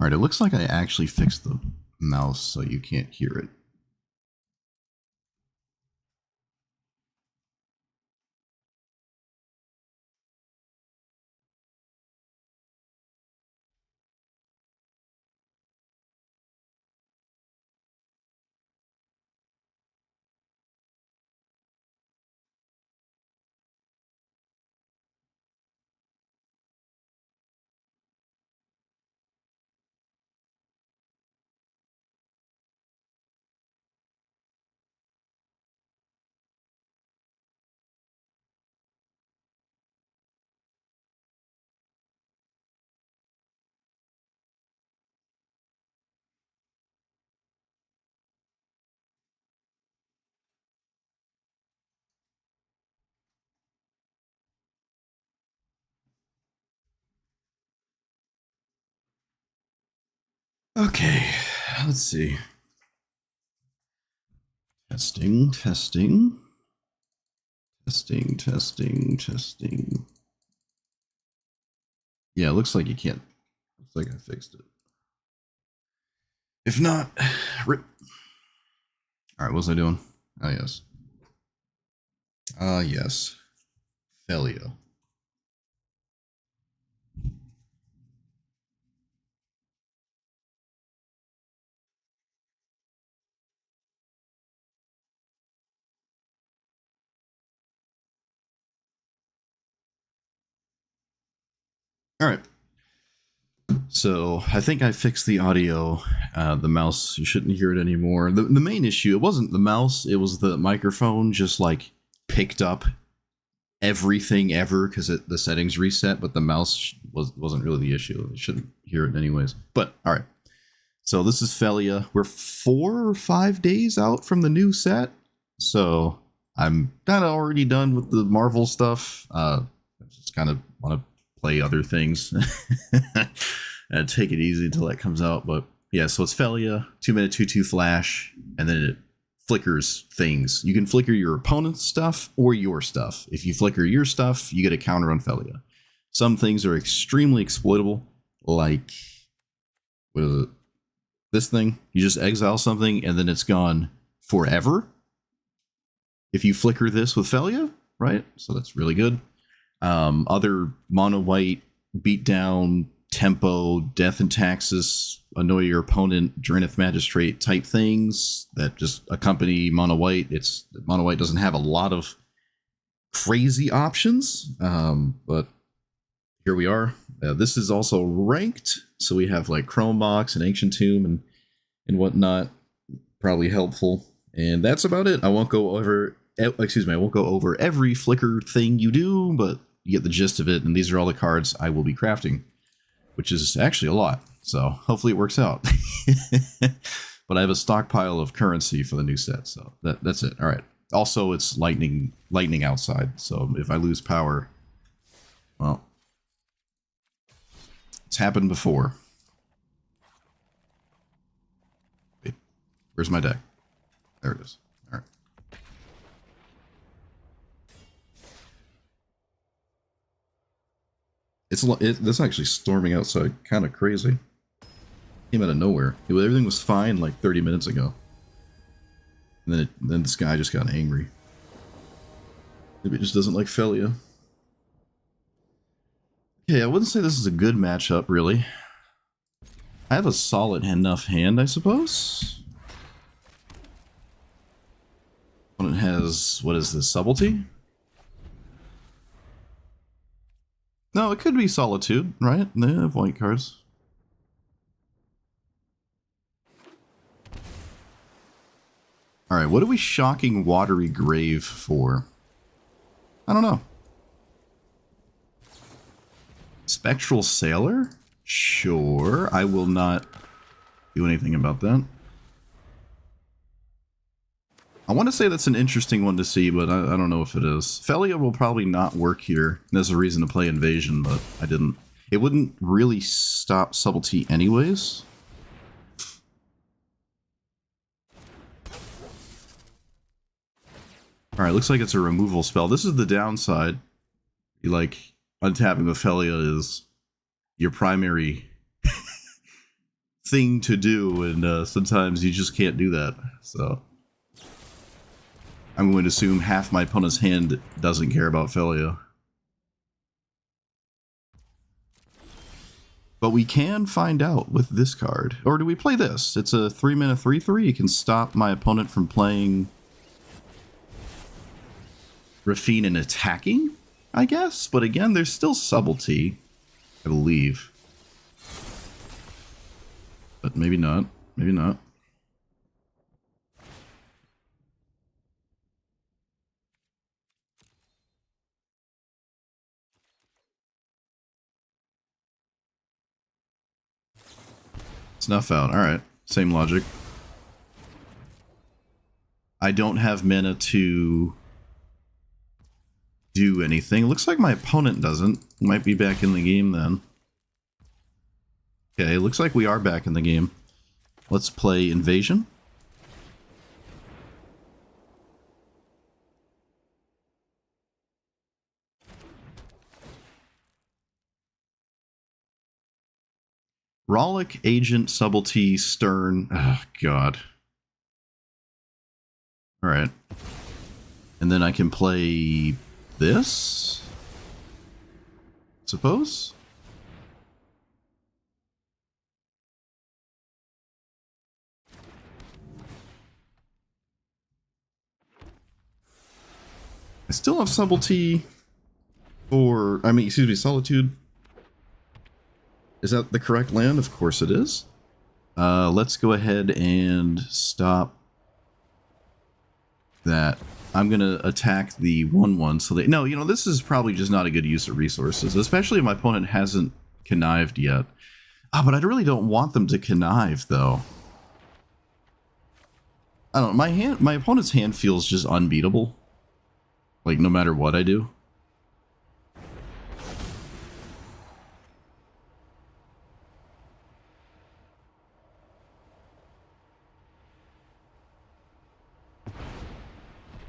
Alright, it looks like I actually fixed the mouse so you can't hear it. Okay, let's see. Testing, testing. Testing, testing, testing. Yeah, it looks like you can't. Looks like I fixed it. If not, rip. Alright, what was I doing? Oh, yes. Yes. Phelia. Alright. So I think I fixed the audio. The mouse, you shouldn't hear it anymore. The main issue, it wasn't the mouse, it was the microphone just like picked up everything ever because the settings reset, but the mouse wasn't really the issue. You shouldn't hear it anyways. But all right. So this is Phelia. We're 4 or 5 days out from the new set. So I'm kind of already done with the Marvel stuff. I just kind of want to play other things and take it easy until that comes out. But yeah, so it's Phelia, 2-minute 2/2 flash, and then it flickers things. You can flicker your opponent's stuff or your stuff. If you flicker your stuff, you get a counter on Phelia. Some things are extremely exploitable, like what is it? This thing. You just exile something and then it's gone forever. If you flicker this with Phelia, right? So that's really good. Other mono white beatdown, tempo, death and taxes, annoy your opponent, Dranith Magistrate type things that just accompany mono white. Mono white doesn't have a lot of crazy options, but here we are. This is also ranked, so we have like Chrome Box and Ancient Tomb and whatnot. Probably helpful, and that's about it. I won't go over. Excuse me, I won't go over every flicker thing you do, but you get the gist of it. And these are all the cards I will be crafting, which is actually a lot. So hopefully it works out. But I have a stockpile of currency for the new set, so that's it. All right. Also, it's lightning outside, so if I lose power, well, it's happened before. Wait, where's my deck? There it is. All right. It's actually storming outside, kind of crazy. Came out of nowhere. Everything was fine like 30 minutes ago. And then this guy just got angry. Maybe it just doesn't like Phelia. Okay, I wouldn't say this is a good matchup, really. I have a solid enough hand, I suppose. It has, what is this, Subtlety? No, it could be Solitude, right? They have white cards. Alright, what are we shocking Watery Grave for? I don't know. Spectral Sailor? Sure, I will not do anything about that. I want to say that's an interesting one to see, but I don't know if it is. Phelia will probably not work here. There's a reason to play Invasion, but I didn't. It wouldn't really stop Subtlety anyways. Alright, looks like it's a removal spell. This is the downside. Like, untapping with Phelia is your primary thing to do, and sometimes you just can't do that. So I'm going to assume half my opponent's hand doesn't care about Phelia. But we can find out with this card. Or do we play this? It's a 3-mana 3/3. You can stop my opponent from playing Rafine and attacking, I guess. But again, there's still subtlety, I believe. But maybe not. Maybe not. Snuff out. Alright. Same logic. I don't have mana to do anything. Looks like my opponent doesn't. Might be back in the game then. Okay, looks like we are back in the game. Let's play Invasion. Rollick, Agent, Subtlety, Stern. Oh, God. Alright. And then I can play this? Suppose? I still have Subtlety for... I mean, excuse me, Solitude. Is that the correct land? Of course it is. Let's go ahead and stop that. I'm going to attack the 1/1 so they... No, you know, this is probably just not a good use of resources, especially if my opponent hasn't connived yet. Ah, but I really don't want them to connive, though. I don't know, my opponent's hand feels just unbeatable. Like, no matter what I do.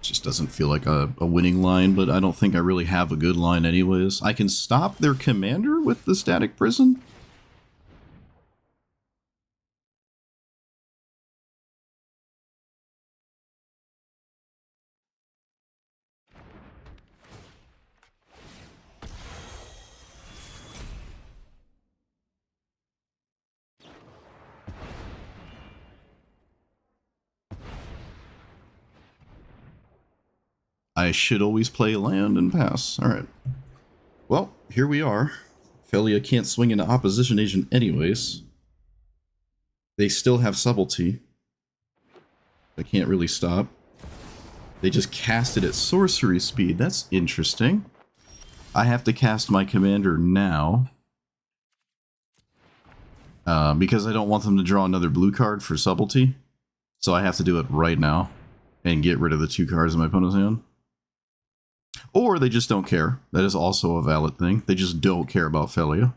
Just doesn't feel like a winning line, but I don't think I really have a good line anyways. I can stop their commander with the Static Prison? I should always play land and pass. Alright. Well, here we are. Phelia can't swing into opposition agent anyways. They still have subtlety. I can't really stop. They just cast it at sorcery speed. That's interesting. I have to cast my commander now. Because I don't want them to draw another blue card for subtlety. So I have to do it right now. And get rid of the 2 cards in my opponent's hand. Or they just don't care. That is also a valid thing. They just don't care about Phelia.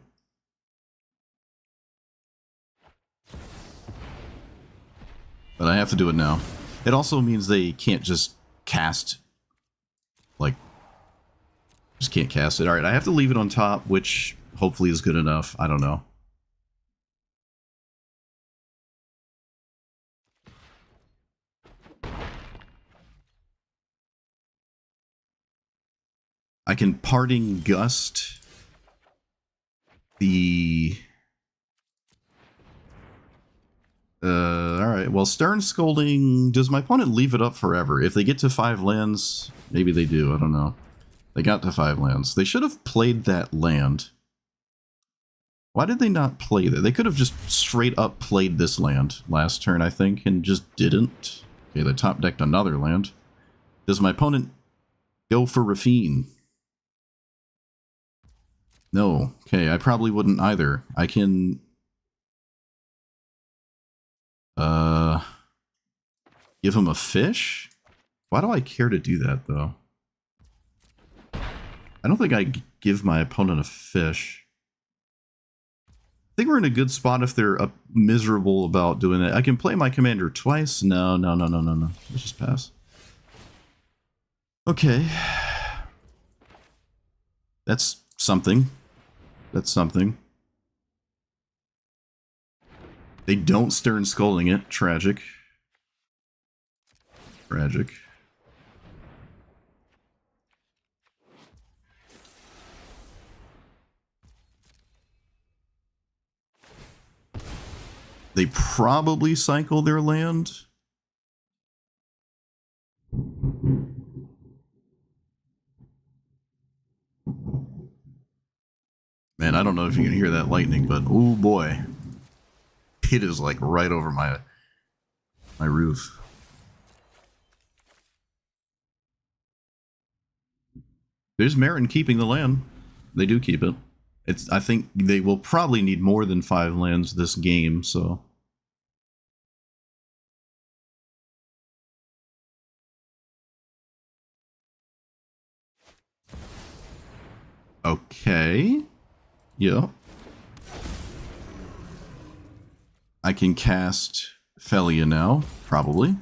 But I have to do it now. It also means they can't just cast... Like... Just can't cast it. Alright, I have to leave it on top, which hopefully is good enough. I don't know. I can Parting Gust the... Alright, well, Stern Scolding... Does my opponent leave it up forever? If they get to 5 lands, maybe they do, I don't know. They got to 5 lands. They should have played that land. Why did they not play that? They could have just straight up played this land last turn, I think, and just didn't. Okay, they top decked another land. Does my opponent go for Rafine? No. Okay, I probably wouldn't either. I can... Give him a fish? Why do I care to do that, though? I don't think I give my opponent a fish. I think we're in a good spot if they're miserable about doing that. I can play my commander twice. No. Let's just pass. Okay. That's something. That's something. They don't stern scolding it. Tragic. Tragic. They probably cycle their land. Man, I don't know if you can hear that lightning, but oh boy. It is like right over my roof. There's merit in keeping the land. They do keep it. I think they will probably need more than 5 lands this game, so. Okay. Yeah. I can cast Phelia now, probably.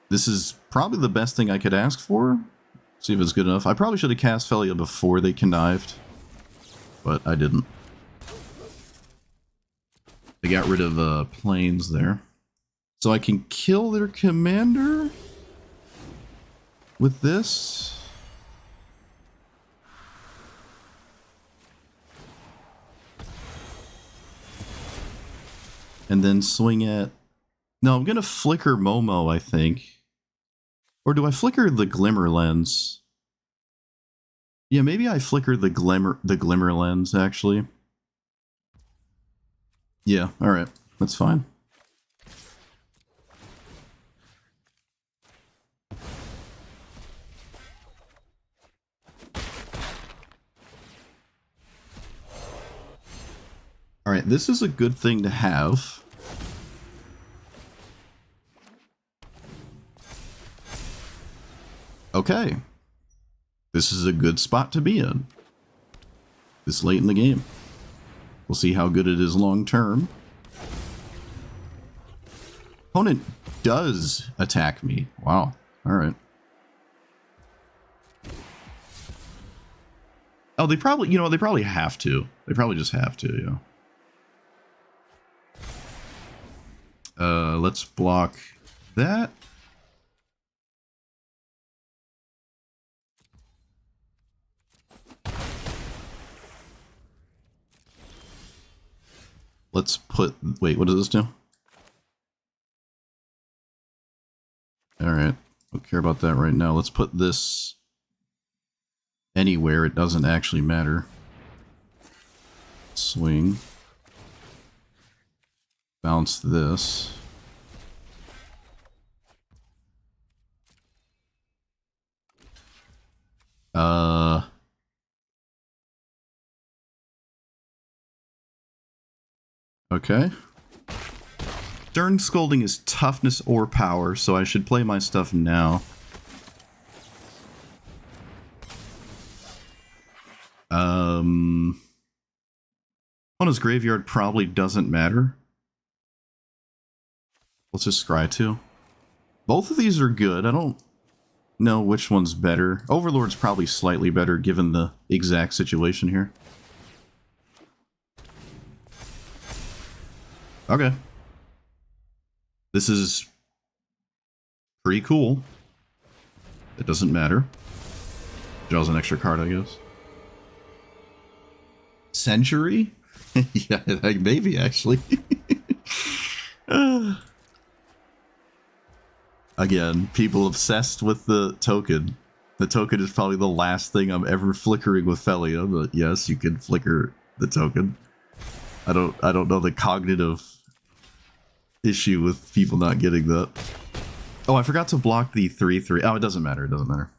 This is probably the best thing I could ask for. See if it's good enough. I probably should have cast Phelia before they connived, but I didn't. They got rid of planes there. So I can kill their commander with this. And then swing at... No, I'm going to flicker Momo, I think. Or do I flicker the Glimmer Lens? Yeah, maybe I flicker the Glimmer Lens, actually. Yeah, alright. That's fine. Alright, this is a good thing to have. Okay. This is a good spot to be in. This late in the game. We'll see how good it is long term. Opponent does attack me. Wow. Alright. Oh, they probably, you know, they probably have to. They probably just have to, yeah. Let's block that. Let's put... Wait, what does this do? Alright. Don't care about that right now. Let's put this anywhere. It doesn't actually matter. Swing. Bounce this. Okay. Stern Scolding is toughness or power, so I should play my stuff now. Opponent's graveyard probably doesn't matter. Let's just scry 2. Both of these are good. I don't know which one's better. Overlord's probably slightly better given the exact situation here. Okay. This is pretty cool. It doesn't matter. Draws an extra card, I guess. Century? Yeah, maybe actually. Again, people obsessed with the token. The token is probably the last thing I'm ever flickering with Phelia, but yes, you can flicker the token. I don't know the cognitive issue with people not getting that. Oh, I forgot to block the 3/3. Oh, it doesn't matter. It doesn't matter.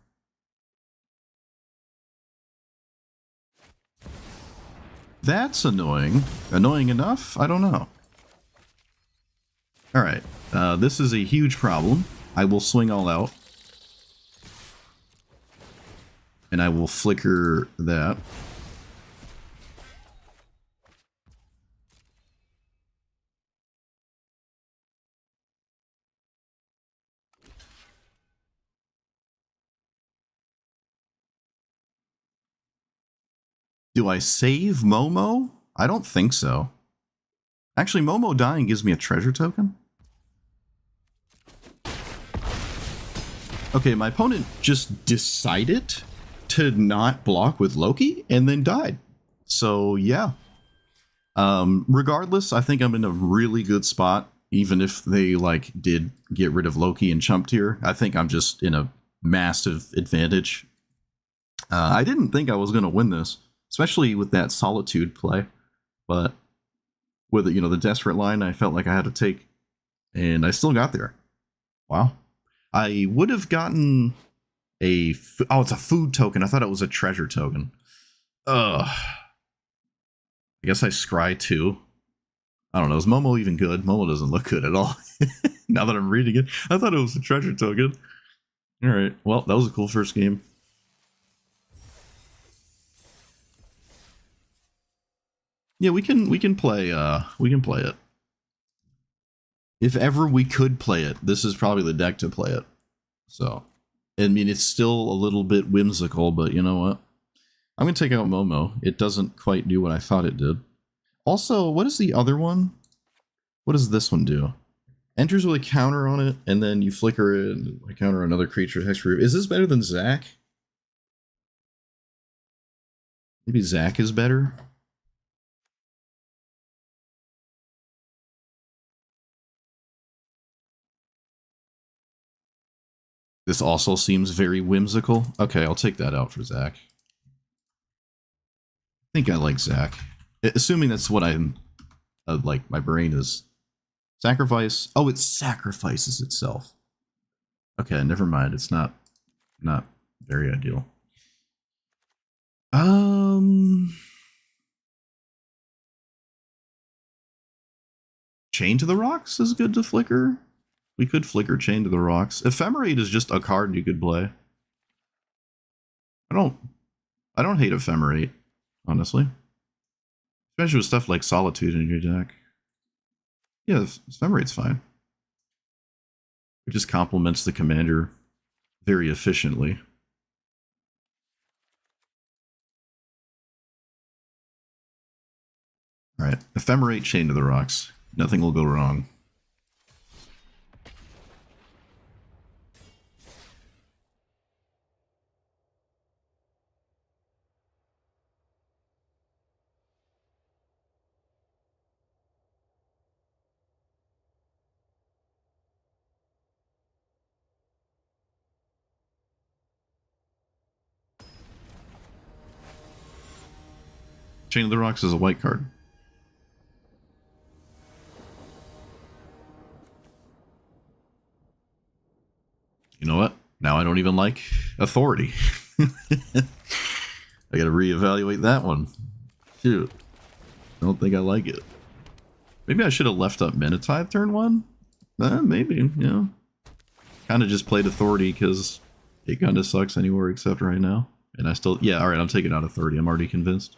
That's annoying. Annoying enough? I don't know. Alright. This is a huge problem. I will swing all out. And I will flicker that. Do I save Momo? I don't think so. Actually, Momo dying gives me a treasure token. Okay, my opponent just decided to not block with Loki and then died. So, yeah. Regardless, I think I'm in a really good spot. Even if they, like, did get rid of Loki and Chump Tier, I think I'm just in a massive advantage. I didn't think I was going to win this, especially with that Solitude play. But with, you know, the Desperate line, I felt like I had to take, and I still got there. Wow. I would have gotten a... Oh, it's a food token. I thought it was a treasure token. Ugh. I guess I scry too. I don't know. Is Momo even good? Momo doesn't look good at all. Now that I'm reading it, I thought it was a treasure token. All right. Well, that was a cool first game. Yeah, we can play it. If ever we could play it, this is probably the deck to play it. So, I mean, it's still a little bit whimsical, but you know what? I'm going to take out Momo. It doesn't quite do what I thought it did. Also, what is the other one? What does this one do? Enters with a counter on it, and then you flicker it, and I counter another creature. Is this better than Zac? Maybe Zac is better? This also seems very whimsical. Okay, I'll take that out for Zac. I think I like Zac. Assuming that's what I'm... like, my brain is... Sacrifice. Oh, it sacrifices itself. Okay, never mind. It's not very ideal. Chain to the Rocks is good to flicker. We could flicker Chain to the Rocks. Ephemerate is just a card you could play. I don't hate Ephemerate, honestly. Especially with stuff like Solitude in your deck. Yeah, Ephemerate's fine. It just complements the commander very efficiently. Alright, Ephemerate, Chain to the Rocks. Nothing will go wrong. Chain of the Rocks is a white card. You know what? Now I don't even like Authority. I gotta reevaluate that one. Shoot. I don't think I like it. Maybe I should have left up Minotide turn 1? Maybe, yeah. Kind of just played Authority because it kind of sucks anywhere except right now. And I still... Yeah, alright, I'm taking out Authority. I'm already convinced.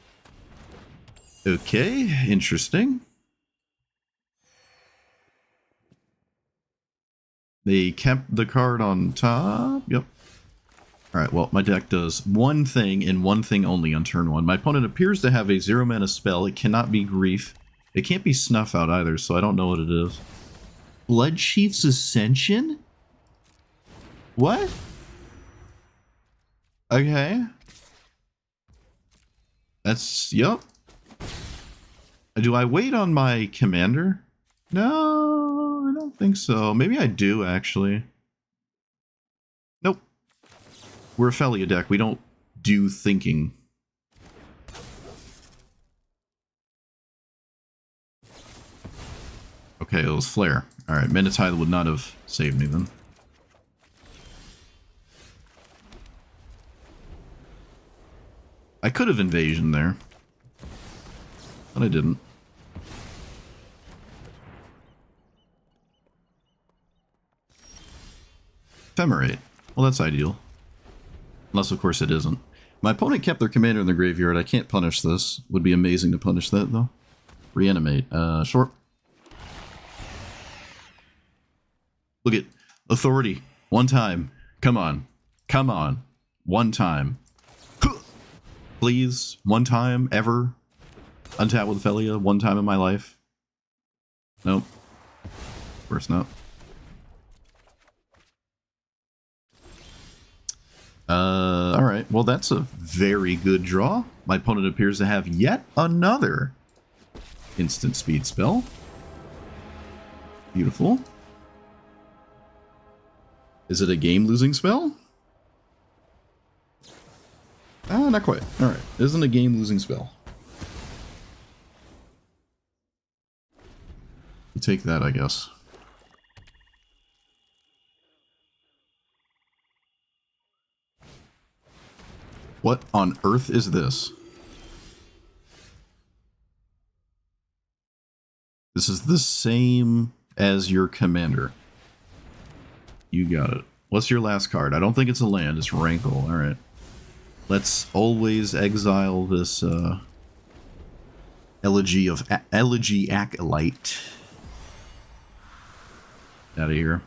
Okay, interesting. They kept the card on top. Yep. Alright, well, my deck does one thing and one thing only on turn 1. My opponent appears to have a 0-mana spell. It cannot be Grief. It can't be Snuff Out either, so I don't know what it is. Bloodchief's Ascension? What? Okay. That's... Yep. Do I wait on my commander? No, I don't think so. Maybe I do, actually. Nope. We're a Phelia deck. We don't do thinking. Okay, it was Flare. Alright, Minotide would not have saved me then. I could have Invasion there. But I didn't. Ephemerate. Well, that's ideal. Unless, of course, it isn't. My opponent kept their commander in the graveyard. I can't punish this. Would be amazing to punish that, though. Reanimate. Short. Look at Authority. One time. Come on. Come on. One time. Please. One time. Ever. Untap with Phelia. One time in my life. Nope. Of course not. Alright. Well, that's a very good draw. My opponent appears to have yet another instant speed spell. Beautiful. Is it a game-losing spell? Ah, not quite. Alright. Isn't a game-losing spell. You take that, I guess. What on earth is this? This is the same as your commander. You got it. What's your last card? I don't think it's a land, it's Rankle. Alright. Let's always exile this Elegy Acolyte. Out of here.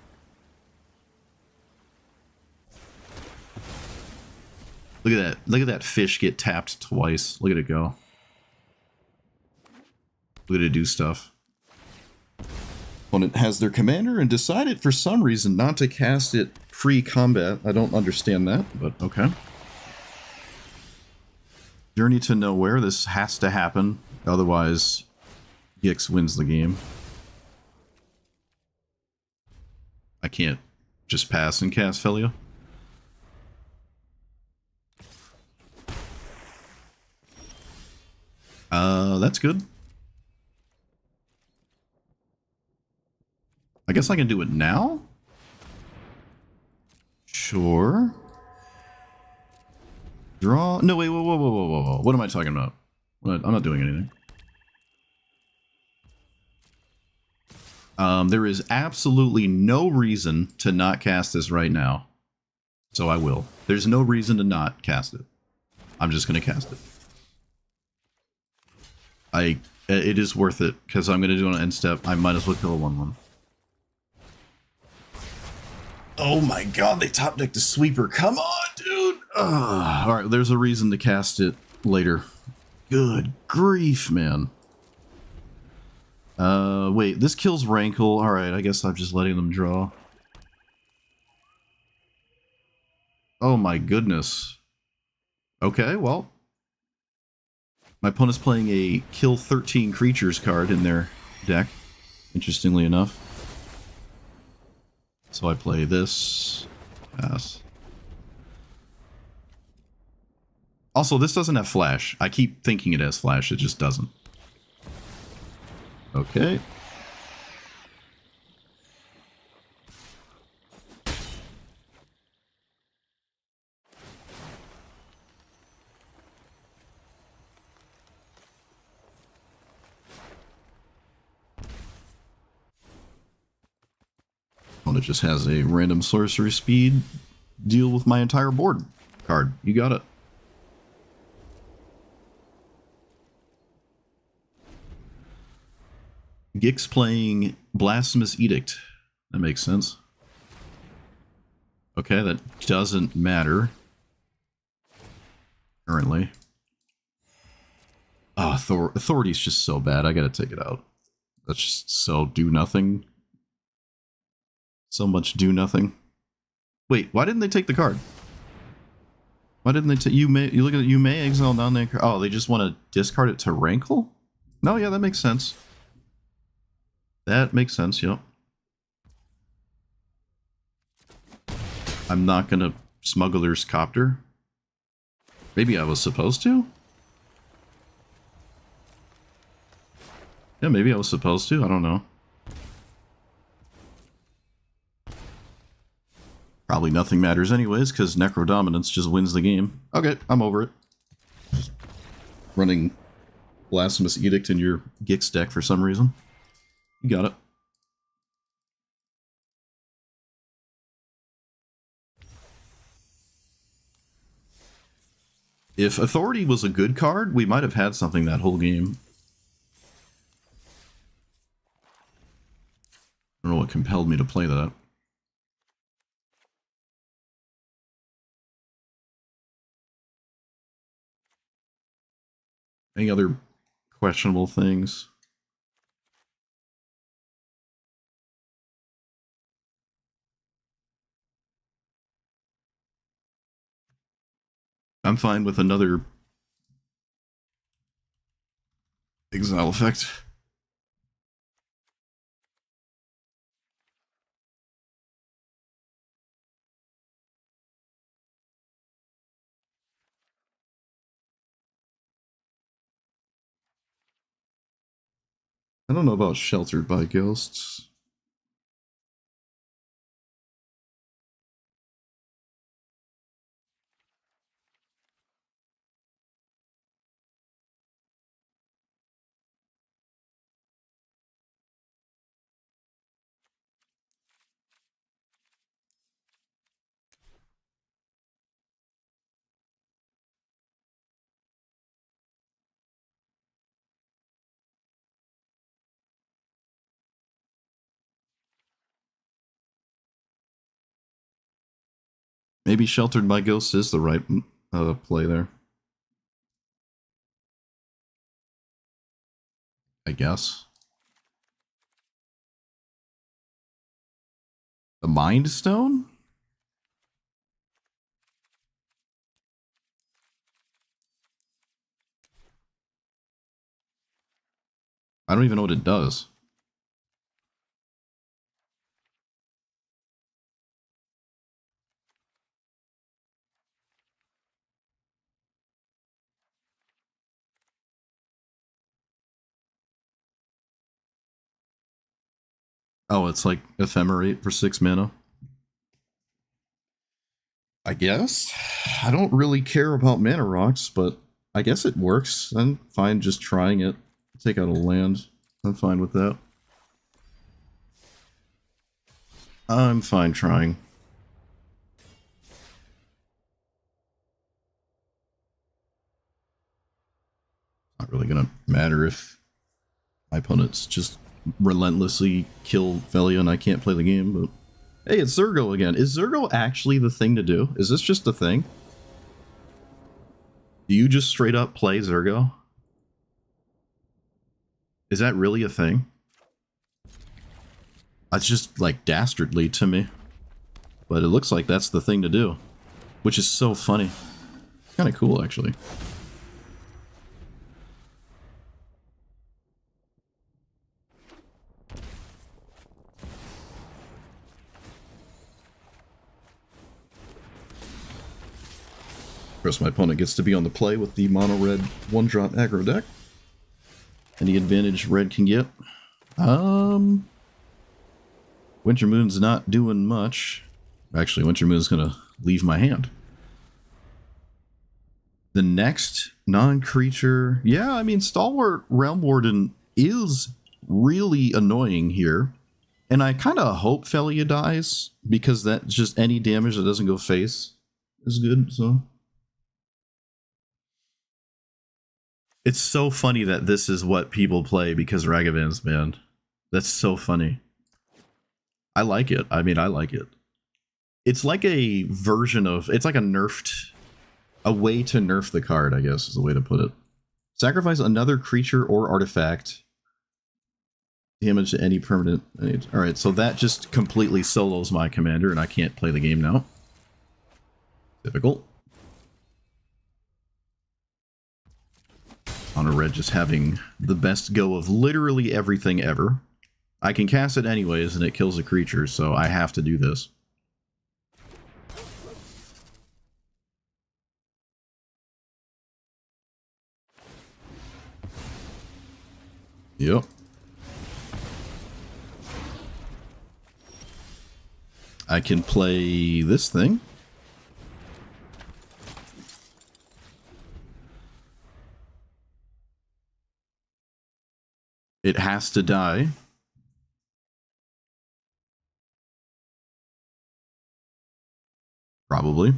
Look at that. Look at that fish get tapped twice. Look at it go. Look at it do stuff. Opponent has their commander and decided for some reason not to cast it free combat. I don't understand that, but okay. Journey to Nowhere. This has to happen. Otherwise, Gix wins the game. I can't just pass and cast Phelia. That's good. I guess I can do it now? Sure. Draw. No, wait, whoa. What am I talking about? I'm not doing anything. There is absolutely no reason to not cast this right now. So I will. There's no reason to not cast it. I'm just going to cast it. It is worth it, because I'm going to do it on end step. I might as well kill a 1/1. Oh my god, they top decked the sweeper. Come on, dude! Alright, there's a reason to cast it later. Good grief, man. Wait, this kills Rankle. Alright, I guess I'm just letting them draw. Oh my goodness. Okay, well. My opponent's playing a kill 13 creatures card in their deck, interestingly enough. So I play this. Pass. Also, this doesn't have flash. I keep thinking it has flash, it just doesn't. Okay. It just has a random sorcery speed deal with my entire board card. You got it. Gix playing Blasphemous Edict. That makes sense. Okay, that doesn't matter. Currently. Oh, Authority's just so bad. I gotta take it out. That's just so do nothing. So much do nothing. Wait, why didn't they take the card? Why didn't they take you look at it, you may exile non-land card. Oh, they just want to discard it to Rankle? No, yeah, that makes sense. That makes sense, yep. I'm not gonna Smuggler's Copter. Maybe I was supposed to? Yeah, maybe I was supposed to, I don't know. Probably nothing matters anyways, because Necrodominance just wins the game. Okay, I'm over it. Just running Blasphemous Edict in your Gix deck for some reason. You got it. If Authority was a good card, we might have had something that whole game. I don't know what compelled me to play that. Any other questionable things? I'm fine with another exile effect. I don't know about Sheltered by Ghosts. Maybe Sheltered by Ghosts is the right play there. I guess. The Mind Stone? I don't even know what it does. Oh, it's like Ephemerate for 6 mana. I guess. I don't really care about mana rocks, but I guess it works. I'm fine just trying it. Take out a land. I'm fine with that. I'm fine trying. Not really gonna matter if my opponents just relentlessly kill Phelia and I can't play the game, but hey, it's Zergo again. Is Zergo actually the thing to do? Is this just a thing? Do you just straight up play Zergo? Is that really a thing? That's just like dastardly to me. But it looks like that's the thing to do. Which is so funny. It's kind of cool, actually. Of course, my opponent gets to be on the play with the mono-red one-drop aggro deck. Any advantage red can get. Winter Moon's not doing much. Actually, Winter Moon's gonna leave my hand. The next non-creature... Yeah, I mean, Stalwart Realm Warden is really annoying here. And I kind of hope Phelia dies, because that's just any damage that doesn't go face is good, so... It's so funny that this is what people play because Ragavan's banned. That's so funny. I like it. I mean, I like it. It's like a version of... It's like a nerfed... A way to nerf the card, I guess, is the way to put it. Sacrifice another creature or artifact. Damage to any permanent... Alright, so that just completely solos my commander, and I can't play the game now. Difficult. Mono Red just having the best go of literally everything ever. I can cast it anyways, and it kills a creature, so I have to do this. Yep. I can play this thing. It has to die. Probably.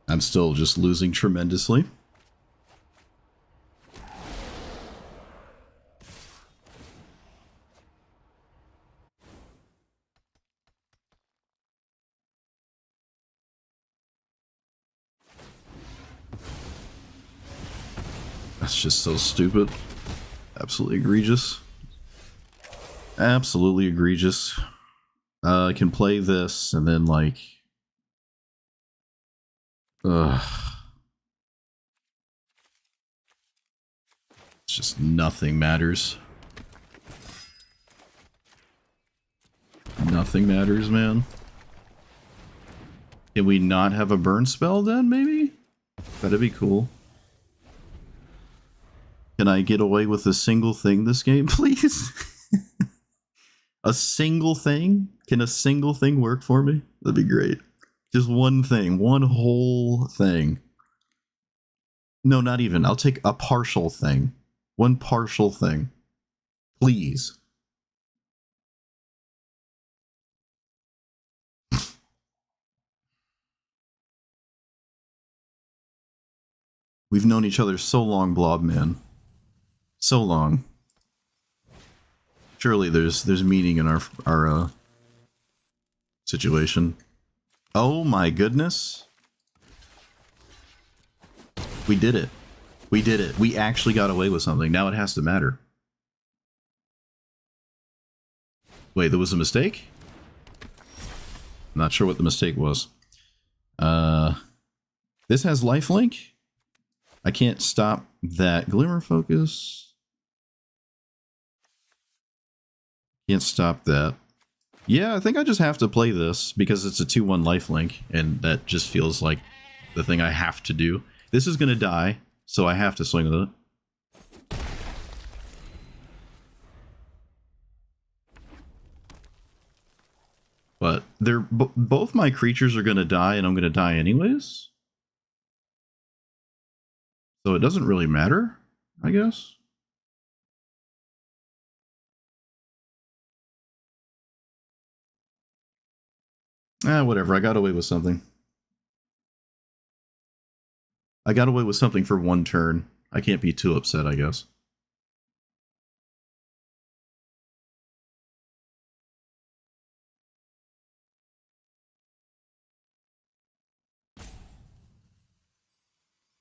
I'm still just losing tremendously. That's just so stupid. Absolutely egregious. Absolutely egregious. I can play this and then like... Ugh. It's just nothing matters. Nothing matters, man. Can we not have a burn spell then, maybe? That'd be cool. Can I get away with a single thing this game, please? A single thing? Can a single thing work for me? That'd be great. Just one thing. One whole thing. No, not even. I'll take a partial thing. One partial thing. Please. We've known each other so long, Blob Man. So long. Surely there's meaning in our situation. Oh my goodness. We did it. We did it. We actually got away with something. Now it has to matter. Wait, there was a mistake? Not sure what the mistake was. This has lifelink? I can't stop that glimmer focus. Can't stop that. Yeah, I think I just have to play this because it's a 2-1 lifelink, and that just feels like the thing I have to do. This is gonna die, so I have to swing with it. But they're both my creatures are gonna die, and I'm gonna die anyways. So it doesn't really matter, I guess. Whatever, I got away with something. I got away with something for one turn. I can't be too upset, I guess.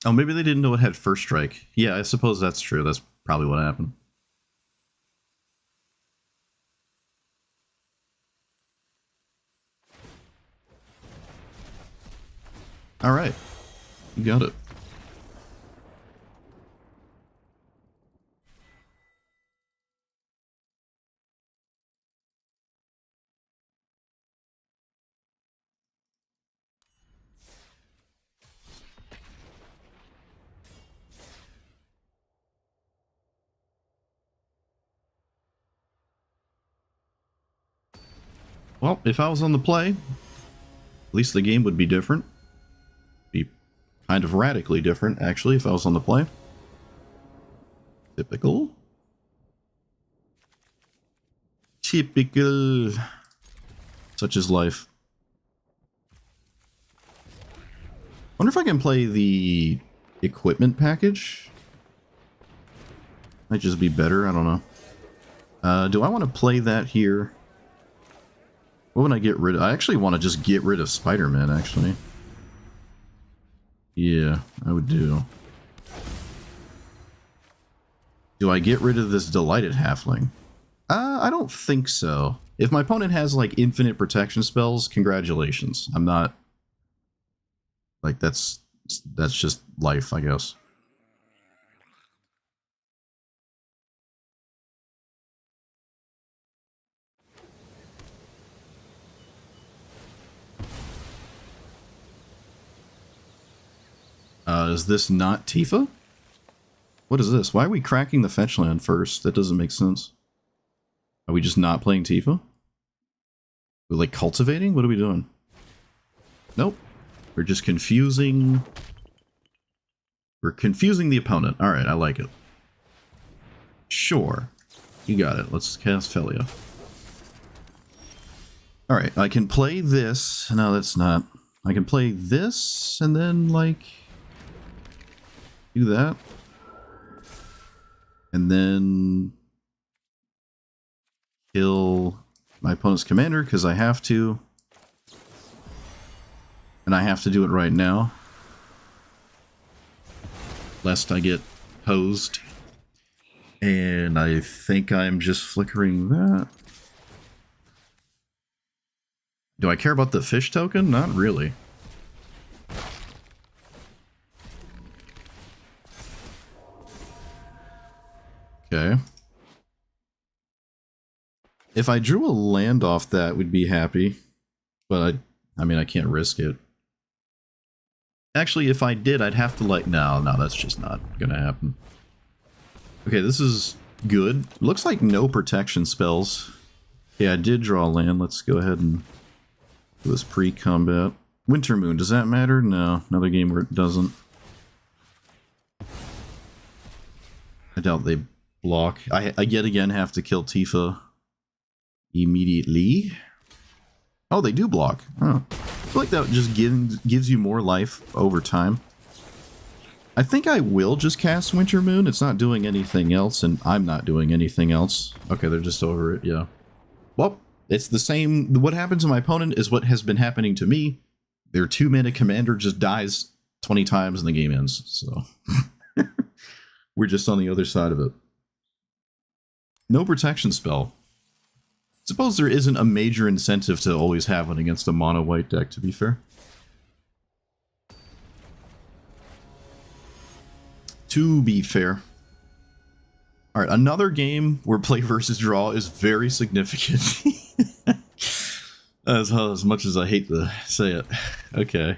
Oh, maybe they didn't know it had first strike. Yeah, I suppose that's true. That's probably what happened. Alright. You got it. Well, if I was on the play, at least the game would be different. Be kind of radically different, actually, if I was on the play. Typical. Typical. Such is life. Wonder if I can play the equipment package? Might just be better, I don't know. Do I want to play that here? What would I get rid of? I actually want to just get rid of Spider-Man, actually. Yeah, I would do. Do I get rid of this Delighted Halfling? I don't think so. If my opponent has, like, infinite protection spells, congratulations. I'm not... Like, that's just life, I guess. Is this not Tifa? What is this? Why are we cracking the fetch land first? That doesn't make sense. Are we just not playing Tifa? We're like cultivating? What are we doing? Nope. We're just confusing... We're confusing the opponent. Alright, I like it. Sure. You got it. Let's cast Phelia. Alright, I can play this. No, that's not. I can play this and then, like... do that. And then... kill my opponent's commander, because I have to. And I have to do it right now. Lest I get posed. And I think I'm just flickering that. Do I care about the fish token? Not really. Okay. If I drew a land off that, we'd be happy. But I mean, I can't risk it. Actually, if I did, I'd have to like... No, that's just not gonna happen. Okay, this is good. Looks like no protection spells. Yeah, I did draw a land. Let's go ahead and do this pre-combat. Winter Moon, does that matter? No, another game where it doesn't. I doubt they block. I yet again have to kill Tifa immediately. Oh, they do block. Oh. I feel like that just gives you more life over time. I think I will just cast Winter Moon. It's not doing anything else, and I'm not doing anything else. Okay, they're just over it, yeah. Well, it's the same. What happened to my opponent is what has been happening to me. Their 2-mana commander just dies 20 times and the game ends, so... We're just on the other side of it. No protection spell. Suppose there isn't a major incentive to always have one against a mono-white deck, to be fair. To be fair. Alright, another game where play versus draw is very significant. as much as I hate to say it. Okay.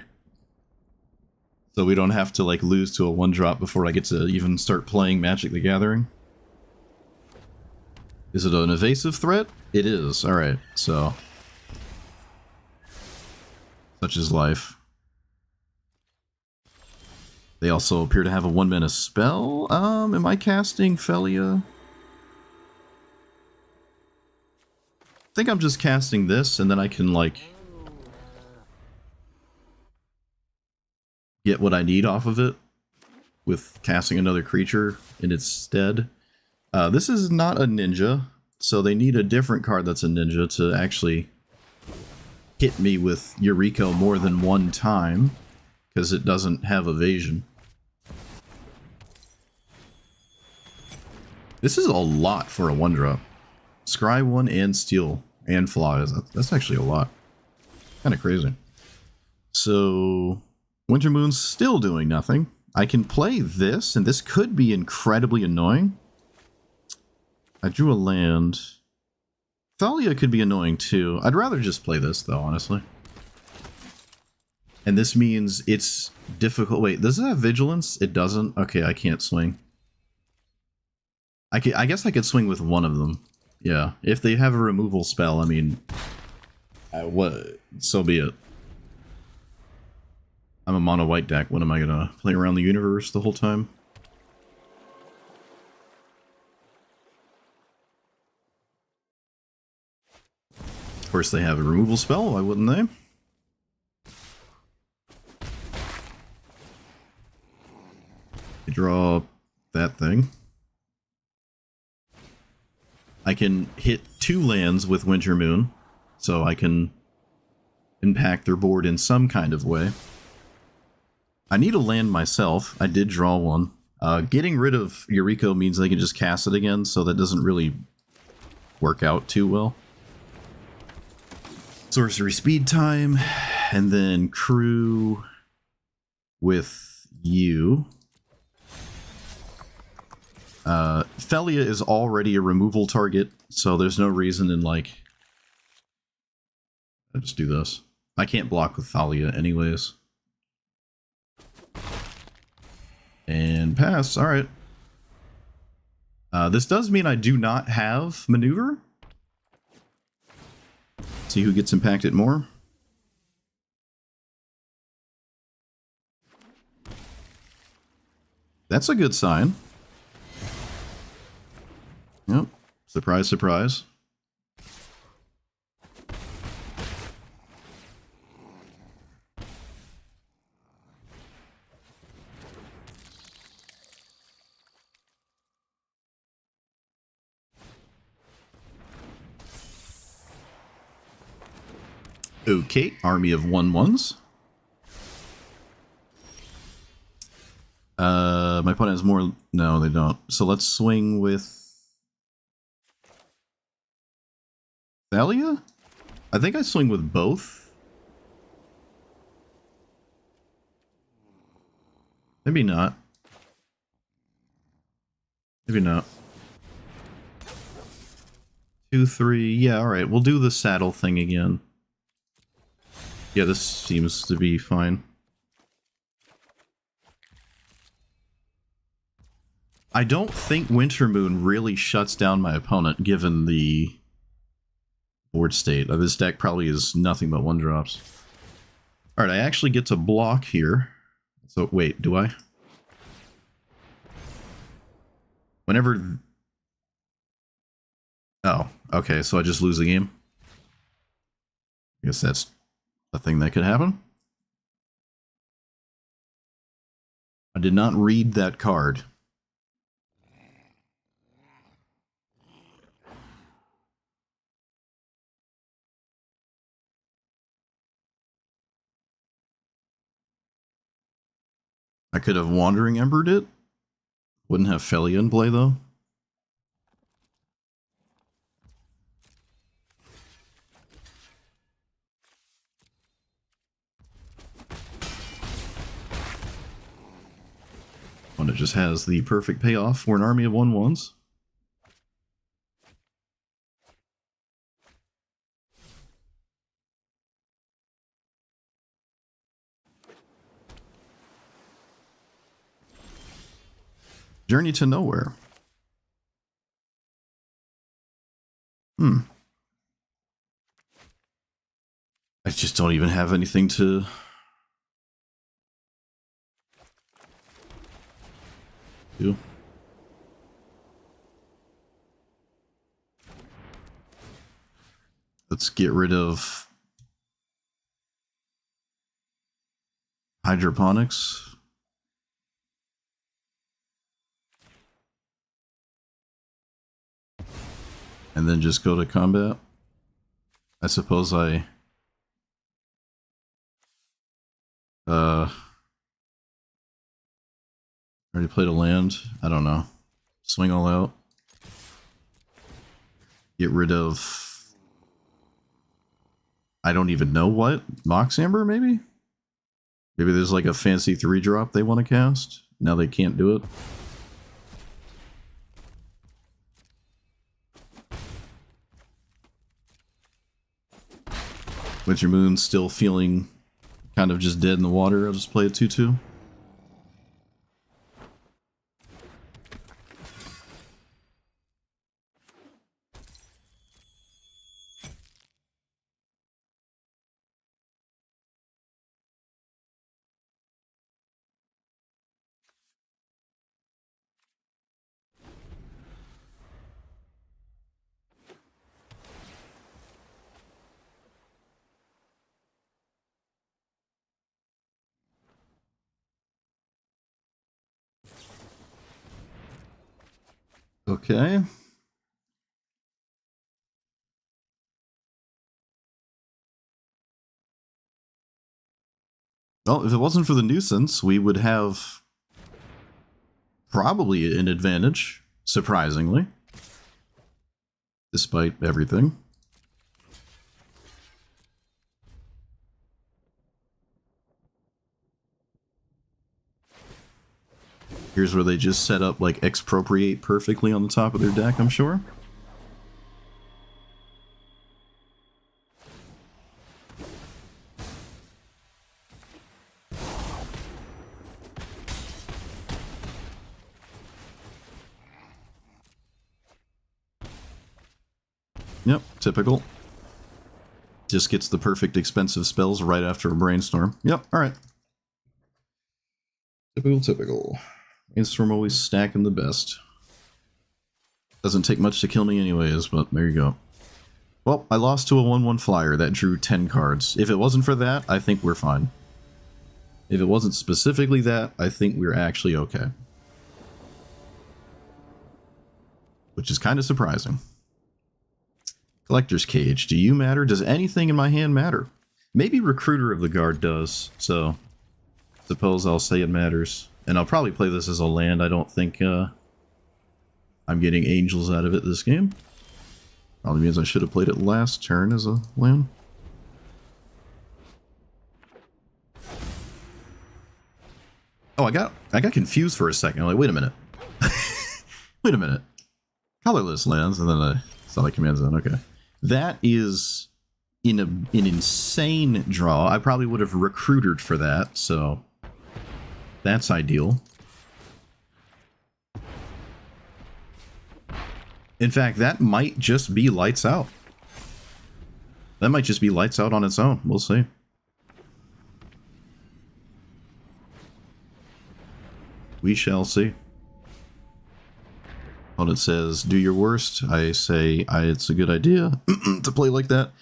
So we don't have to, like, lose to a 1-drop before I get to even start playing Magic the Gathering. Is it an evasive threat? It is. Alright, so... Such is life. They also appear to have a 1-mana spell. Am I casting Phelia? I think I'm just casting this, and then I can, like... get what I need off of it with casting another creature in its stead. This is not a ninja, so they need a different card that's a ninja to actually hit me with Eureka more than one time, because it doesn't have evasion. This is a lot for a 1-drop. Scry 1 and Steel and Flies. That's actually a lot. Kind of crazy. So... Winter Moon's still doing nothing. I can play this, and this could be incredibly annoying. I drew a land. Thalia could be annoying too. I'd rather just play this though, honestly. And this means it's difficult. Wait, does it have vigilance? It doesn't? Okay, I can't swing. I guess I could swing with one of them. Yeah, if they have a removal spell, I mean... so be it. I'm a mono-white deck. What am I gonna play around the universe the whole time? Of course they have a removal spell, why wouldn't they? I draw that thing. I can hit 2 lands with Winter Moon, so I can impact their board in some kind of way. I need a land myself. I did draw one. Getting rid of Eureka means I can just cast it again, so that doesn't really work out too well. Sorcery speed time, and then crew with you. Phelia is already a removal target, so there's no reason in, like... I'll just do this. I can't block with Thalia anyways. And pass, alright. This does mean I do not have maneuver. See who gets impacted more. That's a good sign. Yep. Surprise, surprise. Okay, army of 1/1s. My opponent has more... No, they don't. So let's swing with... Phelia? I think I swing with both. Maybe not. Maybe not. 2, 3... Yeah, alright. We'll do the saddle thing again. Yeah, this seems to be fine. I don't think Wintermoon really shuts down my opponent, given the board state. This deck probably is nothing but 1-drops. Alright, I actually get to block here. So, wait, do I? Whenever... Oh, okay, so I just lose the game? I guess that's a thing that could happen. I did not read that card. I could have Wandering Embered it. Wouldn't have Phelia in play, though. When it just has the perfect payoff for an army of 1/1s. Journey to Nowhere. I just don't even have anything to... do. Let's get rid of... hydroponics. And then just go to combat. I suppose I... already played a land. I don't know. Swing all out. Get rid of... I don't even know what? Mox Amber, maybe? Maybe there's like a fancy 3-drop they want to cast. Now they can't do it. Wintermoon's still feeling kind of just dead in the water. I'll just play a 2/2. Okay. Well, if it wasn't for the nuisance, we would have probably an advantage, surprisingly. Despite everything. Here's where they just set up, like, expropriate perfectly on the top of their deck, I'm sure. Yep, typical. Just gets the perfect expensive spells right after a brainstorm. Yep, alright. Typical. Brainstorm always stacking the best. Doesn't take much to kill me anyways, but there you go. Well, I lost to a 1/1 flyer that drew 10 cards. If it wasn't for that, I think we're fine. If it wasn't specifically that, I think we're actually okay. Which is kind of surprising. Collector's Cage. Do you matter? Does anything in my hand matter? Maybe Recruiter of the Guard does, so suppose I'll say it matters. And I'll probably play this as a land. I don't think I'm getting angels out of it this game. Probably means I should have played it last turn as a land. Oh, I got confused for a second. I'm like, wait a minute. Wait a minute. Colorless lands, and then I saw the command zone. Okay. That is an insane draw. I probably would have recruited for that, so that's ideal. In fact, that might just be lights out. That might just be lights out on its own. We'll see. We shall see. Opponent says, do your worst. I say, it's a good idea to play like that.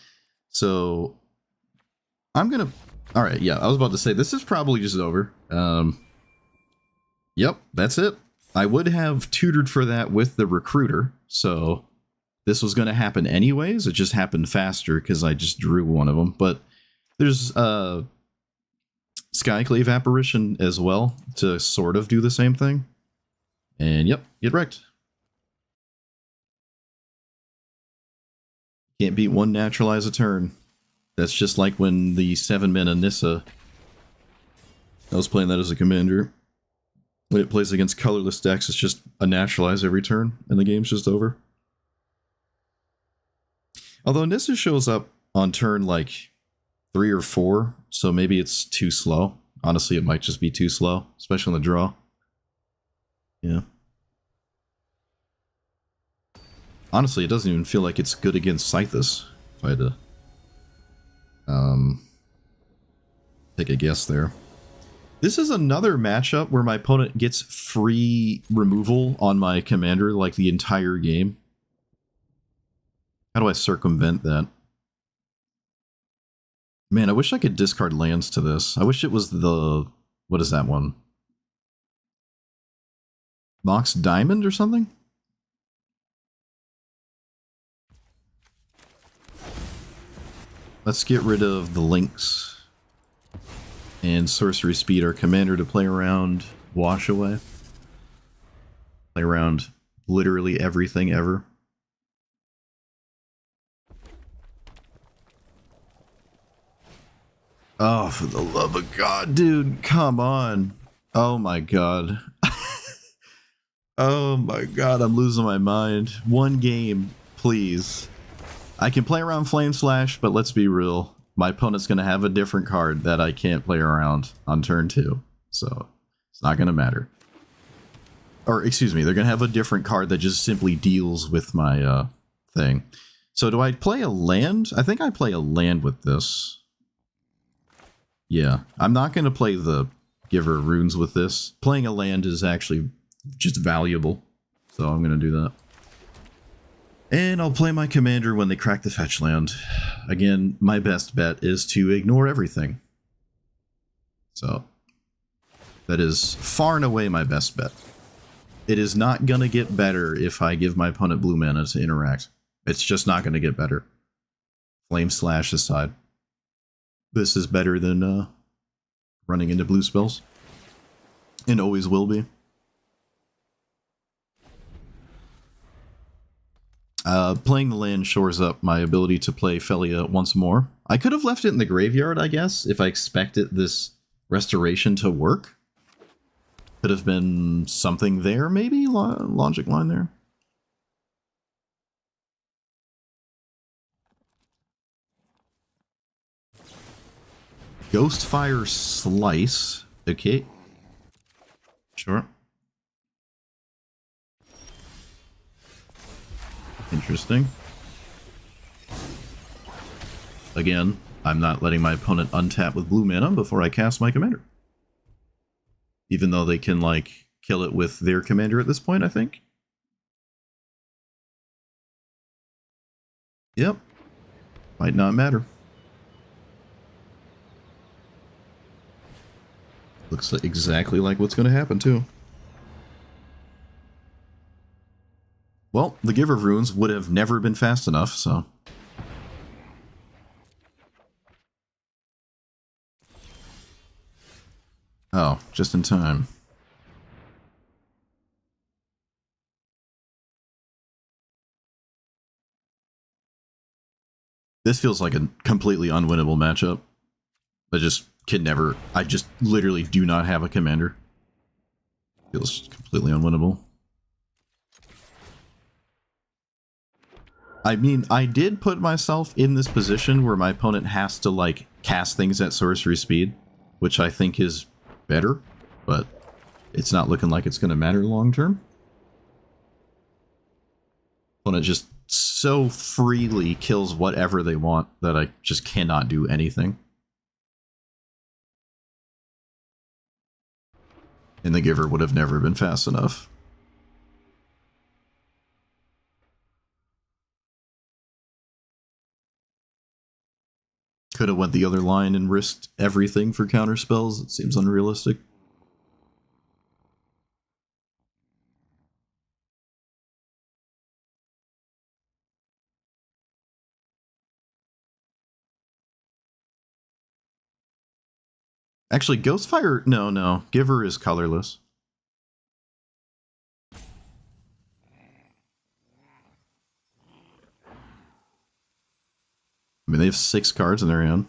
So, I'm gonna... Alright, yeah, I was about to say, this is probably just over. Yep, that's it. I would have tutored for that with the recruiter, so this was going to happen anyways. It just happened faster because I just drew one of them. But there's Skyclave Apparition as well to sort of do the same thing. And yep, get wrecked. Can't beat one naturalize a turn. That's just like when the 7-mana Nissa... I was playing that as a commander. When it plays against colorless decks, it's just a naturalize every turn, and the game's just over. Although Nissa shows up on turn like 3 or 4, so maybe it's too slow. Honestly, it might just be too slow, especially on the draw. Yeah. Honestly, it doesn't even feel like it's good against Scythus, if I had to take a guess there. This is another matchup where my opponent gets free removal on my commander like the entire game. How do I circumvent that? Man, I wish I could discard lands to this. I wish it was the... What is that one? Mox Diamond or something? Let's get rid of the links. And Sorcery Speed our commander to play around Wash Away. Play around literally everything ever. Oh, for the love of God, dude, come on. Oh my God. Oh my God, I'm losing my mind. One game, please. I can play around Flame Slash, but let's be real. My opponent's going to have a different card that I can't play around on turn 2. So, it's not going to matter. Or, excuse me, they're going to have a different card that just simply deals with my thing. So, do I play a land? I think I play a land with this. Yeah, I'm not going to play the Giver of Runes with this. Playing a land is actually just valuable. So, I'm going to do that. And I'll play my commander when they crack the fetch land. Again, my best bet is to ignore everything. So, that is far and away my best bet. It is not going to get better if I give my opponent blue mana to interact. It's just not going to get better. Flame Slash aside. This is better than running into blue spells. And always will be. Playing the land shores up my ability to play Phelia once more. I could have left it in the graveyard, I guess, if I expected this restoration to work. Could have been something there, maybe? Logic line there. Ghostfire Slice. Okay. Sure. Interesting. Again, I'm not letting my opponent untap with blue mana before I cast my commander. Even though they can, like, kill it with their commander at this point, I think. Yep. Might not matter. Looks like exactly like what's going to happen, too. Well, the Giver of Runes would have never been fast enough, so... Oh, just in time. This feels like a completely unwinnable matchup. I just can never... I just literally do not have a commander. Feels completely unwinnable. I mean, I did put myself in this position where my opponent has to, like, cast things at sorcery speed, which I think is better, but it's not looking like it's going to matter long term. Opponent just so freely kills whatever they want that I just cannot do anything. And the Giver would have never been fast enough. Could have went the other line and risked everything for counter spells. It seems unrealistic. Actually, Ghostfire... No. Giver is colorless. I mean, they have 6 cards in their hand.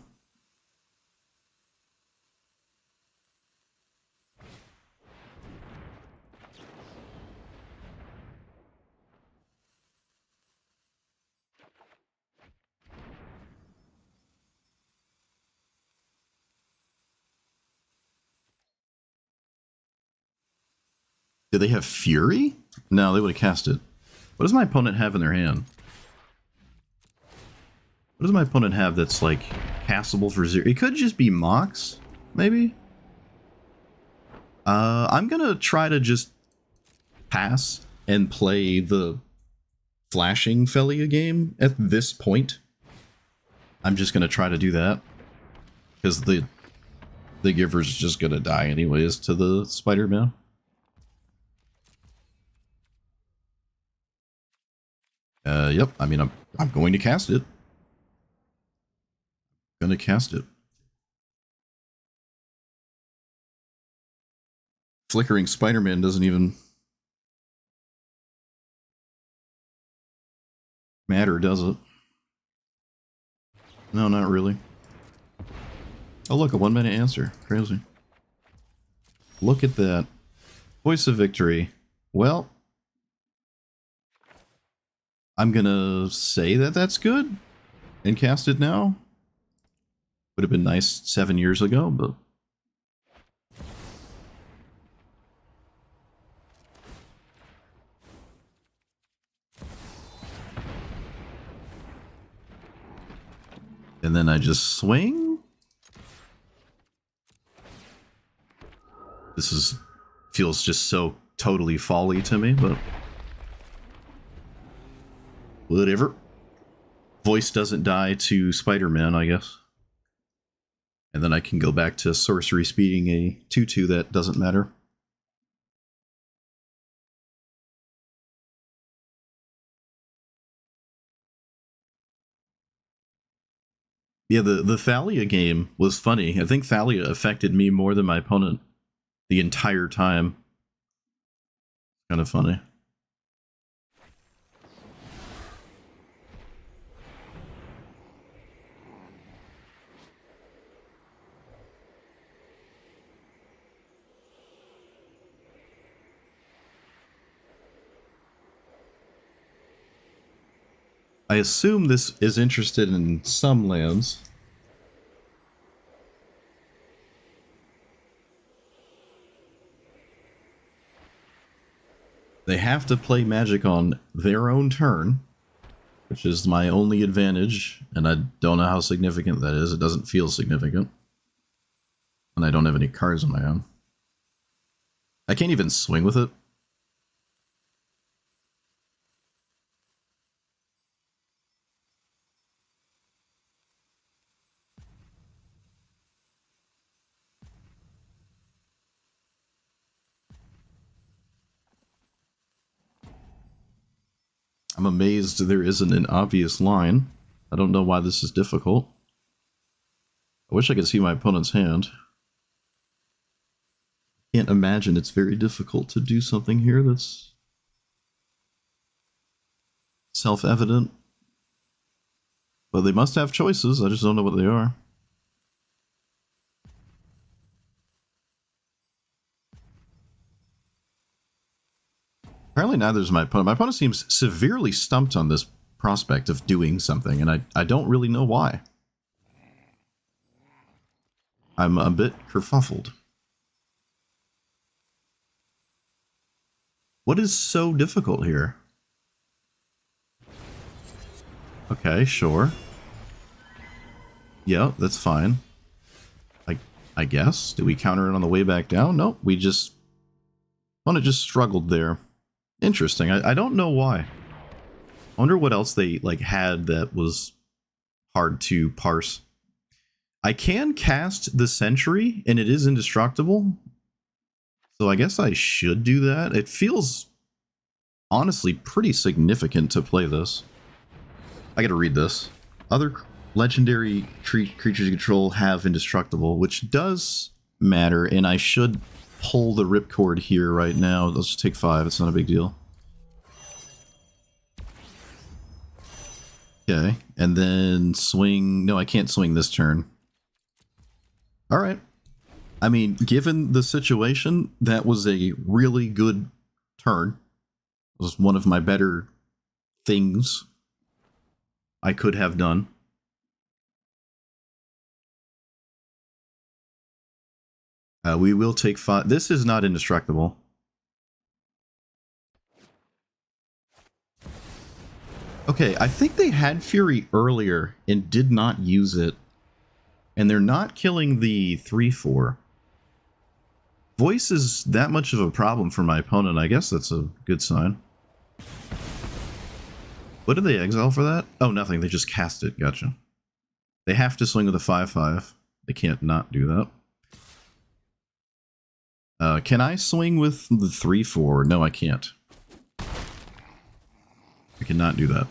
Did they have Fury? No, they would have cast it. What does my opponent have in their hand? What does my opponent have that's, like, castable for 0? It could just be Mox, maybe? I'm gonna try to just pass and play the flashing Phelia game at this point. I'm just gonna try to do that. Because the Giver's just gonna die anyways to the Spider-Man. Yep. I mean, I'm going to cast it. Gonna cast it. Flickering Spider-Man doesn't even matter, does it? No, not really. Oh, look, a 1-minute answer. Crazy. Look at that. Voice of Victory. Well, I'm gonna say that that's good and cast it now. Would have been nice 7 years ago, but... And then I just swing? This feels just so totally folly to me, but... whatever. Voice doesn't die to Spider-Man, I guess. And then I can go back to sorcery speeding a 2/2 that doesn't matter. Yeah, the Thalia game was funny. I think Thalia affected me more than my opponent the entire time. Kind of funny. I assume this is interested in some lands. They have to play Magic on their own turn, which is my only advantage, and I don't know how significant that is. It doesn't feel significant. And I don't have any cards on my hand. I can't even swing with it. I'm amazed there isn't an obvious line. I don't know why this is difficult. I wish I could see my opponent's hand. Can't imagine it's very difficult to do something here that's self-evident. But they must have choices, I just don't know what they are. Apparently neither is my opponent. My opponent seems severely stumped on this prospect of doing something, and I don't really know why. I'm a bit kerfuffled. What is so difficult here? Okay, sure. Yeah, that's fine. I guess. Did we counter it on the way back down? Nope, we just... Opponent just struggled there. Interesting. I don't know why. I wonder what else they like had that was hard to parse. I can cast the Sentry, and it is indestructible. So I guess I should do that. It feels honestly pretty significant to play this. I gotta read this. Other legendary creatures you control have indestructible, which does matter, and I should pull the ripcord here right now. Let's just take 5, it's not a big deal. Okay, and then swing... No, I can't swing this turn. Alright. I mean, given the situation, that was a really good turn. It was one of my better things I could have done. We will take 5. This is not indestructible. Okay, I think they had Fury earlier and did not use it. And they're not killing the 3/4. Voice is that much of a problem for my opponent. I guess that's a good sign. What did they exile for that? Oh, nothing. They just cast it. Gotcha. They have to swing with a 5/5. They can't not do that. Can I swing with the 3/4? No, I can't. I cannot do that.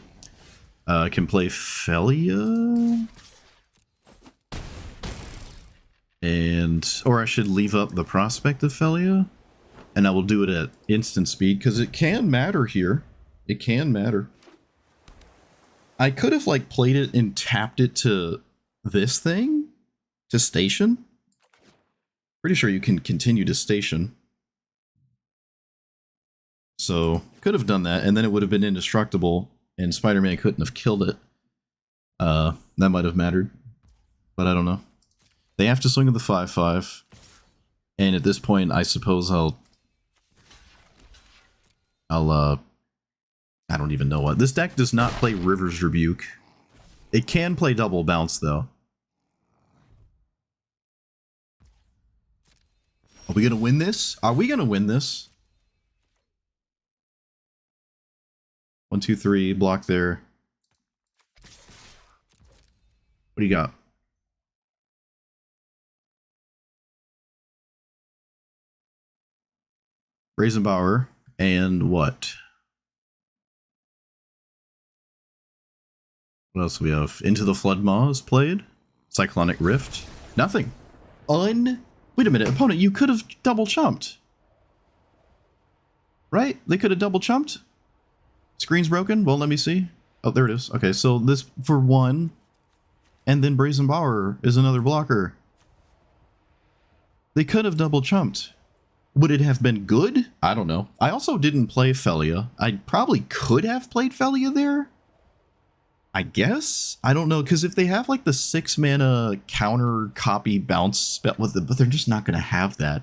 I can play Phelia. And... Or I should leave up the prospect of Phelia. And I will do it at instant speed, because it can matter here. It can matter. I could have, like, played it and tapped it to this thing? To station? Pretty sure you can continue to station. So, could have done that, and then it would have been indestructible, and Spider-Man couldn't have killed it. That might have mattered. But I don't know. They have to swing with the 5/5. And at this point, I suppose I'll I don't even know what. This deck does not play River's Rebuke. It can play Double Bounce, though. Are we gonna win this? Are we gonna win this? 1, 2, 3, block there. What do you got? Brazenbauer, and what? What else do we have? Into the Flood Maw is played. Cyclonic Rift. Nothing. Wait a minute, opponent, you could have double chumped. Right? They could have double chumped? Screen's broken? Well, let me see. Oh, there it is. Okay, so this for 1, and then Brazenbauer is another blocker. They could have double chumped. Would it have been good? I don't know. I also didn't play Phelia. I probably could have played Phelia there. I guess? I don't know, because if they have like the 6 mana counter copy bounce spell with it, but they're just not going to have that.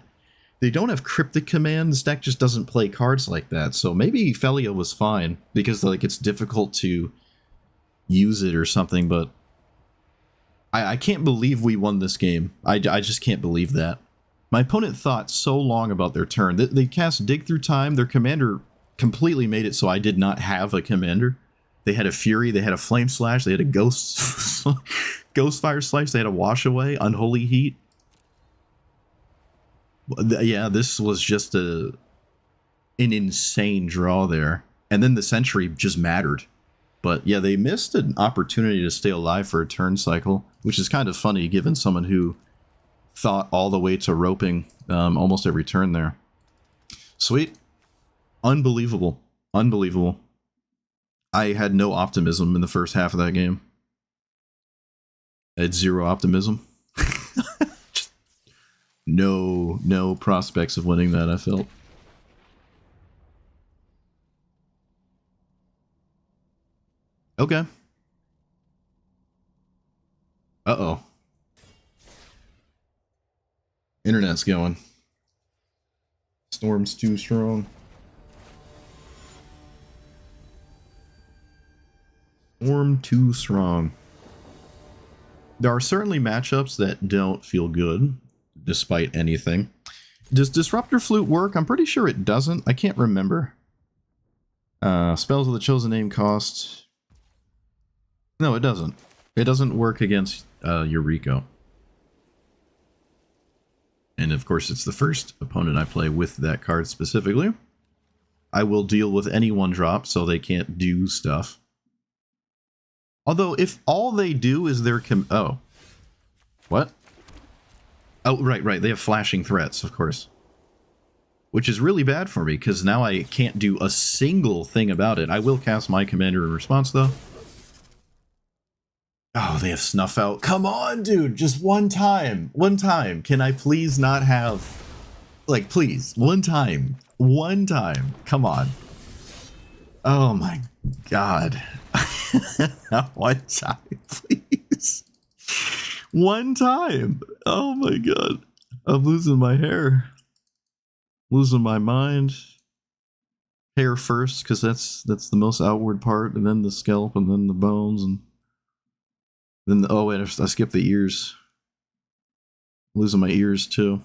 They don't have Cryptic Command. This deck just doesn't play cards like that. So maybe Phelia was fine, because like it's difficult to use it or something, but I can't believe we won this game. I just can't believe that. My opponent thought so long about their turn. They cast Dig Through Time. Their commander completely made it so I did not have a commander. They had a Fury, they had a Flame Slash, they had a Ghost Fire Slice, they had a Wash Away, Unholy Heat. Yeah, this was just an insane draw there. And then the Sentry just mattered. But yeah, they missed an opportunity to stay alive for a turn cycle, which is kind of funny given someone who thought all the way to roping almost every turn there. Sweet. Unbelievable. Unbelievable. I had no optimism in the first half of that game. It's zero optimism. Just no prospects of winning that, I felt. Okay. Uh-oh. Internet's going. Storm's too strong. Storm too strong. There are certainly matchups that don't feel good, despite anything. Does Disruptor Flute work? I'm pretty sure it doesn't. I can't remember. Spells with the chosen name cost. No, it doesn't. It doesn't work against Eureka. And of course, it's the first opponent I play with that card specifically. I will deal with any one drop, so they can't do stuff. Although, if all they do is their oh. What? Oh, right. They have flashing threats, of course. Which is really bad for me, because now I can't do a single thing about it. I will cast my commander in response, though. Oh, they have Snuff Out. Come on, dude! Just one time! One time! Can I please not have... Like, please. One time. One time. Come on. Oh my god. One time, please. One time. Oh my god. I'm losing my hair. Losing my mind. Hair first, because that's the most outward part, and then the scalp, and then the bones, and then oh wait, I skipped the ears. I'm losing my ears too.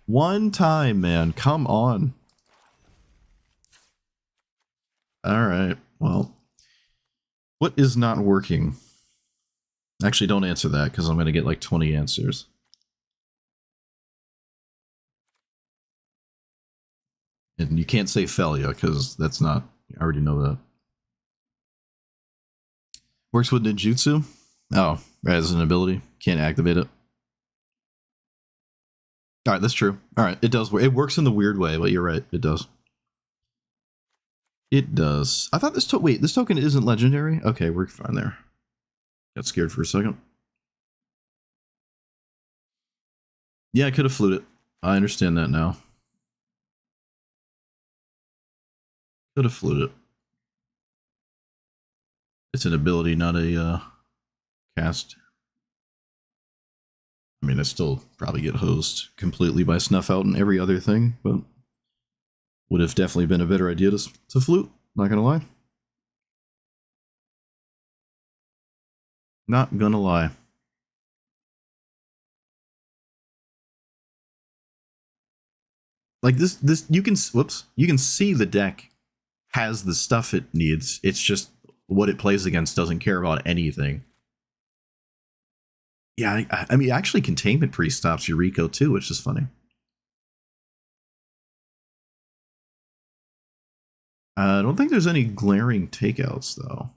One time, man. Come on. Alright, well. What is not working? Actually, don't answer that, because I'm going to get like 20 answers. And you can't say Phelia, because that's not... I already know that. Works with ninjutsu? Oh, as an ability. Can't activate it. Alright, that's true. Alright, it does work. It works in the weird way, but you're right. It does. It does. I thought this wait, this token isn't legendary? Okay, we're fine there. Got scared for a second. Yeah, I could have flued it. I understand that now. Could have flued it. It's an ability, not a cast. I mean, I still probably get hosed completely by Snuff Out and every other thing, but would have definitely been a better idea to flute, not gonna lie. Not gonna lie. Like this you can see the deck has the stuff it needs. It's just what it plays against doesn't care about anything. Yeah, I mean, actually, Containment Priest stops Eureka too, which is funny. I don't think there's any glaring takeouts, though.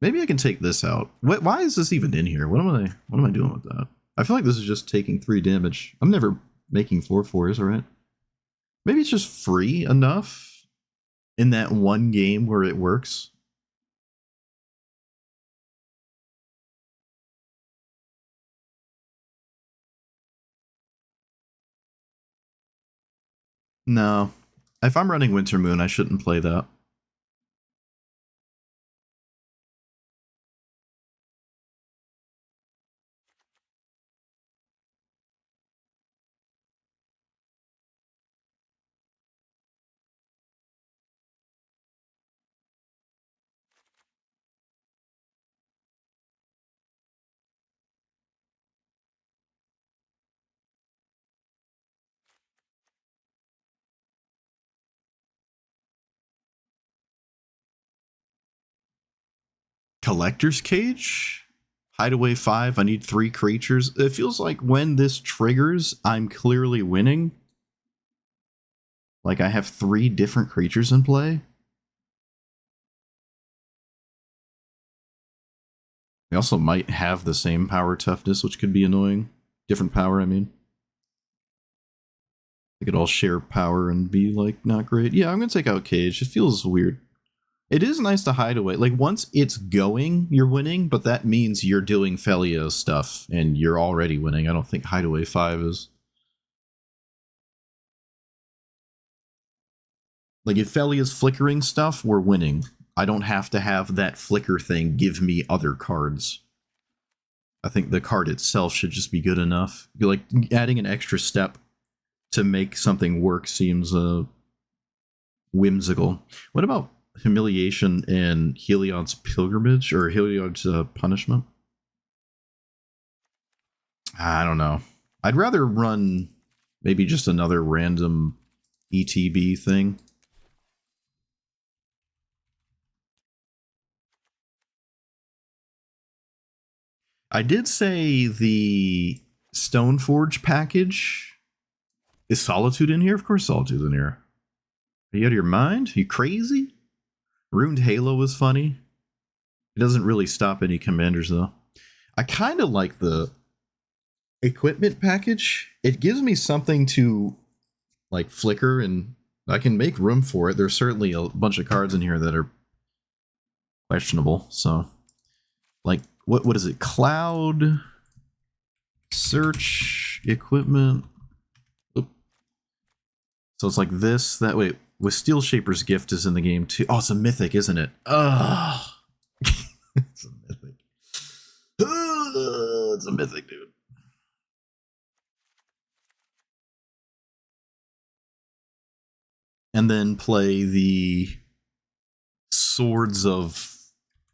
Maybe I can take this out. Why is this even in here? What am I doing with that? I feel like this is just taking 3 damage. I'm never making 4/4s, alright? Maybe it's just free enough in that one game where it works. No. If I'm running Winter Moon, I shouldn't play that. Collector's Cage? Hideaway 5, I need 3 creatures. It feels like when this triggers, I'm clearly winning. Like I have 3 different creatures in play. They also might have the same power toughness, which could be annoying. Different power, I mean. They could all share power and be like not great. Yeah, I'm gonna take out Cage. It feels weird. It is nice to Hideaway. Like, once it's going, you're winning, but that means you're doing Phelia stuff, and you're already winning. I don't think Hideaway 5 is. Like, if Phelia's flickering stuff, we're winning. I don't have to have that flicker thing give me other cards. I think the card itself should just be good enough. Like, adding an extra step to make something work seems whimsical. What about Humiliation and Heliod's Pilgrimage, or Heliod's Punishment? I don't know. I'd rather run maybe just another random ETB thing. I did say the Stoneforge package is Solitude in here. Of course, Solitude's in here. Are you out of your mind? Are you crazy? Ruined Halo was funny. It doesn't really stop any commanders, though. I kind of like the equipment package. It gives me something to, like, flicker, and I can make room for it. There's certainly a bunch of cards in here that are questionable, so... Like, what is it? Cloud, search, equipment. Oop. So it's like this, that way. With Steel Shaper's Gift is in the game too. Oh, it's a mythic, isn't it? Ugh. It's a mythic. It's a mythic, dude. And then play the Swords of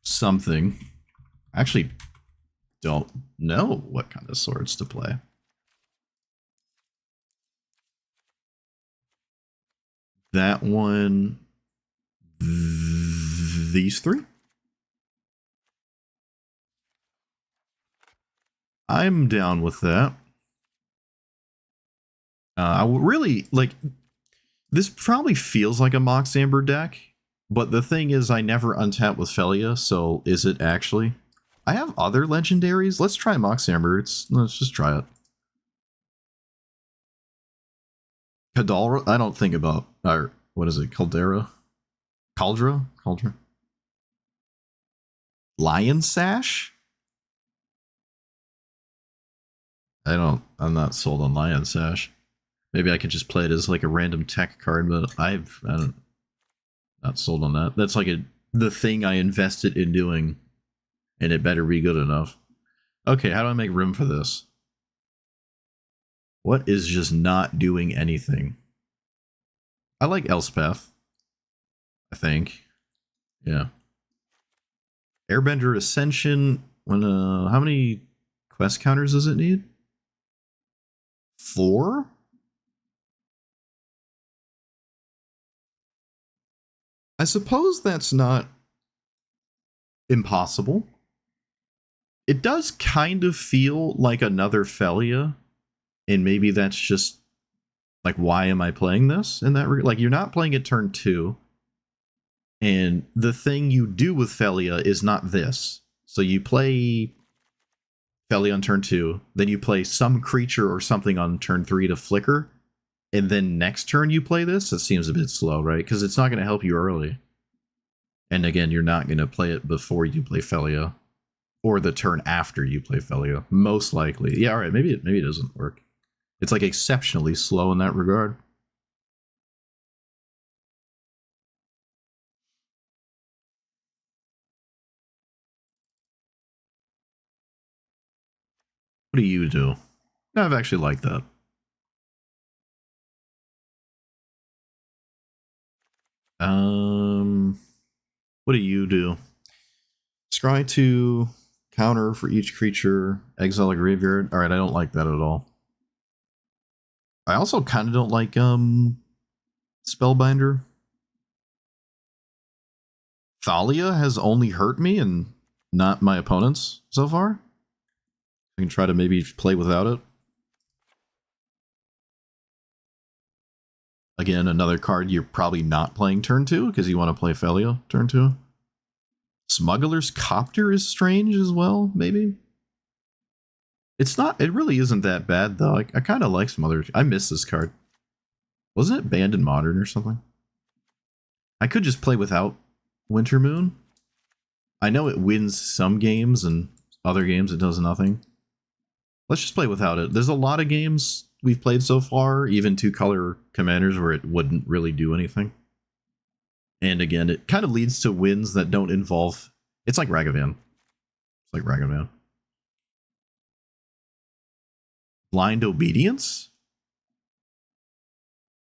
something. I actually don't know what kind of swords to play. That one, these three. I'm down with that. I would really, like, this probably feels like a Mox Amber deck, but the thing is I never untap with Phelia, so is it actually? I have other legendaries. Let's try Mox Amber. Let's just try it. Kadalra? I don't think about, or what is it? Caldera? Caldra? Lion Sash? I'm not sold on Lion Sash. Maybe I could just play it as like a random tech card, but I'm not sold on that. That's like the thing I invested in doing, and it better be good enough. Okay, how do I make room for this? What is just not doing anything? I like Elspeth, I think. Yeah. Airbender Ascension. How many quest counters does it need? 4? I suppose that's not impossible. It does kind of feel like another Phelia, and maybe that's just like, why am I playing this in that regard? Like, you're not playing it turn 2, and the thing you do with Phelia is not this. So you play Phelia on turn 2, then you play some creature or something on turn 3 to flicker, and then next turn you play this. It seems a bit slow, right? Because it's not going to help you early. And again, you're not going to play it before you play Phelia, or the turn after you play Phelia, most likely. Yeah, all right, maybe it doesn't work. It's like exceptionally slow in that regard. What do you do? I've actually liked that. What do you do? Scry 2, counter for each creature, exile a graveyard. Alright, I don't like that at all. I also kind of don't like Spellbinder. Thalia has only hurt me and not my opponents so far. I can try to maybe play without it. Again, another card you're probably not playing turn 2 because you want to play Phelia turn 2. Smuggler's Copter is strange as well, maybe. It really isn't that bad though. I kind of like Smuggler's. I miss this card. Wasn't it banned in Modern or something? I could just play without Winter Moon. I know it wins some games and other games it does nothing. Let's just play without it. There's a lot of games we've played so far, even 2-color commanders, where it wouldn't really do anything. And again, it kind of leads to wins that don't involve... It's like Ragavan. It's like Ragavan. Blind Obedience?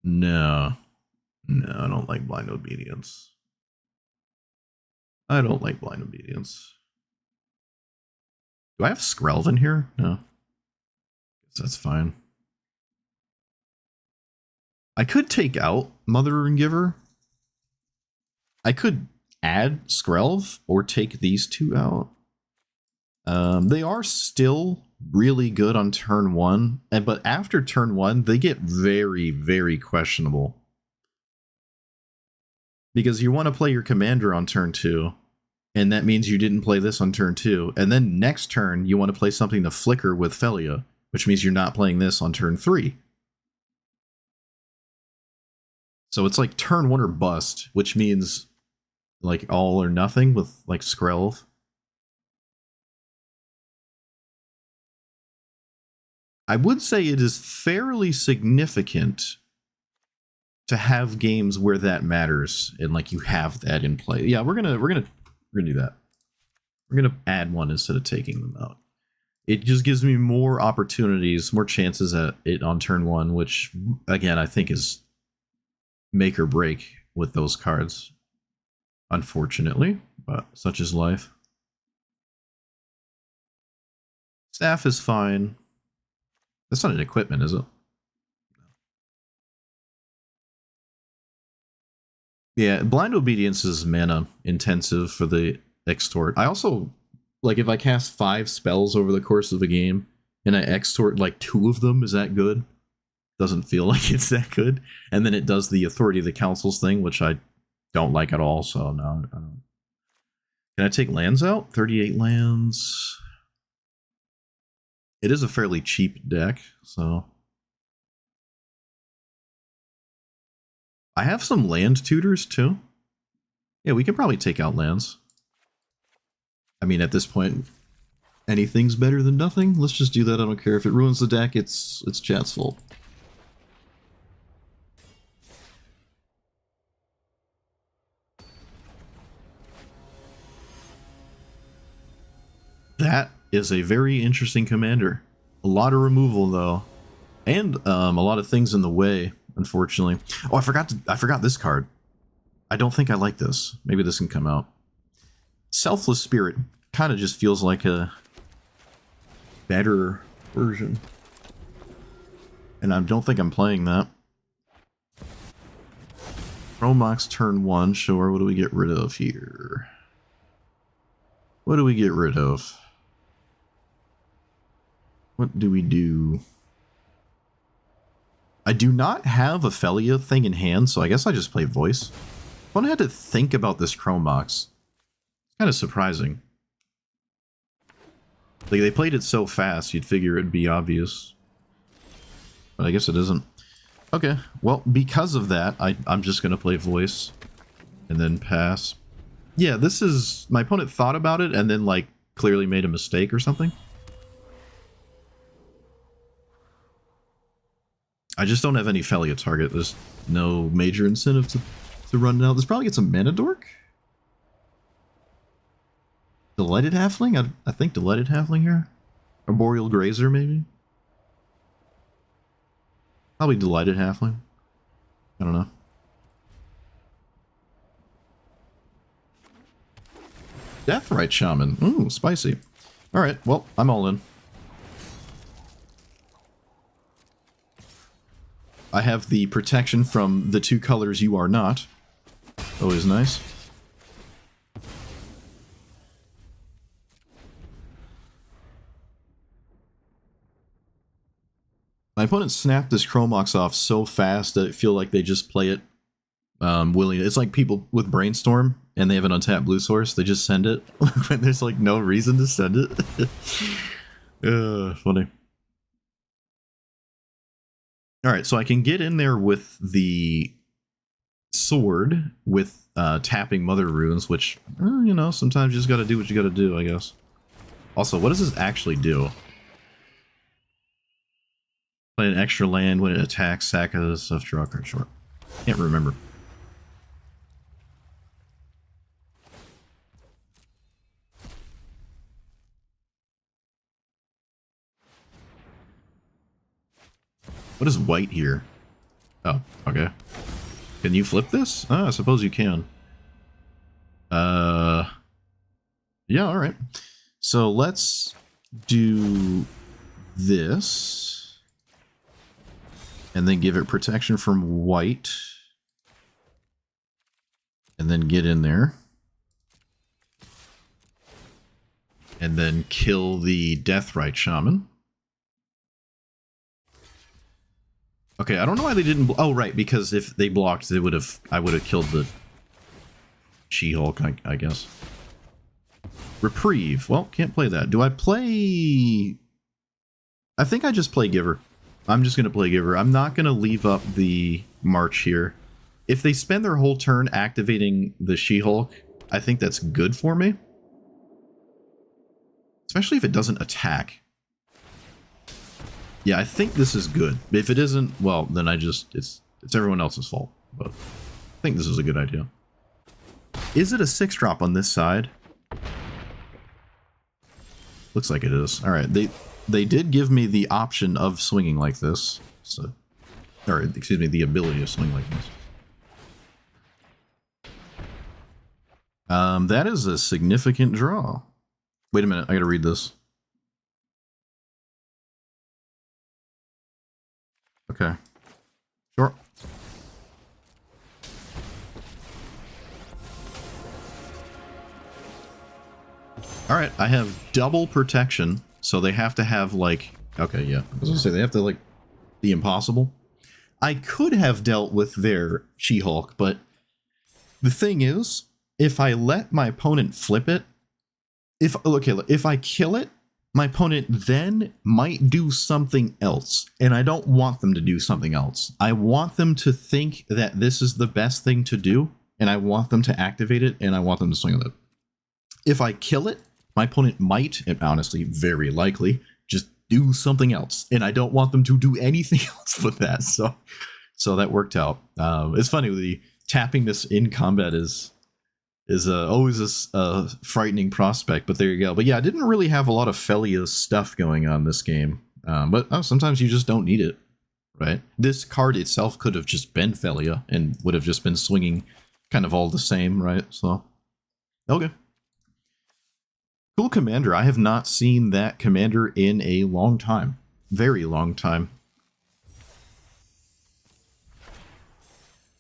No. No, I don't like Blind Obedience. I don't like Blind Obedience. Do I have Skrelv in here? No. Guess that's fine. I could take out Mother and Giver. I could add Skrelv or take these two out. They are still really good on turn 1, but after turn 1, they get very, very questionable. Because you want to play your commander on turn 2, and that means you didn't play this on turn 2, and then next turn you want to play something to flicker with Phelia, which means you're not playing this on turn 3. So it's like turn 1 or bust, which means like all or nothing with like Skrelv. I would say it is fairly significant to have games where that matters and like you have that in play. Yeah, we're gonna do that. We're gonna add one instead of taking them out. It just gives me more opportunities, more chances at it on turn 1, which again I think is make or break with those cards. Unfortunately, but such is life. Staff is fine. That's not an equipment, is it? Yeah, Blind Obedience is mana intensive for the extort. I also, like, if I cast 5 spells over the course of a game and I extort like 2 of them, is that good? Doesn't feel like it's that good. And then it does the Authority of the Councils thing, which I don't like at all, so no, I don't. Can I take lands out? 38 lands. It is a fairly cheap deck, so... I have some land tutors, too. Yeah, we can probably take out lands. I mean, at this point, anything's better than nothing. Let's just do that. I don't care. If it ruins the deck, it's chat's fault. That is a very interesting commander. A lot of removal, though. And a lot of things in the way, unfortunately. Oh, I forgot this card. I don't think I like this. Maybe this can come out. Selfless Spirit kind of just feels like a better version. And I don't think I'm playing that. Chromox turn 1, sure. What do we get rid of here? What do we get rid of? What do we do? I do not have a Phelia thing in hand, so I guess I just play voice. I had to think about this Chromox. It's kind of surprising. Like, they played it so fast, you'd figure it'd be obvious. But I guess it isn't. Okay, well, because of that, I'm just going to play voice. And then pass. Yeah, this is... My opponent thought about it, and then, like, clearly made a mistake or something. I just don't have any Phelia target. There's no major incentive to run it out. This probably gets a Mana Dork? Delighted Halfling? I think Delighted Halfling here? Arboreal Grazer, maybe? Probably Delighted Halfling. I don't know. Deathrite Shaman. Ooh, spicy. Alright, well, I'm all in. I have the protection from the 2 colors you are not. Always nice. My opponent snapped this Chromox off so fast that I feel like they just play it willingly. It's like people with Brainstorm and they have an untapped blue source. They just send it when there's like no reason to send it. Funny. Alright, so I can get in there with the sword with tapping mother runes, which, you know, sometimes you just gotta do what you gotta do, I guess. Also, what does this actually do? Play an extra land when it attacks, sack a stuff, draw a card short. Can't remember. What is white here? Oh, okay. Can you flip this? Ah, I suppose you can. Yeah, alright. So let's do this. And then give it protection from white. And then get in there. And then kill the Deathrite Shaman. Okay, I don't know why they didn't... Oh, right, because if they blocked, they would have... I would have killed the She-Hulk, I guess. Reprieve. Well, can't play that. Do I play... I think I just play Giver. I'm just going to play Giver. I'm not going to leave up the March here. If they spend their whole turn activating the She-Hulk, I think that's good for me. Especially if it doesn't attack. Yeah, I think this is good. If it isn't, well, then I just... It's everyone else's fault. But I think this is a good idea. Is it a 6-drop on this side? Looks like it is. Alright, they did give me the option of swinging like this. So, or, excuse me, the ability to swing like this. That is a significant draw. Wait a minute, I gotta read this. Okay. Sure. Alright, I have double protection, so they have to have, like... Okay, yeah. I was gonna say, they have to, like, be impossible. I could have dealt with their She-Hulk, but the thing is, if I let my opponent flip it, if I kill it, my opponent then might do something else, and I don't want them to do something else. I want them to think that this is the best thing to do, and I want them to activate it, and I want them to swing with it. If I kill it, my opponent might, and honestly, very likely, just do something else, and I don't want them to do anything else with that, so that worked out. It's funny, the tapping this in combat is always a frightening prospect, but there you go. But yeah, I didn't really have a lot of Phelia stuff going on this game, but sometimes you just don't need it, right? This card itself could have just been Phelia and would have just been swinging kind of all the same, right? So, okay. Cool commander. I have not seen that commander in a long time. Very long time.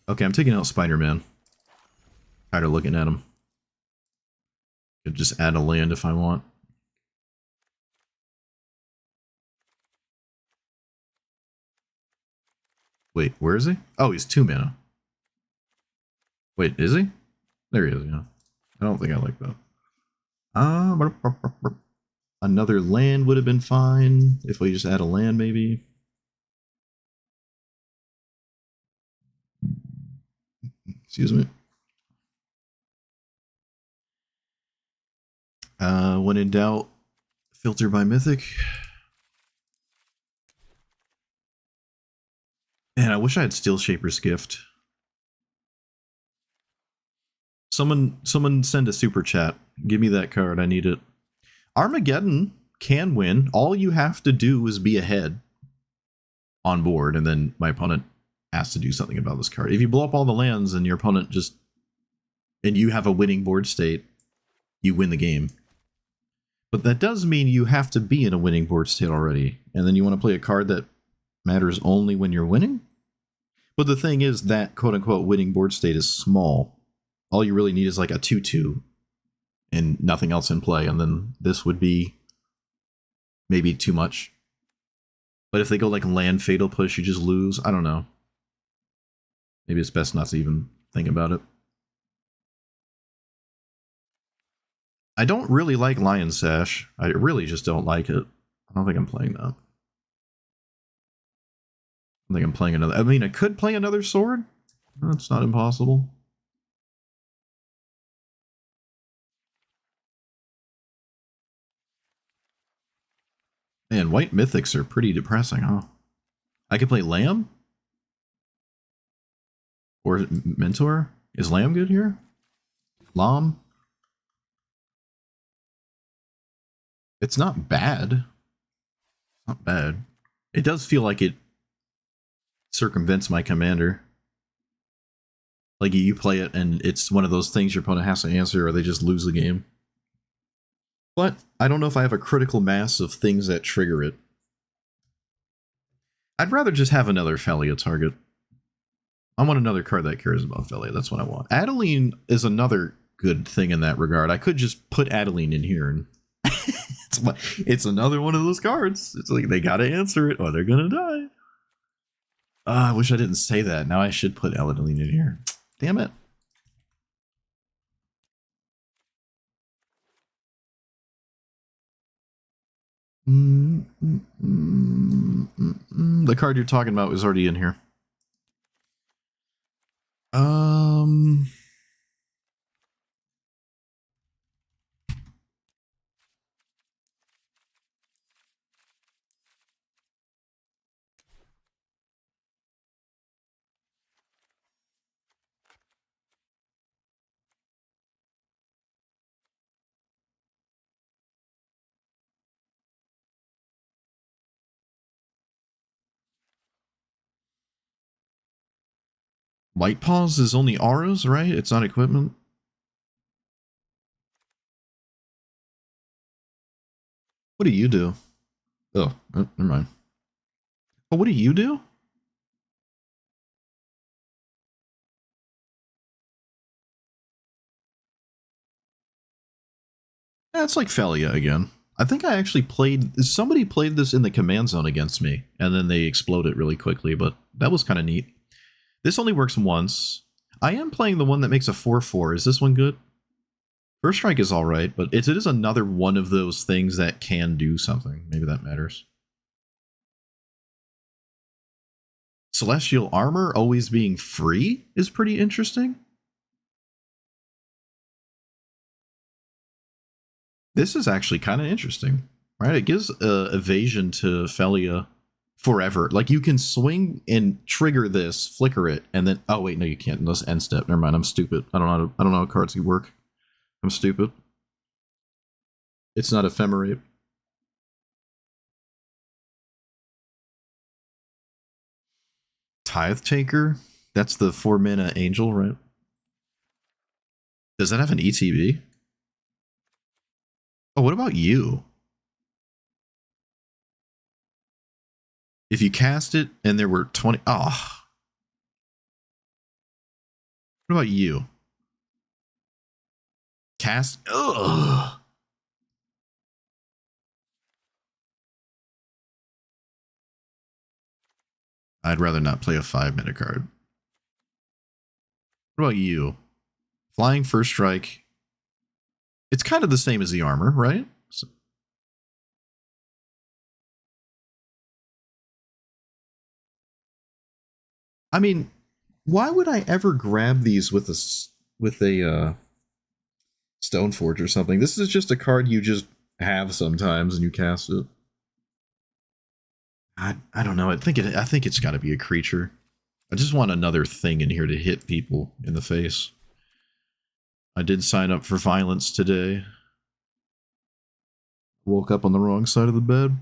Okay, I'm taking out Spider-Man. Tired of looking at him. Could just add a land if I want. Wait, where is he? Oh, he's 2 mana. Wait, is he? There he is, yeah. I don't think I like that. Another land would have been fine. If we just add a land, maybe. Excuse me. When in doubt, filter by Mythic. Man, I wish I had Steel Shaper's Gift. Someone send a super chat. Give me that card. I need it. Armageddon can win. All you have to do is be ahead on board, and then my opponent has to do something about this card. If you blow up all the lands and your opponent just... and you have a winning board state, you win the game. But that does mean you have to be in a winning board state already, and then you want to play a card that matters only when you're winning? But the thing is that quote-unquote winning board state is small. All you really need is like a 2/2 and nothing else in play, and then this would be maybe too much. But if they go like land fatal push, you just lose. I don't know. Maybe it's best not to even think about it. I don't really like Lion Sash. I really just don't like it. I don't think I'm playing that. I think I'm playing another... I mean, I could play another sword, That's not impossible. Man, white mythics are pretty depressing, huh? I could play Lamb or Mentor. Is Lamb good here? Lam? It's not bad. Not bad. It does feel like it circumvents my commander. Like you play it and it's one of those things your opponent has to answer or they just lose the game. But I don't know if I have a critical mass of things that trigger it. I'd rather just have another Phelia target. I want another card that cares about Phelia. That's what I want. Adeline is another good thing in that regard. I could just put Adeline in here and it's another one of those cards. It's like they gotta answer it or they're gonna die. I wish I didn't say that. Now I should put Adeline in here. Damn it. The card you're talking about is already in here. White Paws is only auras, right? It's not equipment. What do you do? Oh, never mind. Oh, what do you do? Yeah, it's like Phelia again. I think I actually played. Somebody played this in the command zone against me, and then they exploded really quickly. But that was kind of neat. This only works once. I am playing the one that makes a 4/4. Is this one good? First Strike is all right, but it is another one of those things that can do something. Maybe that matters. Celestial Armor always being free is pretty interesting. This is actually kind of interesting, right? It gives evasion to Phelia forever. Like you can swing and trigger this, flicker it, and then oh wait, no, you can't. Unless end step. Never mind. I'm stupid. I don't know how cards work. I'm stupid. It's not ephemerate. Tithe Taker. That's the 4 mana angel, right? Does that have an ETB? Oh, what about you? If you cast it and there were 20. Oh. What about you? Cast. Ugh. I'd rather not play a 5 mana card. What about you? Flying First Strike. It's kind of the same as the armor, right? So, I mean, why would I ever grab these with a Stoneforge or something? This is just a card you just have sometimes and you cast it. I don't know. I think it's got to be a creature. I just want another thing in here to hit people in the face. I did sign up for violence today. Woke up on the wrong side of the bed.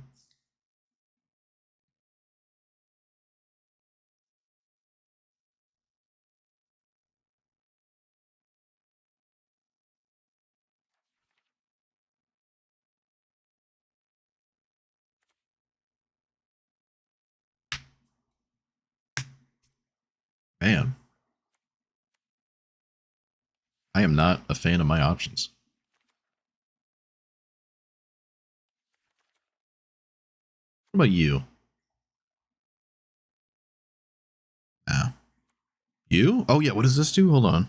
Man, I am not a fan of my options. What about you? Ah, you? Oh yeah. What does this do? Hold on.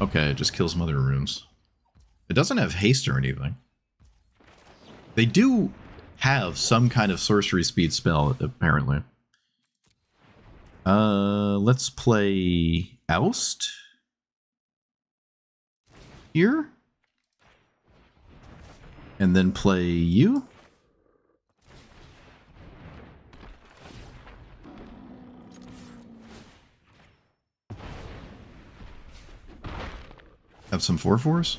Okay, it just kills some other runes. It doesn't have haste or anything. They do have some kind of sorcery speed spell, apparently. Let's play Oust here. And then play you. Have some 4/4s.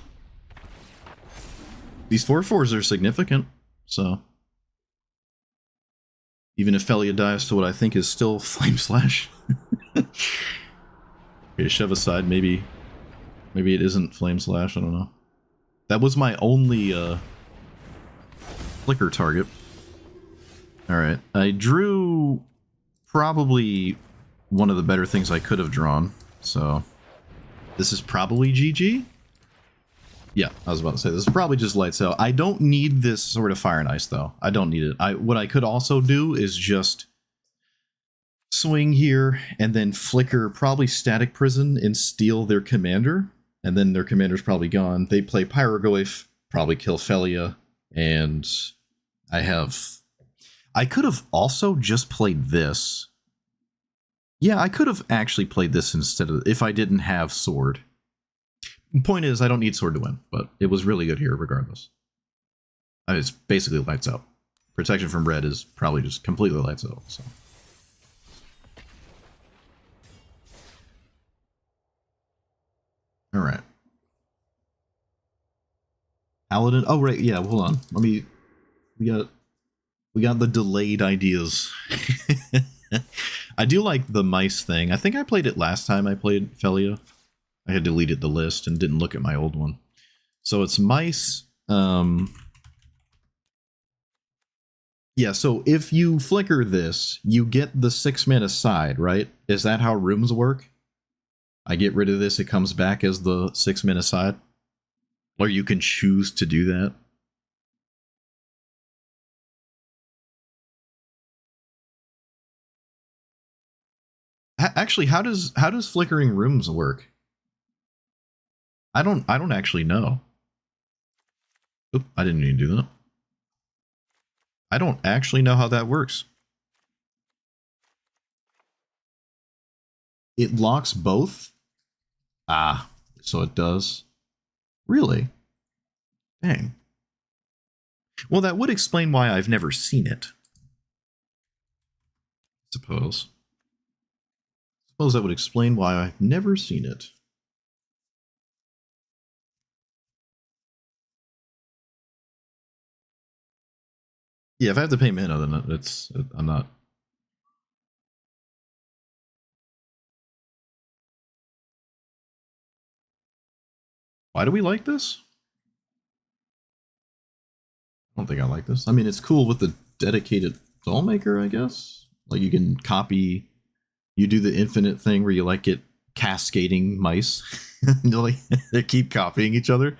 These 4/4s are significant, so even if Phelia dies to what I think is still Flame Slash. Okay, shove aside, maybe it isn't Flame Slash, I don't know. That was my only flicker target. Alright, I drew probably one of the better things I could have drawn, so this is probably GG? Yeah, I was about to say, this is probably just lights out. I don't need this sort of Fire and Ice, though. I don't need it. What I could also do is just swing here and then flicker probably Static Prison and steal their commander, and then their commander's probably gone. They play Pyrogoyf, probably kill Phelia, and I could have also just played this. Yeah, I could have actually played this instead of, if I didn't have Sword. Point is, I don't need Sword to win, but it was really good here regardless. I mean, it's basically lights out. Protection from red is probably just completely lights out, so. Alright. Paladin, oh right, yeah, hold on. We got the delayed ideas. I do like the mice thing. I think I played it last time I played Phelia. I had deleted the list and didn't look at my old one. So it's mice. Yeah, so if you flicker this, you get the 6-mana side, right? Is that how rooms work? I get rid of this, it comes back as the 6-mana side? Or you can choose to do that? Actually, how does flickering rooms work? I don't actually know. Oop, I didn't even do that. I don't actually know how that works. It locks both? Ah, so it does. Really? Dang. Well, that would explain why I've never seen it. Suppose that would explain why I've never seen it. Yeah, if I have to pay mana, then I'm not. Why do we like this? I don't think I like this. I mean, it's cool with the dedicated Dollmaker, I guess. Like, you can copy, you do the infinite thing where you like get cascading mice. They keep copying each other.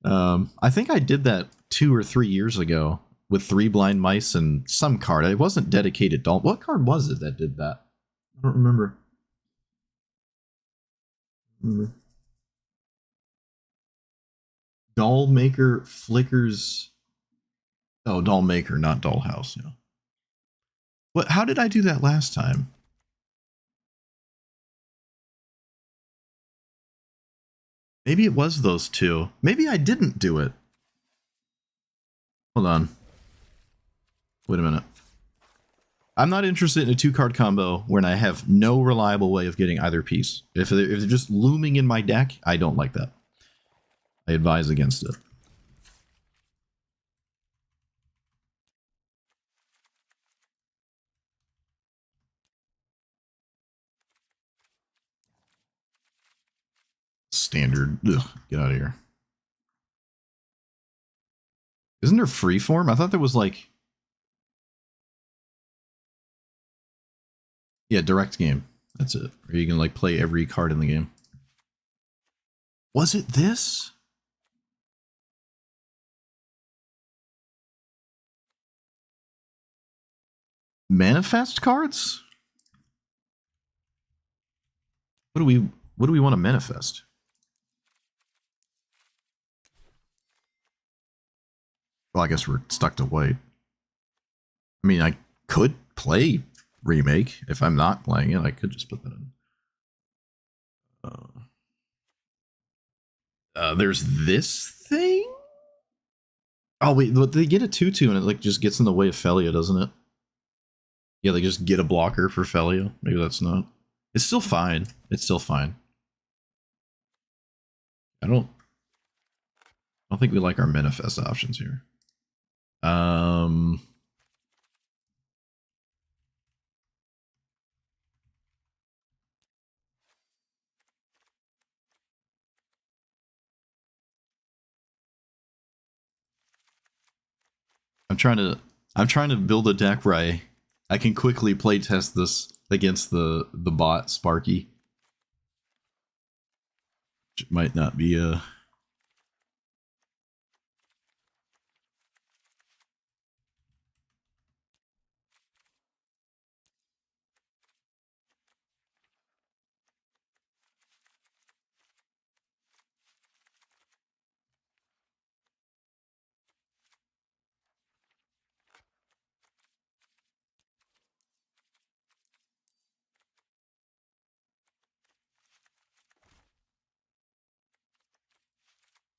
I think I did that 2 or 3 years ago with 3 blind mice and some card. It wasn't dedicated doll. What card was it that did that? I don't remember. Doll Maker flickers. Oh, Doll Maker, not Dollhouse. Yeah. What? How did I do that last time? Maybe it was those two. Maybe I didn't do it. Hold on. Wait a minute. I'm not interested in a 2-card combo when I have no reliable way of getting either piece. If they're just looming in my deck, I don't like that. I advise against it. Standard. Ugh, get out of here. Isn't there freeform? I thought there was like... Yeah, direct game. That's it. Or you can like play every card in the game. Was it this? Manifest cards? What do we want to manifest? Well, I guess we're stuck to white. I mean, I could play remake. If I'm not playing it, I could just put that in. There's this thing? Oh, wait, but they get a 2-2 and it like just gets in the way of Phelia, doesn't it? Yeah, they just get a blocker for Phelia. Maybe that's not. It's still fine. It's still fine. I don't think we like our manifest options here. I'm trying to build a deck where I can quickly play test this against the bot Sparky. Which might not be a.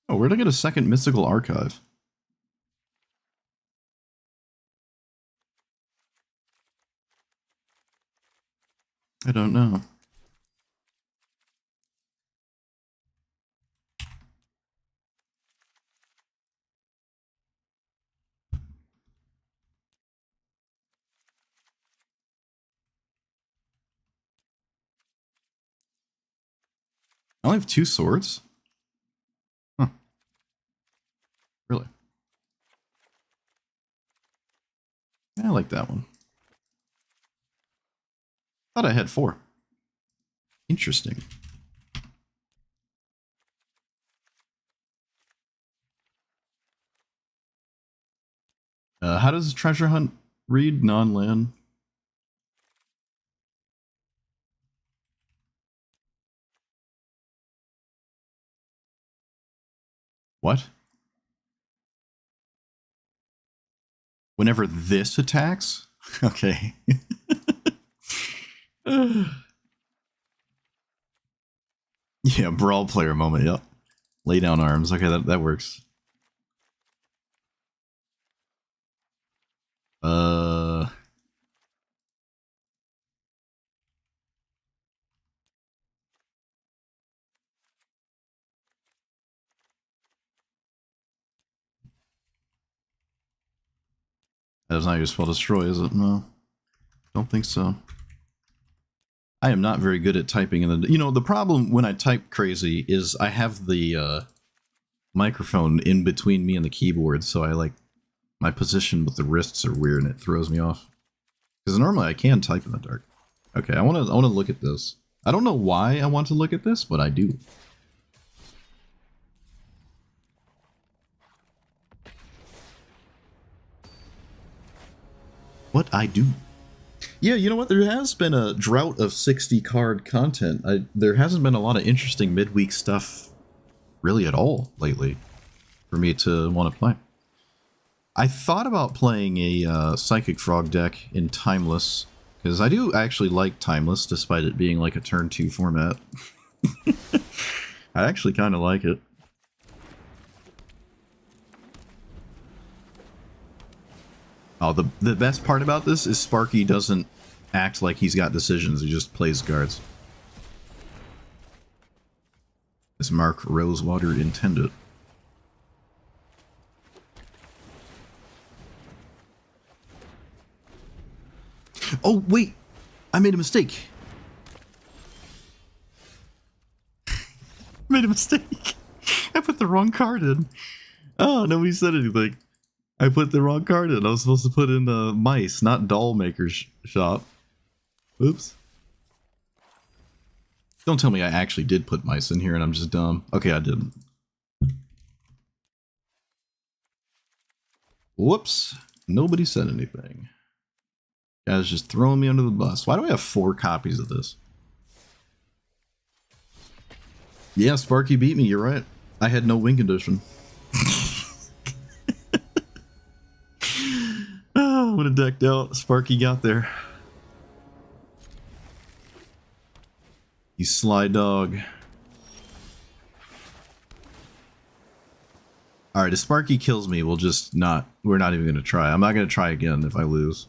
Oh, where'd I get a second mystical archive? I don't know. I only have 2 swords? Huh. Really? Yeah, I like that one. Thought I had 4. Interesting. How does treasure hunt read? Non-land? What? Whenever this attacks? Okay. Yeah, brawl player moment, yep. Lay down arms. Okay, that works. That's not your spell destroy, is it? No. Don't think so. I am not very good at typing in the... You know, the problem when I type crazy is I have the microphone in between me and the keyboard, so I like... My position with the wrists are weird and it throws me off. Because normally I can type in the dark. Okay, I want to look at this. I don't know why I want to look at this, but I do. What I do. Yeah, you know what? There has been a drought of 60 card content. There hasn't been a lot of interesting midweek stuff really at all lately for me to want to play. I thought about playing a Psychic Frog deck in Timeless, because I do actually like Timeless, despite it being like a turn 2 format. I actually kind of like it. Oh, the best part about this is Sparky doesn't act like he's got decisions, he just plays cards. As Mark Rosewater intended. Oh, wait! I made a mistake! Made a mistake! I put the wrong card in! Oh, nobody said anything. I put the wrong card in. I was supposed to put in mice, not doll maker's shop. Oops. Don't tell me I actually did put mice in here and I'm just dumb. Okay, I didn't. Whoops. Nobody said anything. Guys just throwing me under the bus. Why do I have 4 copies of this? Yeah, Sparky beat me, you're right. I had no win condition. decked out. Sparky got there. You sly dog. Alright, if Sparky kills me, we're not even going to try. I'm not going to try again if I lose.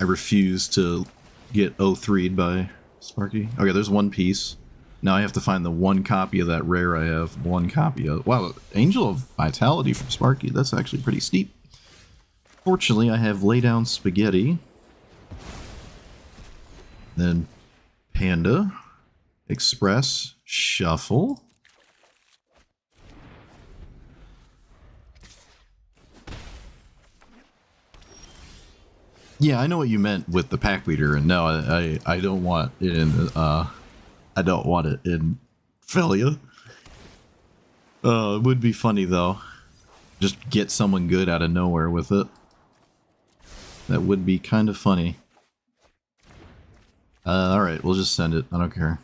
I refuse to get 0-3'd by Sparky. Okay, there's one piece. Now I have to find the one copy of that rare I have. One copy of... Wow, Angel of Vitality from Sparky. That's actually pretty steep. Fortunately, I have Lay Down Spaghetti. Then Panda. Express. Shuffle. Yeah, I know what you meant with the pack leader, and no, I don't want it in I don't want it in Phelia. It would be funny though. Just get someone good out of nowhere with it. That would be kind of funny. Alright, we'll just send it. I don't care.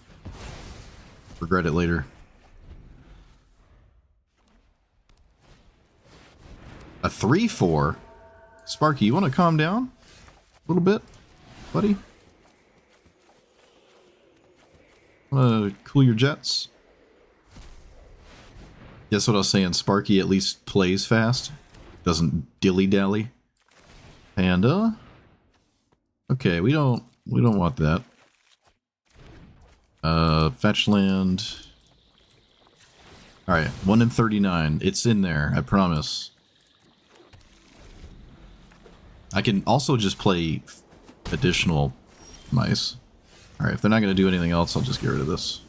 Regret it later. A 3-4? Sparky, you want to calm down? A little bit, buddy? Want to cool your jets? Guess what I was saying? Sparky at least plays fast. Doesn't dilly-dally. Panda. Okay, we don't want that. Fetch land. Alright, 1 in 39. It's in there, I promise. I can also just play additional mice. Alright, if they're not going to do anything else, I'll just get rid of this.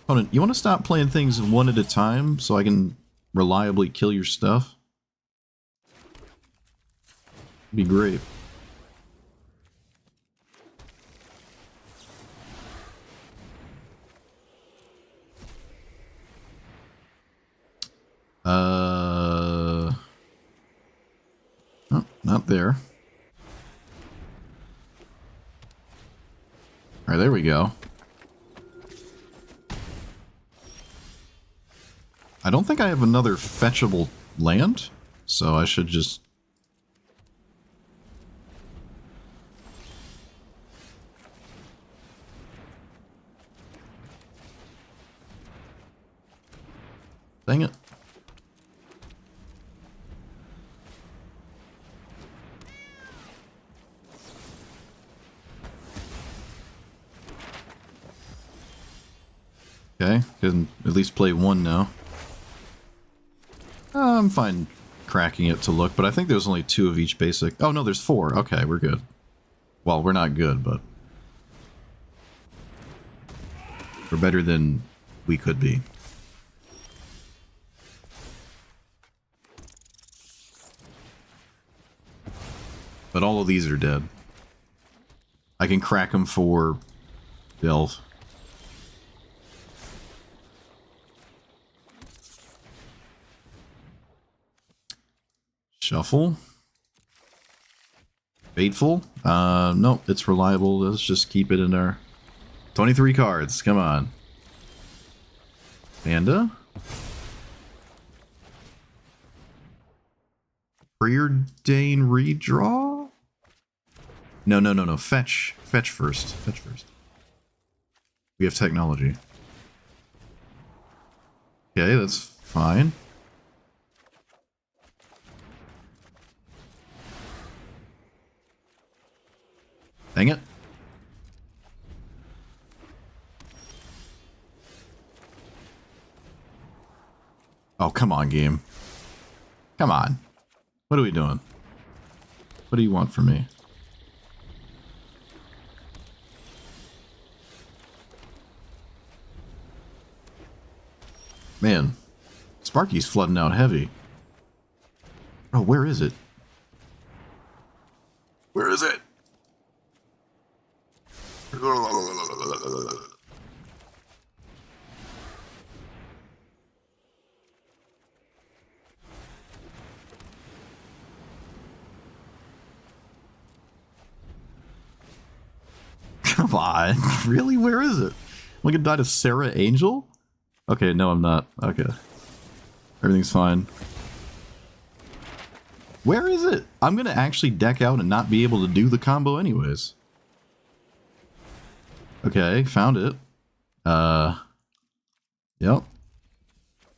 Opponent, you want to stop playing things one at a time so I can reliably kill your stuff? Be great. Oh, not there. Alright, there we go. I don't think I have another fetchable land, so I should just... Dang it. Okay, can at least play one now. I'm fine cracking it to look, but I think there's only 2 of each basic. Oh no, there's 4. Okay, we're good. Well, we're not good, but we're better than we could be. But all of these are dead. I can crack them for Delve. Shuffle. Fateful. Nope, it's reliable. Let's just keep it in there. 23 cards, come on. Panda. Preordain redraw? No. Fetch. Fetch first. Fetch first. We have technology. Okay, that's fine. Dang it. Oh, come on, game. Come on. What are we doing? What do you want from me? Man, Sparky's flooding out heavy. Oh, where is it? Where is it? Come on. Really? Where is it? I'm gonna die to Sarah Angel? Okay, no, I'm not. Okay. Everything's fine. Where is it? I'm gonna actually deck out and not be able to do the combo anyways. Okay, found it. Yep.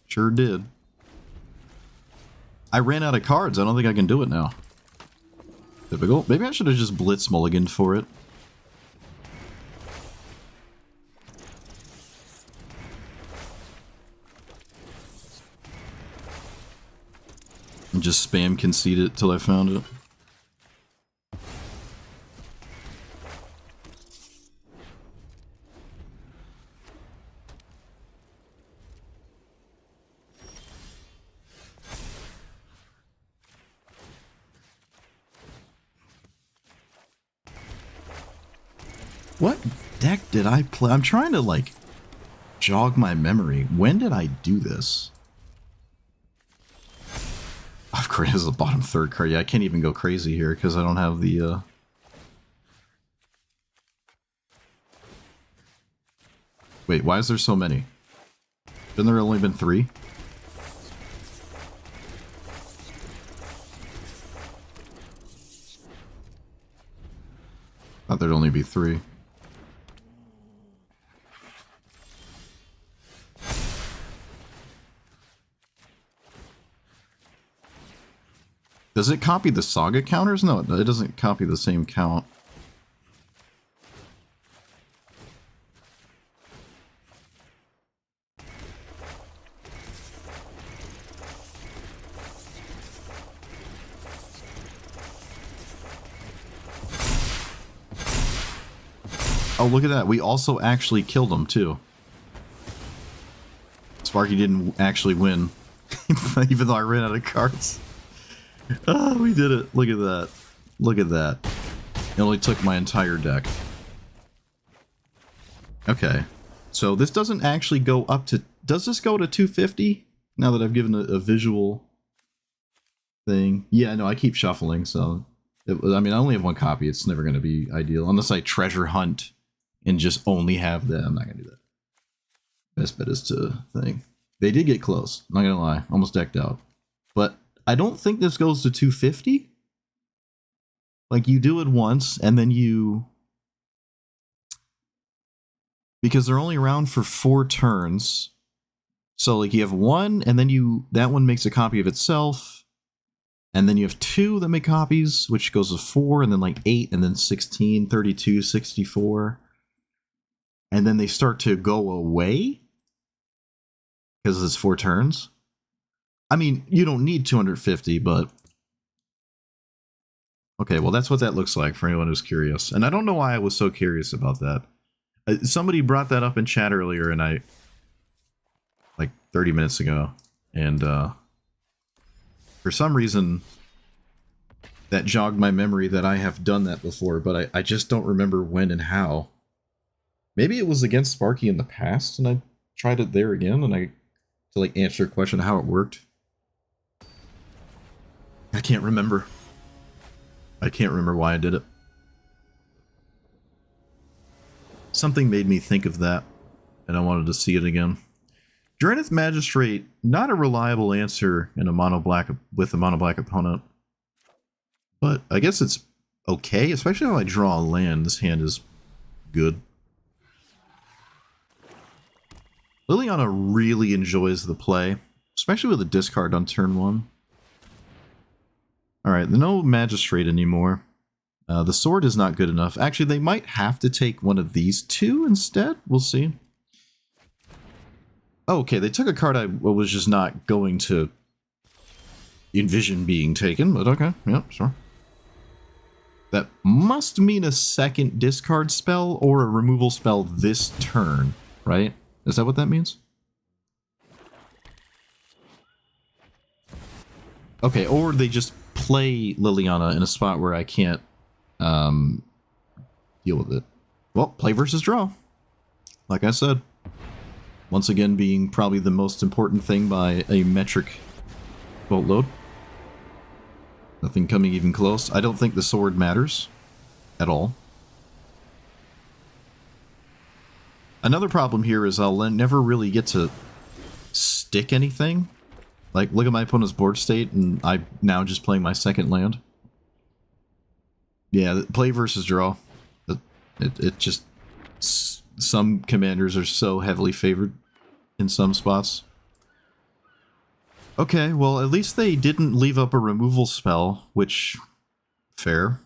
Sure did. I ran out of cards. I don't think I can do it now. Typical. Maybe I should have just blitz mulliganed for it. And just spam concede it till I found it. What deck did I play? I'm trying to, like, jog my memory. When did I do this? Of course, this is the bottom third card. Yeah, I can't even go crazy here because I don't have the, Wait, why is there so many? Shouldn't there only been 3? Thought there'd only be 3. Does it copy the saga counters? No, it doesn't copy the same count. Oh, look at that. We also actually killed him, too. Sparky didn't actually win, even though I ran out of cards. Oh, we did it. Look at that. Look at that. It only took my entire deck. Okay. So this doesn't actually go up to... Does this go to 250? Now that I've given a visual thing. Yeah, no, I keep shuffling, so... I mean, I only have one copy. It's never going to be ideal. Unless I treasure hunt and just only have them. I'm not going to do that. Best bet is to thing. They did get close. Not going to lie. Almost decked out. But... I don't think this goes to 250. Like, you do it once, and then you... Because they're only around for 4 turns. So, like, you have 1, and then that one makes a copy of itself. And then you have 2 that make copies, which goes to 4, and then, like, 8, and then 16, 32, 64. And then they start to go away. Because it's 4 turns. I mean, you don't need 250, but... Okay, well, that's what that looks like for anyone who's curious. And I don't know why I was so curious about that. Somebody brought that up in chat earlier, and like 30 minutes ago. And for some reason, that jogged my memory that I have done that before, but I just don't remember when and how. Maybe it was against Sparky in the past, and I tried it there again, and to like answer a question how it worked. I can't remember. I can't remember why I did it. Something made me think of that, and I wanted to see it again. Drenith Magistrate, not a reliable answer in a mono-black with a mono-black opponent. But I guess it's okay, especially when I draw a land. This hand is good. Liliana really enjoys the play, especially with a discard on turn 1. Alright, no Magistrate anymore. The sword is not good enough. Actually, they might have to take one of these 2 instead. We'll see. Oh, okay, they took a card I was just not going to envision being taken, but okay, yeah, sure. That must mean a second discard spell or a removal spell this turn, right? Is that what that means? Okay, or they just play Liliana in a spot where I can't deal with it. Well, play versus draw. Like I said. Once again being probably the most important thing by a metric boatload. Nothing coming even close. I don't think the sword matters at all. Another problem here is I'll never really get to stick anything. Like, look at my opponent's board state, and I'm now just playing my second land. Yeah, play versus draw. It just... Some commanders are so heavily favored in some spots. Okay, well, at least they didn't leave up a removal spell, which... Fair.